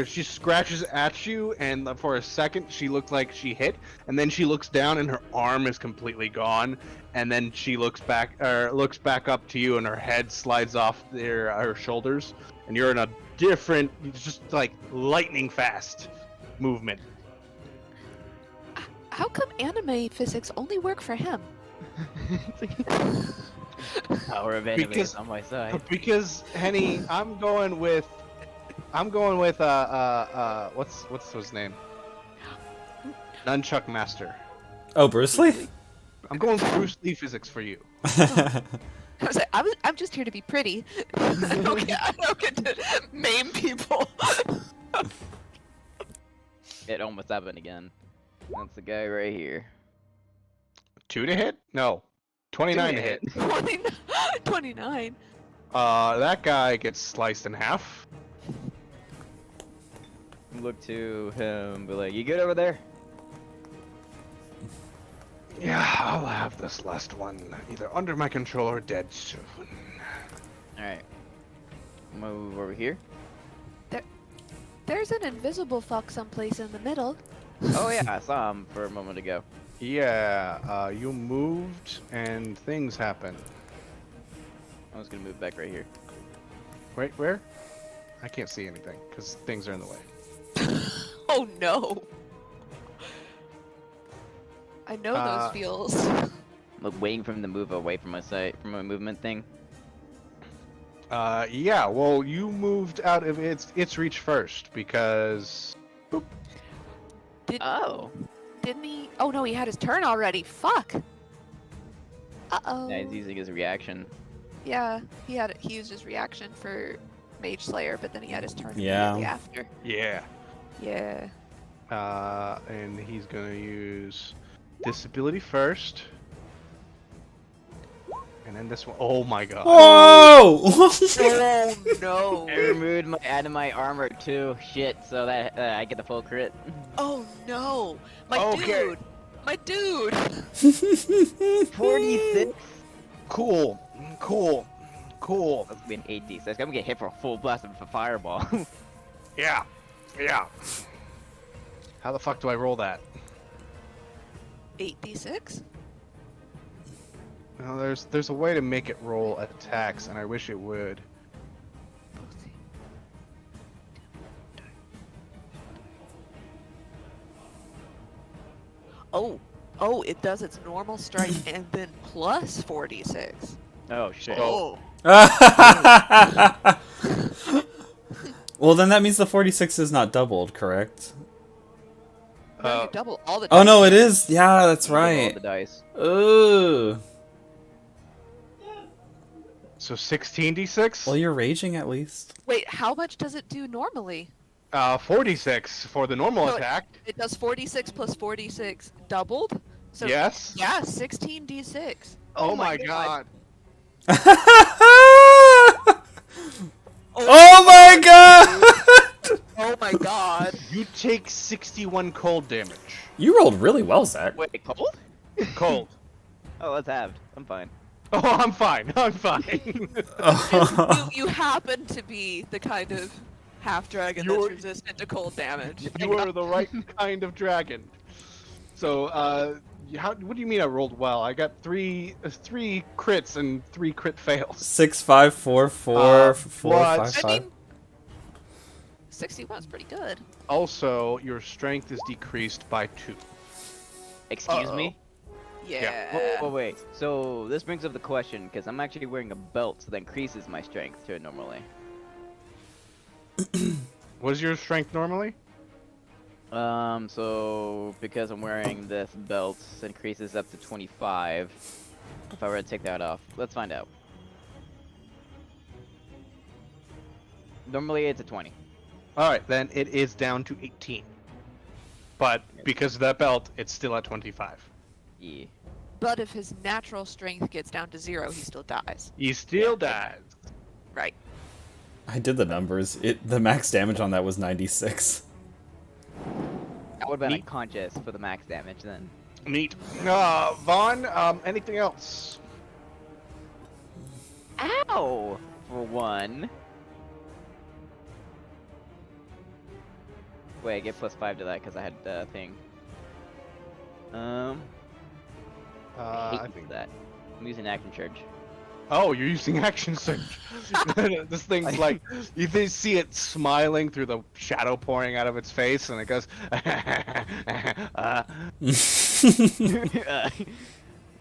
she scratches at you, and for a second she looked like she hit, and then she looks down, and her arm is completely gone, and then she looks back up to you, and her head slides off her shoulders, and you're in a different, just like lightning fast movement. How come anime physics only work for him? Power of anime Because- is on my side. Because Henny, I'm going with what's his name? Nunchuck Master. Oh, Bruce Lee. I'm going with Bruce Lee physics for you. I was like, I'm just here to be pretty. I don't get to maim people. It almost happened again. That's the guy right here. 2 to hit? No. 29 to hit. 29. That guy gets sliced in half. Look to him, be like, you good over there? Yeah, I'll have this last one either under my control or dead soon. Alright. Move over here. There's an invisible fuck someplace in the middle. Oh yeah, I saw him for a moment ago. Yeah, you moved and things happened. I was gonna move back right here. Wait, where? I can't see anything because things are in the way. Oh no. I know those feels. I'm like, waiting for him to move away from my sight, from my movement thing. Yeah, well, you moved out of its reach first because Oh! Didn't he? Oh no, he had his turn already. Fuck. Uh-oh. Yeah, he's using his reaction. Yeah, he used his reaction for Mage Slayer, but then he had his turn Yeah. immediately after. yeah. Yeah. And he's gonna use disability first. And then this one. Oh my god. Whoa! Oh no. I removed my armor too. Shit, so that I get the full crit. Oh no. My Okay. dude. My dude. 46. Cool. Cool. Cool. That's been 80, so I'm gonna get hit for a full blast of a fireball. Yeah. Yeah. How the fuck do I roll that? 8d6. Well, there's a way to make it roll attacks, and I wish it would. Oh, it does its normal strike and then plus 46. Oh shit. Oh. Well, then that means the 46 is not doubled, correct? No, you double all the Oh dice. no, it is. Yeah, that's Roll right. the dice. Ooh. So 16d6? Well, you're raging at least. Wait, how much does it do normally? 46 for the normal So attack. It does 46 plus 46 doubled? So Yes. yeah, 16d6. Oh my god. Oh my god! Oh my god. You take 61 cold damage. You rolled really well, Zach. Wait, cold? Cold. Oh, that's halved. I'm fine. Oh, I'm fine. I'm fine. you happen to be the kind of half dragon You're- that's resistant to cold damage. You are the right kind of dragon. So, what do you mean I rolled well? I got three crits and 3 crit fails. 6, 5, 4, 4, 4, what? 5, I 5. mean, 61 is pretty good. Also, your strength is decreased by 2. Excuse me? Yeah. Oh, wait. So this brings up the question, because I'm actually wearing a belt, so that increases my strength to it normally. What is your strength normally? So because I'm wearing this belt, it increases up to 25. If I were to take that off, let's find out. Normally it's a 20. Alright, then it is down to 18. But because of that belt, it's still at 25. Yeah. But if his natural strength gets down to 0, he still dies. He still dies. Right. I did the numbers. The max damage on that was 96. I would have been Neat. unconscious for the max damage then. Neat. Vaughn, anything else? Ow! For one. Wait, I get +5 to that because I had the thing. I hate I you think for that. I'm using action charge. Oh, you're using action surge. This thing's like, you see it smiling through the shadow pouring out of its face, and it goes. Well,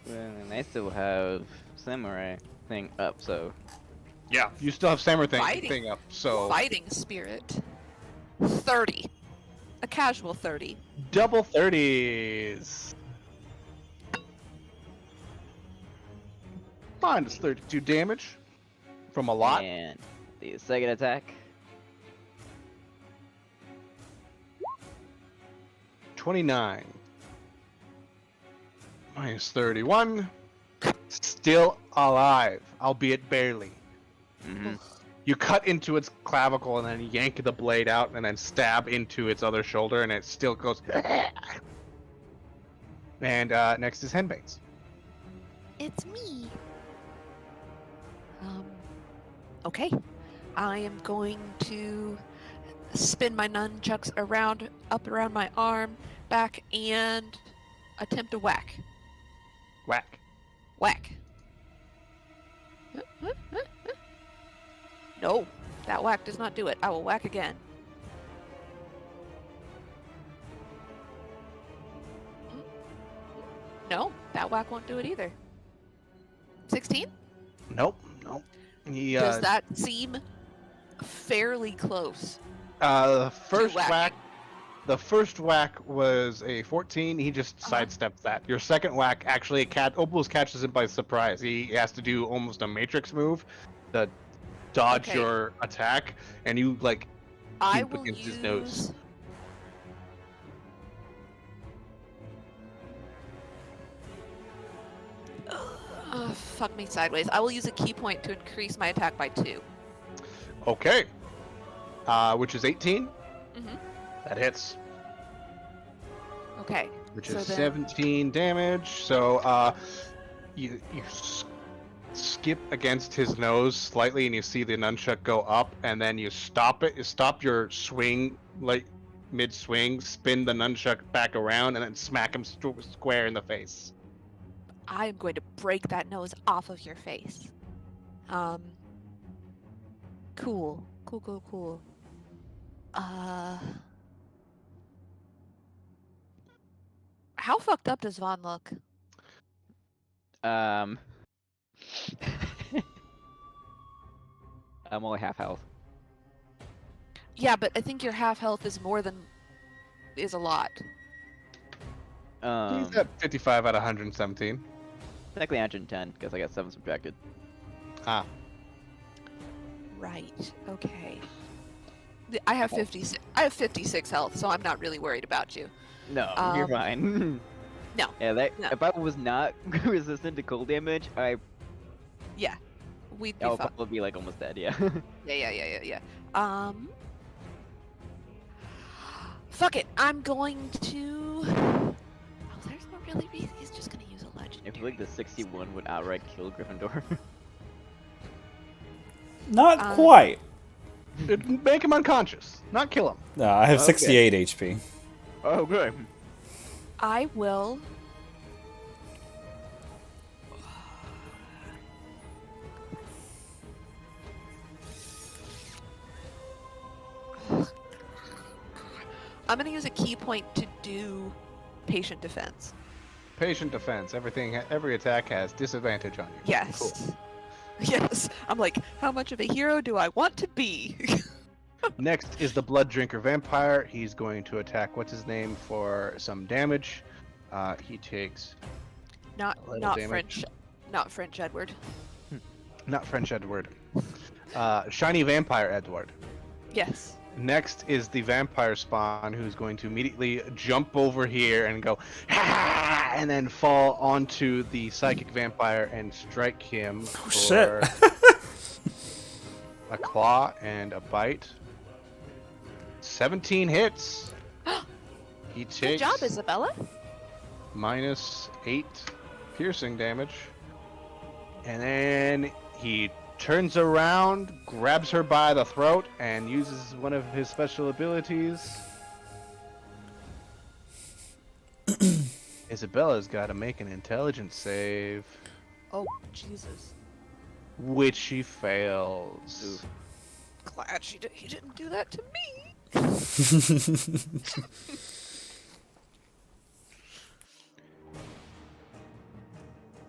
and I still have samurai thing up, so Yeah, you still have Samurai Fighting. thing up, so Fighting spirit. 30. A casual 30. double 30s. Fine, it's 32 damage from a lot. and the second attack. 29 minus 31. Still alive, albeit barely. Mm-hmm. You cut into its clavicle and then yank the blade out and then stab into its other shoulder, and it still goes. And next is Henbane's. It's me. Okay. I am going to spin my nunchucks up around my arm, back, and attempt to whack. Whack. Whack. No, that whack does not do it. I will whack again. No, that whack won't do it either. 16? Nope. Nope. He, Does that seem fairly close? the first whacking? whack. The first whack was a 14. He just sidestepped that. Your second whack actually almost catches him by surprise. He has to do almost a Matrix move to dodge Okay. your attack, and you like I keep will against use... his nose. Fuck me sideways. I will use a key point to increase my attack by 2. Okay. Which is 18. Mhm. That hits. Okay. Which So is then- 17 damage. So you skip against his nose slightly, and you see the nunchuck go up, and then you stop it. You stop your swing like mid swing, spin the nunchuck back around, and then smack him square in the face. I am going to break that nose off of your face. Cool. Cool. How fucked up does Vaughn look? I'm only half health. Yeah, but I think your half health is a lot. He's at 55 out of 117. Technically 110 because I got 7 subtracted. Ah, Right. Okay. I have 56. I have 56 health, so I'm not really worried about you. No, you're Um, fine. no, Yeah, no. if I was not resistant to cold damage, We'd be I would fine. probably be like almost dead. Yeah. Yeah. Fuck it. I'm going to. Oh, there's no really reason. He's just gonna use a I legendary. feel like the 61 would outright kill Gryffindor. Not quite. it'd make him unconscious, not kill him. No, I have Okay. 68 HP. Oh, good. I will. I'm gonna use a key point to do patient defense. Patient defense. Every attack has disadvantage on you. Yes. Cool. Yes. I'm like, how much of a hero do I want to be? Next is the Blood Drinker Vampire. He's going to attack what's his name for some damage. He takes not a little not damage. French, not French Edward. Not French Edward. Shiny Vampire Edward. Yes. Next is the Vampire Spawn, who's going to immediately jump over here and go, "Ha!" and then fall onto the Psychic Vampire and strike him for shit. a claw and a bite. 17 hits. He takes Good job, Isabella. -8 piercing damage. And then he turns around, grabs her by the throat, and uses one of his special abilities. Isabella's got to make an intelligence save, Oh, Jesus. which she fails. Glad he didn't do that to me.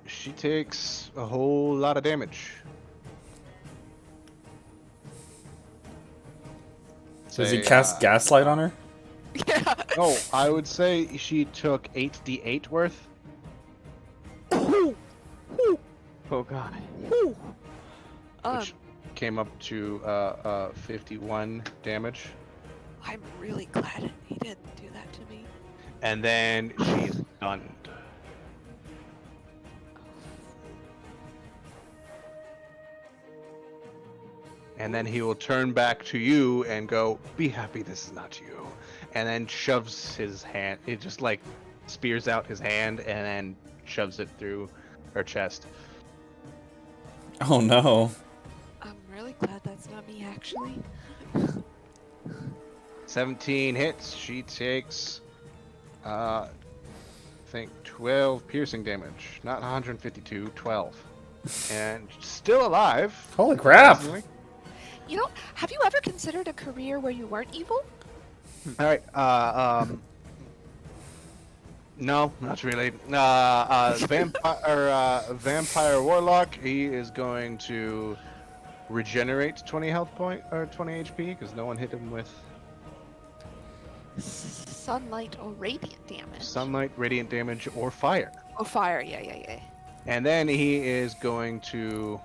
She takes a whole lot of damage. Does he Say, cast Gaslight on her? Yeah. Oh, I would say she took 8d8 worth. Ooh. Ooh. Oh god. Ooh. Which came up to 51 damage. I'm really glad he didn't do that to me. And then she's stunned. And then he will turn back to you and go, "Be happy this is not you." And then shoves his hand, it just like spears out his hand and then shoves it through her chest. Oh no. I'm really glad that's not me, actually. 17 hits. She takes, I think 12 piercing damage. Not 152, 12. And still alive. Holy crap. surprisingly. You know, have you ever considered a career where you weren't evil? All right. No, not really. Vampire Warlock. He is going to regenerate 20 health point or 20 HP because no one hit him with Sunlight or radiant damage? sunlight, radiant damage, or fire. Oh, fire. Yeah. And then he is going to.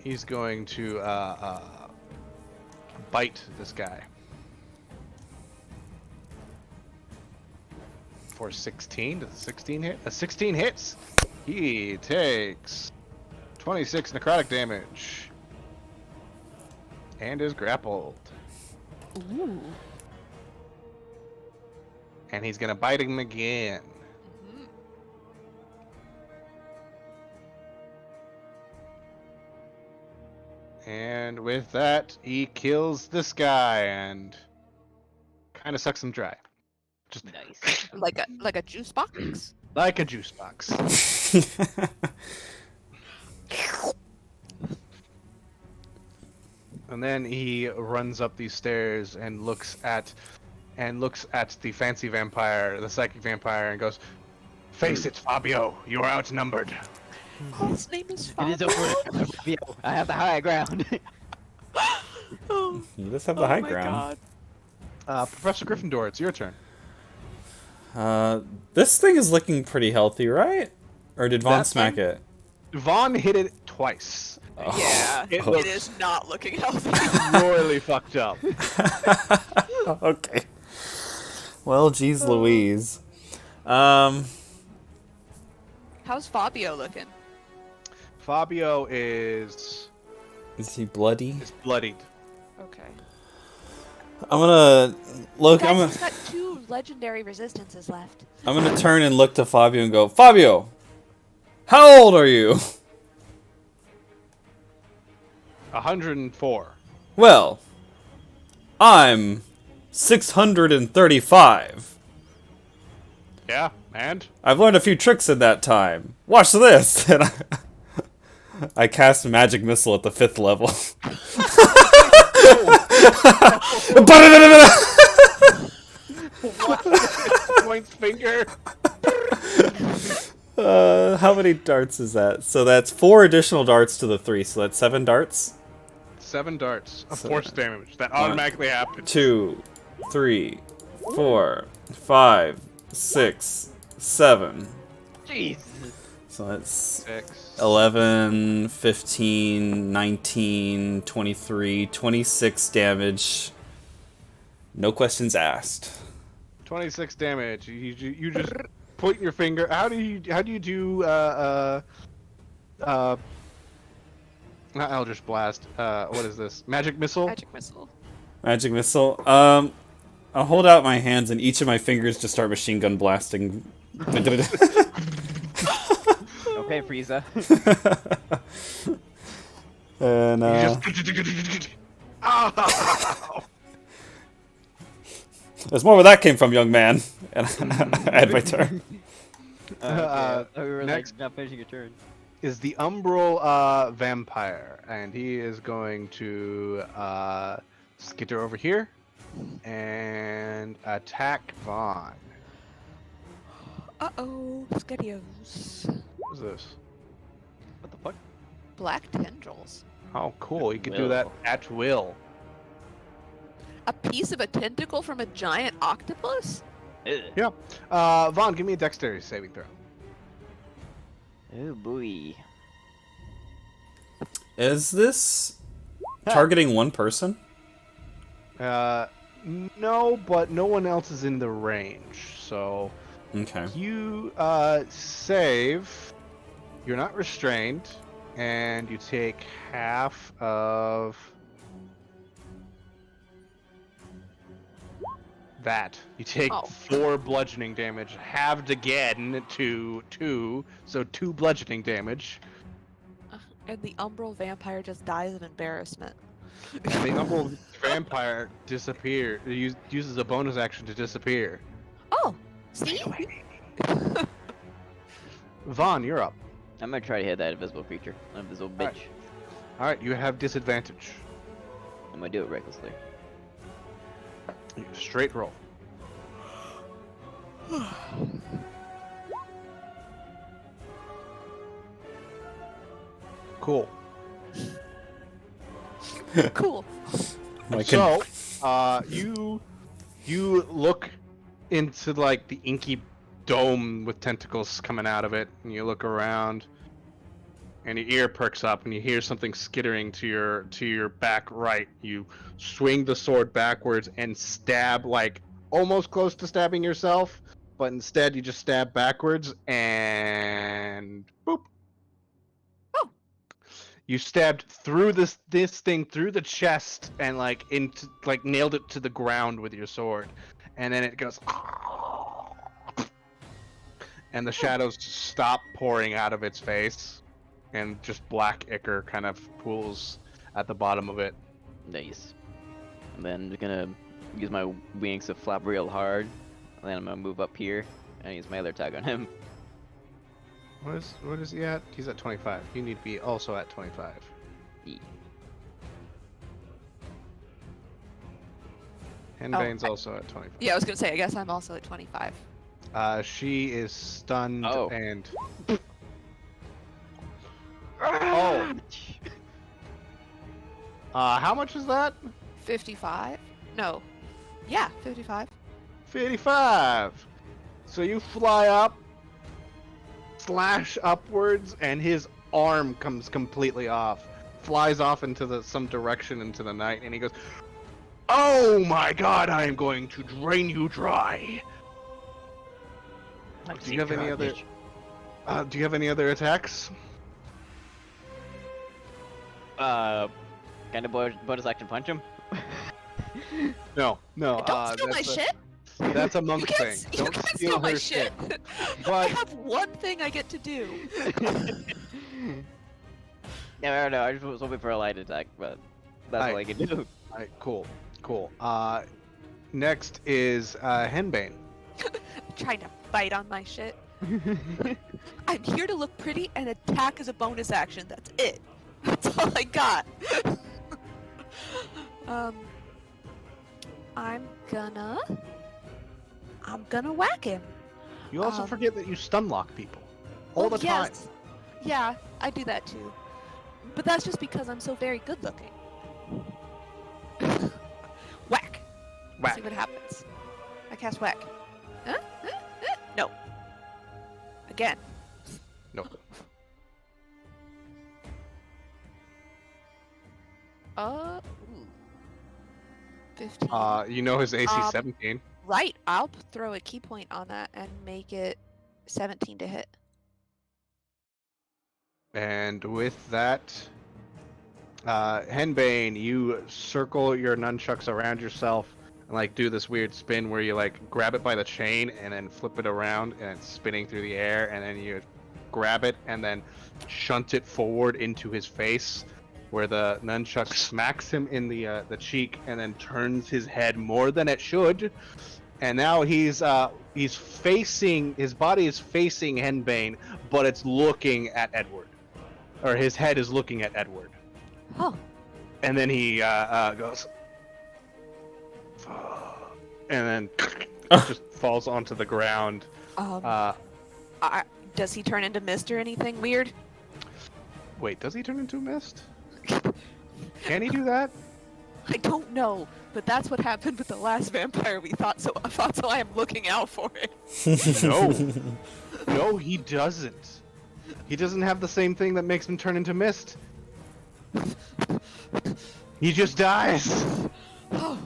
He's going to bite this guy for 16. Does a 16 hit? A 16 hits. He takes 26 necrotic damage and is grappled. Ooh. And he's gonna bite him again. Mhm. And with that, he kills this guy and kind of sucks him dry. Just Nice. Like a juice box. like a juice box. And then he runs up these stairs and looks at the fancy vampire, the psychic vampire, and goes, "Face it, Fabio, you are outnumbered." Oh, his name is It is Fabio. over. I have the high ground. Oh, You just have the high my ground. God. Professor Gryffindor, it's your turn. This thing is looking pretty healthy, right? Or did Vaughn That smack thing? it? Vaughn hit it twice. Yeah, It it looks- is not looking healthy. Royally fucked up. Okay. Well, geez Louise. How's Fabio looking? Fabio is Is he bloody? bloodied. Okay. I'm gonna look. Guys, I'm he's gonna. got 2 legendary resistances left. I'm gonna turn and look to Fabio and go, Fabio, how old are you? 104. Well, I'm 635. Yeah, and I've learned a few tricks in that time. Watch this. And I cast magic missile at the 5th level. Points finger. How many darts is that? So that's 4 additional darts to the 3, so that's 7 darts. 7 darts of So- force damage. That automatically happens. 2, 3, 4, 5, 6, 7. Jesus. So that's 6. 11, 15, 19, 23, 26 damage. No questions asked. 26 damage. You just point your finger. How do you do not Eldritch Blast. What is this? Magic Missile? Magic missile. Magic missile. I'll hold out my hands and each of my fingers just start machine gun blasting. Okay, Frieza. And You just Ow! there's more where that came from, young man. And I had my turn. We were next- like not finishing your turn. Is the Umbral vampire, and he is going to skitter over here and attack Vaughn. Uh-oh. Skadios. What is this? What the fuck? Black tendrils. Oh, cool. You can do that Will. at will. A piece of a tentacle from a giant octopus? Ugh. Vaughn, give me a dexterity saving throw. Oh boy. Is this targeting one person? No, but no one else is in the range, so Okay. you save. You're not restrained, and you take half of that. You take Oh. 4 bludgeoning damage, halved again to 2, so 2 bludgeoning damage. And the umbral vampire just dies of embarrassment. And the Umbral vampire uses a bonus action to disappear. Oh, see? Vaughn, you're up. I'm gonna try to hit that invisible creature. Invisible bitch. Alright. Alright, you have disadvantage. I'm gonna do it recklessly. Straight roll. Cool. Cool. I can- So, you look into like the inky dome with tentacles coming out of it, and you look around, and your ear perks up, and you hear something skittering to your back right. You swing the sword backwards and stab, like almost close to stabbing yourself, but instead you just stab backwards and boop. Oh. You stabbed through this thing through the chest and like into like nailed it to the ground with your sword, and then it goes. And the shadows stop pouring out of its face, and just black ichor kind of pools at the bottom of it. Nice. And then I'm just gonna use my wings to flap real hard. And then I'm gonna move up here and use my other tag on him. What is he at? He's at 25. You need to be also at 25. E. Henbane's also at 25. Yeah, I was gonna say, I guess I'm also at 25. She is stunned Oh. and Oh! how much is that? 55? No. Yeah, 55. 55. So you fly up, slash upwards, and his arm comes completely off, flies off into some direction into the night, and he goes, "Oh my God! I am going to drain you dry." Do you have any other? Do you have any other attacks? Kind of bonus action punch him? No. Don't steal my that's shit! That's a monk You can't, thing. you Don't can't steal steal my her shit! shit. I But have one thing I get to do. No, I don't know. I just was hoping for a light attack, but that's all I can do. alright, cool. Next is Henbane. Trying to bite on my shit. I'm here to look pretty and attack as a bonus action. That's it. That's all I got. I'm gonna whack him. You also forget that you stun lock people all the time. Yes. Yeah, I do that too. But that's just because I'm so very good looking. Whack. Whack. See what happens. I cast whack. Huh? No. Again. Nope. Ooh. 15. You know his AC 17. Right. I'll throw a key point on that and make it 17 to hit. And with that, Henbane, you circle your nunchucks around yourself and like do this weird spin where you like grab it by the chain and then flip it around and it's spinning through the air, and then you grab it and then shunt it forward into his face, where the nunchuck smacks him in the cheek and then turns his head more than it should, and now he's facing, his body is facing Henbane, but it's looking at Edward, or his head is looking at Edward. Oh. And then he goes, and then just falls onto the ground. Does he turn into mist or anything weird? Wait, does he turn into a mist? Can he do that? I don't know, but that's what happened with the last vampire we thought, so I am looking out for it. No, he doesn't. He doesn't have the same thing that makes him turn into mist. He just dies. Oh.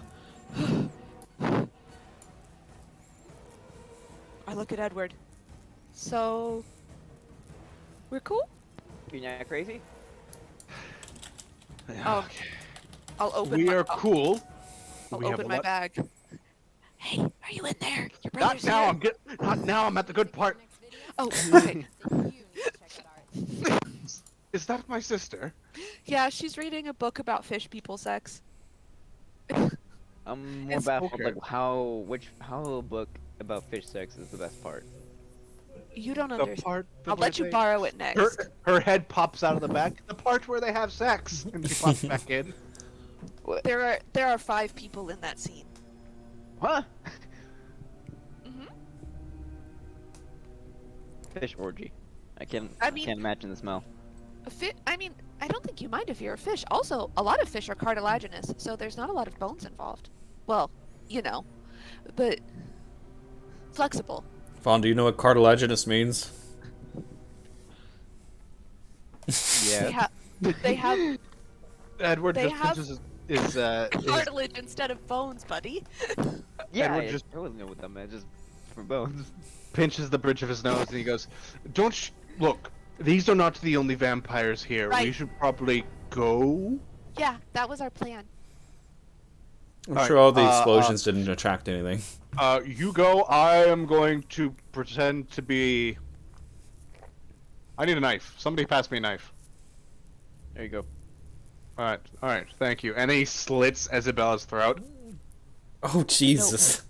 I look at Edward. So, we're cool? You're not crazy? Oh. I'll open We my are cool. I'll We have open a my lot- bag. Hey, are you in there? Your Not brother's now. here. Not now. I'm at the good part. Oh, okay. Is that my sister? Yeah, she's reading a book about fish people sex. I'm more It's baffled, okay. like how a book about fish sex is the best part. You don't The understand. part. I'll let you borrow it next. Her head pops out of the back. The part where they have sex, and she pops back in. There are 5 people in that scene. Huh? Hmm. Fish orgy. I can't imagine the smell. I don't think you mind if you're a fish. Also, a lot of fish are cartilaginous, so there's not a lot of bones involved. Well, you know, but flexible. Vaughn, do you know what cartilaginous means? Yeah. They have Edward They just have- pinches his cartilage instead of bones, buddy. Yeah, Edward I just- totally know what that meant. Just for bones. pinches the bridge of his nose, and he goes, "Don't look. These are not the only vampires here. We Right. should probably go." Yeah, that was our plan. I'm Alright, sure all the explosions didn't attract anything. You go. I am going to pretend to be. I need a knife. Somebody pass me a knife. There you go. All right. Thank you. And then he slits Isabella's throat. Oh, Jesus.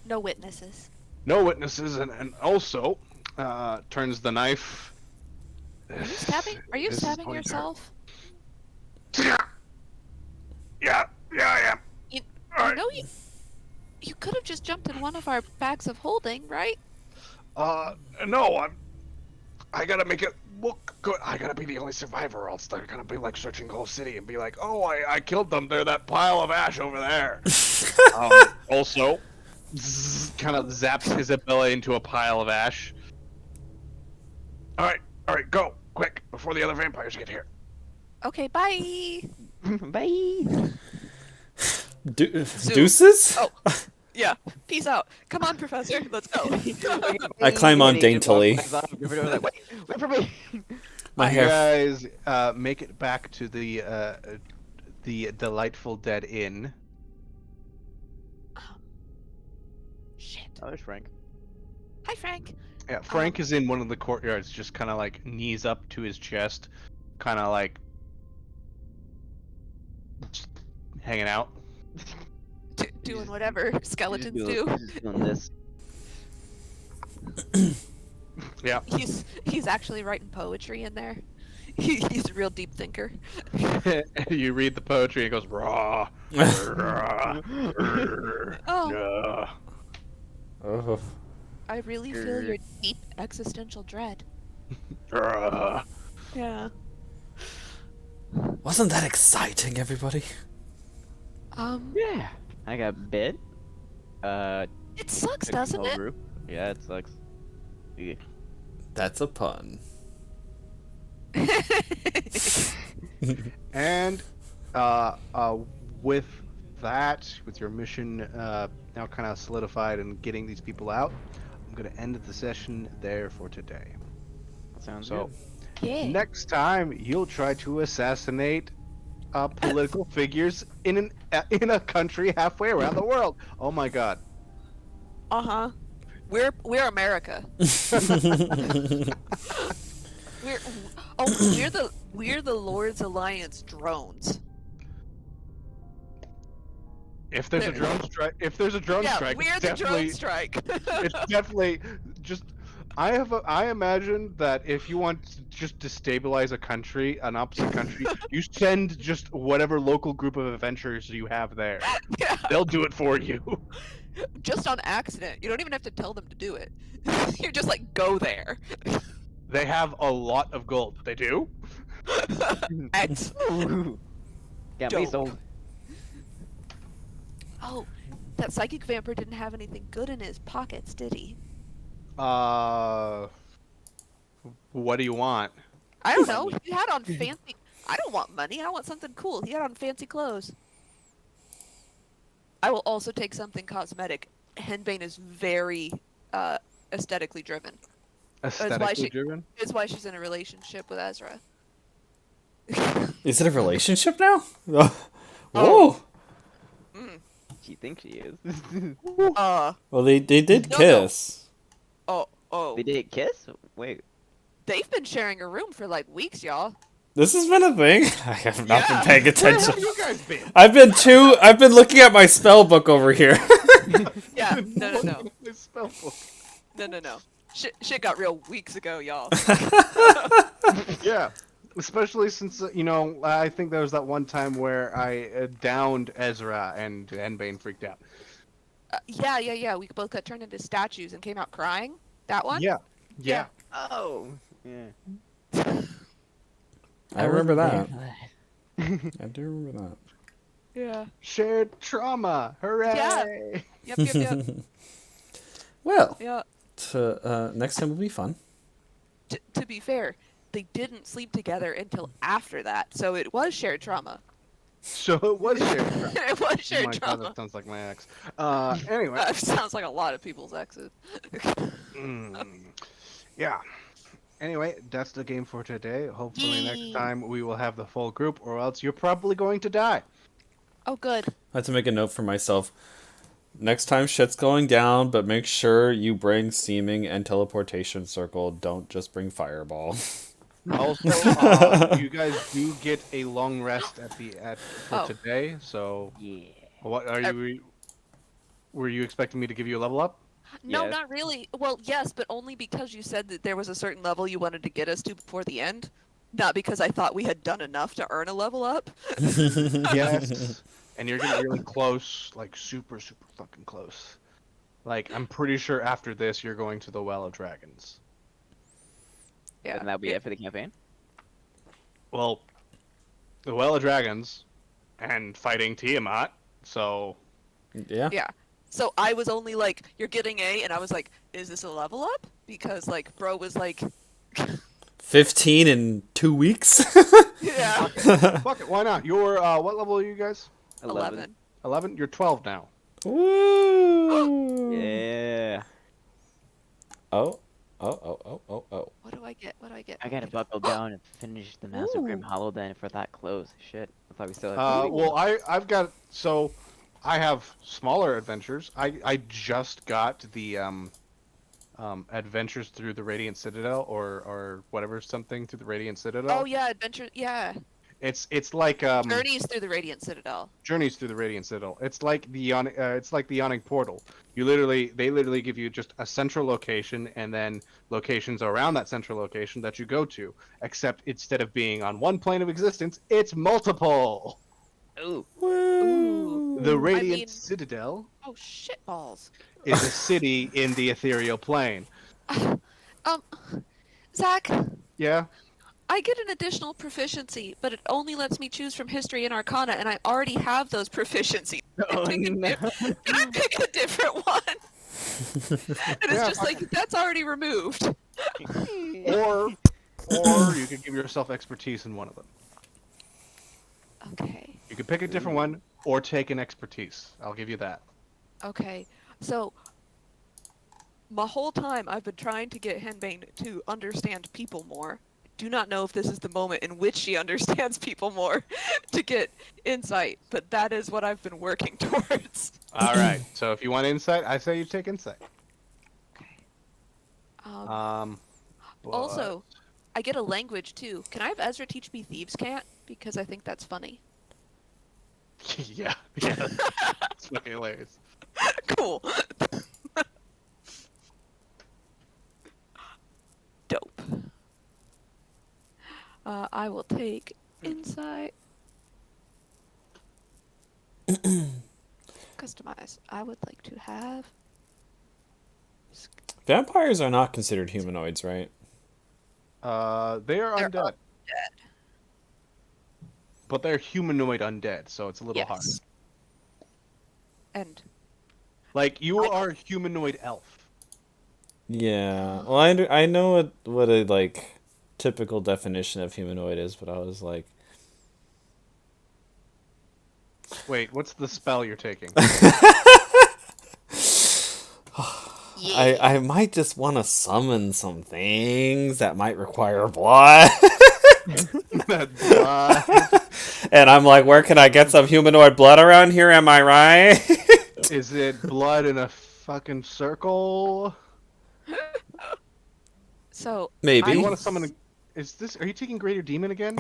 No witnesses. No witnesses, and also turns the knife. Are you stabbing? Are you This is stabbing going to hurt. yourself? Yeah, I am. You Alright. know you could have just jumped in one of our bags of holding, right? No, I gotta make it look good. I gotta be the only survivor, or else they're gonna be like searching the whole city and be like, "Oh, I killed them. They're that pile of ash over there." Also, kind of zaps Isabella into a pile of ash. All right, go quick before the other vampires get here. Okay, bye. Bye. Deuces? Oh, yeah. Peace out. Come on, Professor. Let's go. I climb on daintily. Wait for me. My You hair. guys make it back to the delightful dead inn. Shit. Oh, there's Frank. Hi, Frank. Yeah, Frank is in one of the courtyards, just kind of like knees up to his chest, kind of like just hanging out. Doing whatever skeletons do. Just doing this. Yeah. He's actually writing poetry in there. He's a real deep thinker. You read the poetry and it goes raw. Rah, Oh, no. Oh, I really feel your deep existential dread. Rah. Yeah. wasn't that exciting, everybody? Yeah. I got bit. It sucks, Took the doesn't whole it? group. Yeah, it sucks. Yeah. That's a pun. And with that, with your mission now kind of solidified and getting these people out, I'm going to end the session there for today. Sounds So good. Yeah. next time you'll try to assassinate political figures in a country halfway around the world. Oh my god. Uh-huh. We're America. We're we're the Lord's Alliance drones. If there's a drone strike, Yeah, strike, we're it's the definitely drone strike. it's definitely just I imagine that if you want to just destabilize a country, an opposite country, you send just whatever local group of adventurers you have there. Yeah, They'll do it for you. just on accident. You don't even have to tell them to do it. You just like go there. They have a lot of gold. They do? X. Ooh. Got me Dope. sold. Oh, that psychic vampire didn't have anything good in his pockets, did he? What do you want? I don't know. He had on fancy. I don't want money. I want something cool. He had on fancy clothes. I will also take something cosmetic. Henbane is very aesthetically driven. Aesthetically driven? It's why she's in a relationship with Ezra. Is it a relationship now? Whoa. She thinks she is. Well, they did No, kiss. Oh. They did kiss? Wait. They've been sharing a room for like weeks, y'all. This has been a thing. I have not been paying Where attention. have you guys been? I've been looking at my spell book over here. Yeah, no. My spell book. No. Shit got real weeks ago, y'all. Yeah, especially since I think there was that one time where I downed Ezra and Henbane freaked out. Yeah. We both got turned into statues and came out crying. That one? Yeah. Oh. Yeah. I remember that. that. I do remember that. Yeah. Shared trauma. Hooray! Yep. Well, Yeah. next time will be fun. To be fair, they didn't sleep together until after that, so it was shared trauma. So it was shared trauma. It was Oh shared my god, trauma. that sounds like my ex. Anyway. That sounds like a lot of people's exes. Yeah. Anyway, that's the game for today. Hopefully Yay. next time we will have the full group, or else you're probably going to die. Oh, good. I have to make a note for myself. Next time shit's going down, but make sure you bring Seeming and Teleportation Circle. Don't just bring Fireball. Also, you guys do get a long rest for today. So, Yeah. what are you? Were you expecting me to give you a level up? No, Yes. not really. Well, yes, but only because you said that there was a certain level you wanted to get us to before the end. Not because I thought we had done enough to earn a level up. Yes. And you're getting really close, like super fucking close. Like I'm pretty sure after this you're going to the Well of Dragons. Yeah. And that'll be it for the campaign? Well, the Well of Dragons and fighting Tiamat. So Yeah. Yeah. So I was only like, you're getting A, and I was like, is this a level up? Because, like, bro was like, 15 in 2 weeks. yeah. fuck it, why not? You're what level are you guys? 11. 11. You're 12 now. Woo! Yeah. Oh. What do I get? I gotta buckle down and finish the Master Grim Ooh. Hollow then if we're that close. Shit. I thought we still had Well, I've got I have smaller adventures. I just got the adventures through the Radiant Citadel or whatever something through the Radiant Citadel. Oh, yeah, adventure. Yeah. It's like Journeys through the Radiant Citadel. Journeys through the Radiant Citadel. It's like the Yawning Portal. They literally give you just a central location and then locations around that central location that you go to. Except instead of being on one plane of existence, it's multiple. Ooh. Ooh. The Radiant mean- Citadel Oh shit balls. is a city in the ethereal plane. Zach, Yeah. I get an additional proficiency, but it only lets me choose from History and Arcana, and I already have those proficiencies. Oh Can no. I pick a different one? And it's Yeah, just like, that's already removed. Or you could give yourself expertise in one of them. Okay. You could pick a different one or take an expertise. I'll give you that. Okay. So, my whole time I've been trying to get Henbane to understand people more. Do not know if this is the moment in which she understands people more to get insight, but that is what I've been working towards. All right. So if you want insight, I say you take insight. Okay. But- Also, I get a language too. Can I have Ezra teach me Thieves' Cant? Because I think that's funny. yeah, it's fucking hilarious. Cool. Dope. I will take insight. Customize. I would like to have. Vampires are not considered humanoids, right? They are They're undead, but they're humanoid undead, so it's a little hard. Yes. And Like you are humanoid elf. Yeah. Well, I know what a like typical definition of humanoid is, but I was like, Wait, what's the spell you're taking? I might just want to summon some things that might require blood. Blood. And I'm like, where can I get some humanoid blood around here? Am I right? Is it blood in a fucking circle? so Maybe. Do you want to summon? Are you taking Greater Demon again?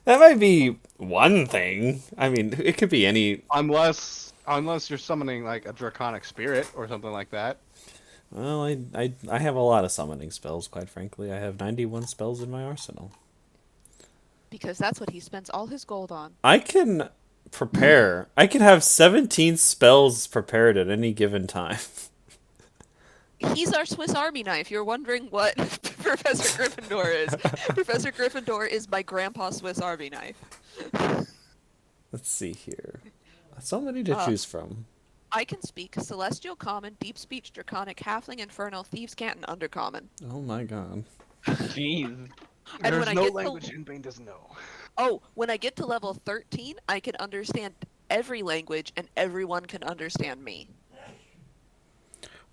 That might be one thing. I mean, it could be any. Unless you're summoning like a draconic spirit or something like that. Well, I have a lot of summoning spells, quite frankly. I have 91 spells in my arsenal. because that's what he spends all his gold on. I can prepare. I can have 17 spells prepared at any given time. He's our Swiss Army knife. You're wondering what Professor Gryffindor is. Professor Gryffindor is my grandpa's Swiss Army knife. Let's see here. So many to choose from. I can speak Celestial Common, Deep Speech, Draconic, Halfling, Infernal, Thieves' Cant, and Undercommon. Oh my god. Jeez. And There's when I no get to- language Henbane doesn't know. Oh, when I get to level 13, I can understand every language, and everyone can understand me.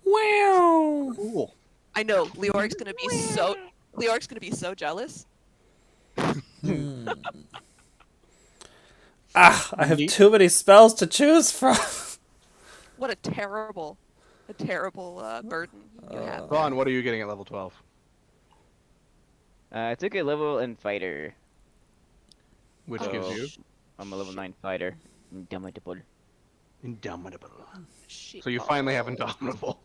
Wow. Cool. I know Leoric's gonna be so jealous. I have too many spells to choose from. What a terrible burden you have. Vaughn, what are you getting at level 12? I took a level in fighter. Which Oh. gives you I'm a level 9 fighter. Indomitable. Indomitable. Shit. So you finally have Indomitable.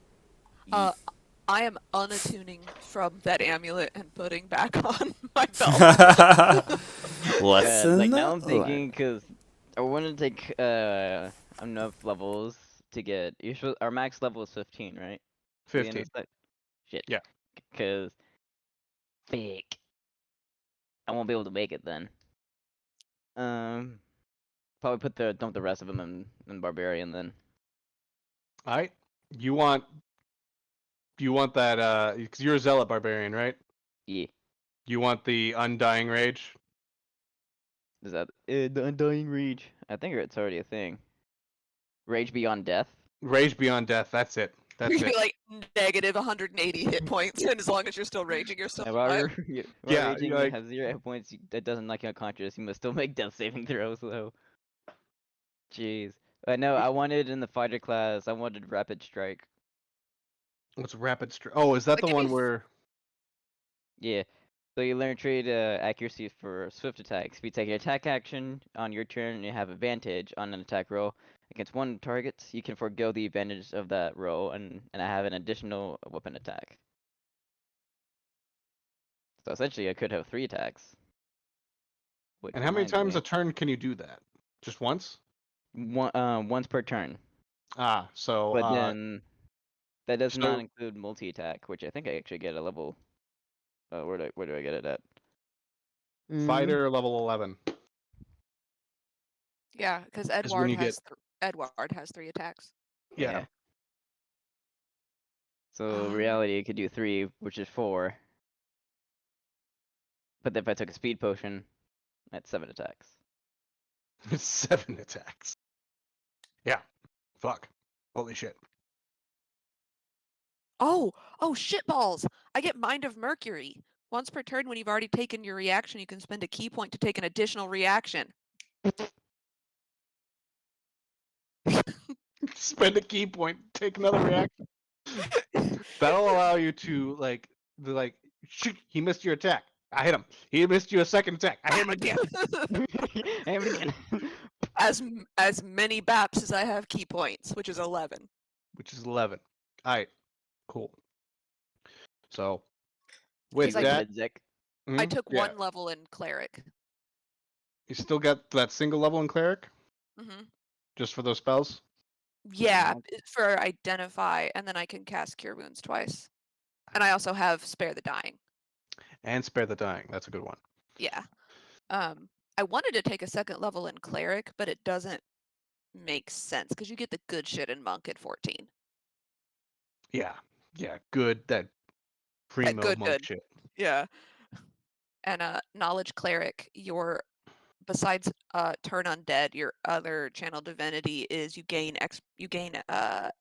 I am unattuning from that amulet and putting back on my belt. Lesson. Like now I'm learned. thinking because I want to take enough levels to get. Our max level is 15, right? For the end 15. of the set? Shit. Yeah. Because fake. I won't be able to make it then. Probably dump the rest of them in barbarian then. Alright. You want that, because you're a zealot barbarian, right? Yeah. You want the Undying Rage? Is that the Undying Rage? I think it's already a thing. Rage Beyond Death. Rage Beyond Death, that's it. That's You'd be it. like negative 180 hit points, and as long as you're still raging, you're still alive. Yeah, Raging like- has 0 hit points. That doesn't knock you unconscious. You must still make death saving throws though. Jeez. No, I wanted in the fighter class. I wanted Rapid Strike. What's Rapid Strike? Oh, is that Like, the give one me- where... Yeah. So you learn trade accuracy for swift attacks. If you take an attack action on your turn and you have advantage on an attack roll against one target, you can forego the advantage of that roll and I have an additional weapon attack. So essentially I could have 3 attacks. Which And how many reminds times me, a turn can you do that? Just once? once per turn. So But then that does not so include multi-attack, which I think I actually get a level. Where do I get it at? fighter level 11 Yeah, because is when you get Edward has 3 attacks. yeah. So reality, it could do 3, which is 4. But then if I took a speed potion, that's 7 attacks. 7 attacks. Yeah. Fuck. Holy shit. Oh shitballs! I get Mind of Mercury. Once per turn, when you've already taken your reaction, you can spend a key point to take an additional reaction. Spend a key point, take another reaction. That'll allow you to shoot, he missed your attack. I hit him. He missed you a second attack. I hit him again. And again. as many BAPs as I have key points, which is 11. Which is 11. Alright. Cool. So with I that, I took yeah, 1 level in Cleric. you still got that single level in cleric Mm-hmm. just for those spells. Yeah, for Identify, and then I can cast Cure Wounds twice. And I also have Spare the Dying. And spare the dying. That's a good one. Yeah. I wanted to take a 2nd level in Cleric, but it doesn't make sense because you get the good shit in Monk at 14. Yeah. Yeah. Good. That primo good, monk good. shit. Yeah. And Knowledge Cleric, besides Turn Undead, your other channel divinity is you gain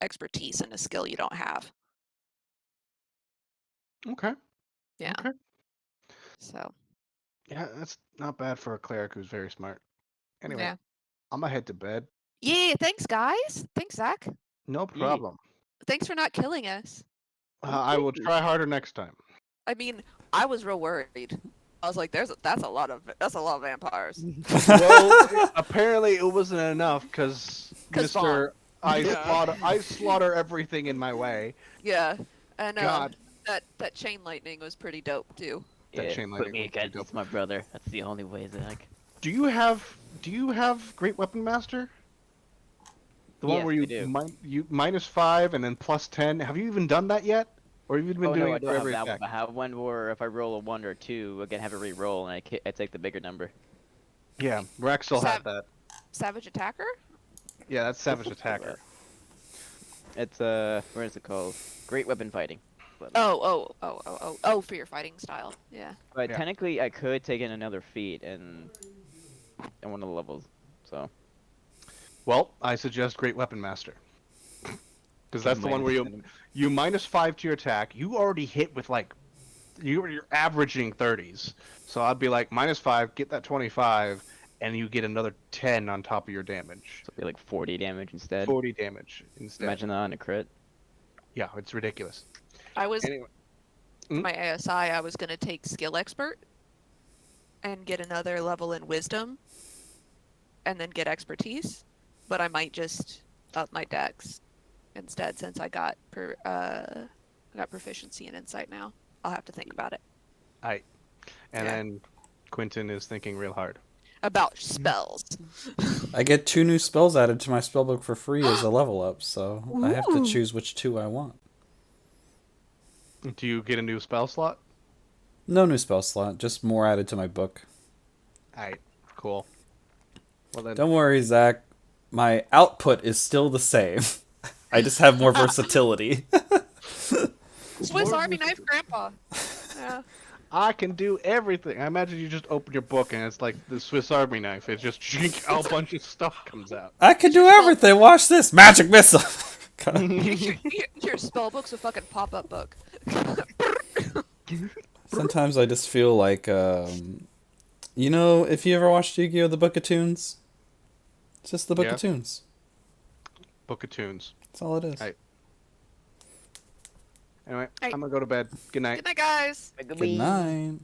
expertise in a skill you don't have. Okay. Yeah. Okay. So. Yeah, that's not bad for a cleric who's very smart. Anyway, Yeah. I'm gonna head to bed. Yeah. Thanks, guys. Thanks, Zach. No problem. Thanks for not killing us. I will try harder next time. I mean, I was real worried. I was like, that's a lot of vampires. Well, apparently it wasn't enough because Vaughn. Mr. I Yeah. slaughter everything in my way. Yeah. And God. that chain lightning was pretty dope too. That chain lightning Put me was pretty against my brother. That's the only way, Zach. Do you have Great Weapon Master? The one Yes, where I you do. -5 and then +10. Have you even done that yet? Or have you been doing No, I it don't for have every that one. attack? But I have one where if I roll a 1 or 2, I can have it re-roll, and I take the bigger number. Yeah, Rex still had that. Savage Attacker? Yeah, that's Savage Attacker. It's where is it called? Great Weapon Fighting. Oh, for your fighting style. Yeah. But Yeah. technically, I could take in another feat in one of the levels. So. Well, I suggest Great Weapon Master. Because that's the one where you -5 to your attack. You already hit with you're averaging 30s. So I'd be like -5, get that 25, and you get another 10 on top of your damage. So it'd be like 40 damage instead. 40 damage instead. Imagine that on a crit. Yeah, it's ridiculous. I was Anyway. my ASI. I was gonna take Skill Expert and get another level in Wisdom, and then get Expertise. But I might just up my Dex instead, since I got proficiency in Insight now. I'll have to think about it. And then Quentin is thinking real hard. About spells. I get 2 new spells added to my spellbook for free as a level up, so I have to Ooh. choose which 2 I want. Do you get a new spell slot? No new spell slot, just more added to my book. Alright, cool. Well then. Don't worry, Zach. My output is still the same. I just have more versatility. Swiss Army knife, Grandpa. Yeah. I can do everything. I imagine you just open your book and it's like the Swiss Army knife. It's just a bunch of stuff comes out. I can do everything. Watch this. Magic missile. Your spell book's a fucking pop-up book. Sometimes I just feel like, you know, if you ever watched Yu-Gi-Oh! The Book of Tunes? It's just the Book of Tunes. Book of Tunes. That's all it is. Right. Anyway, I'm gonna go to bed. Good night. Good night, guys. Good night.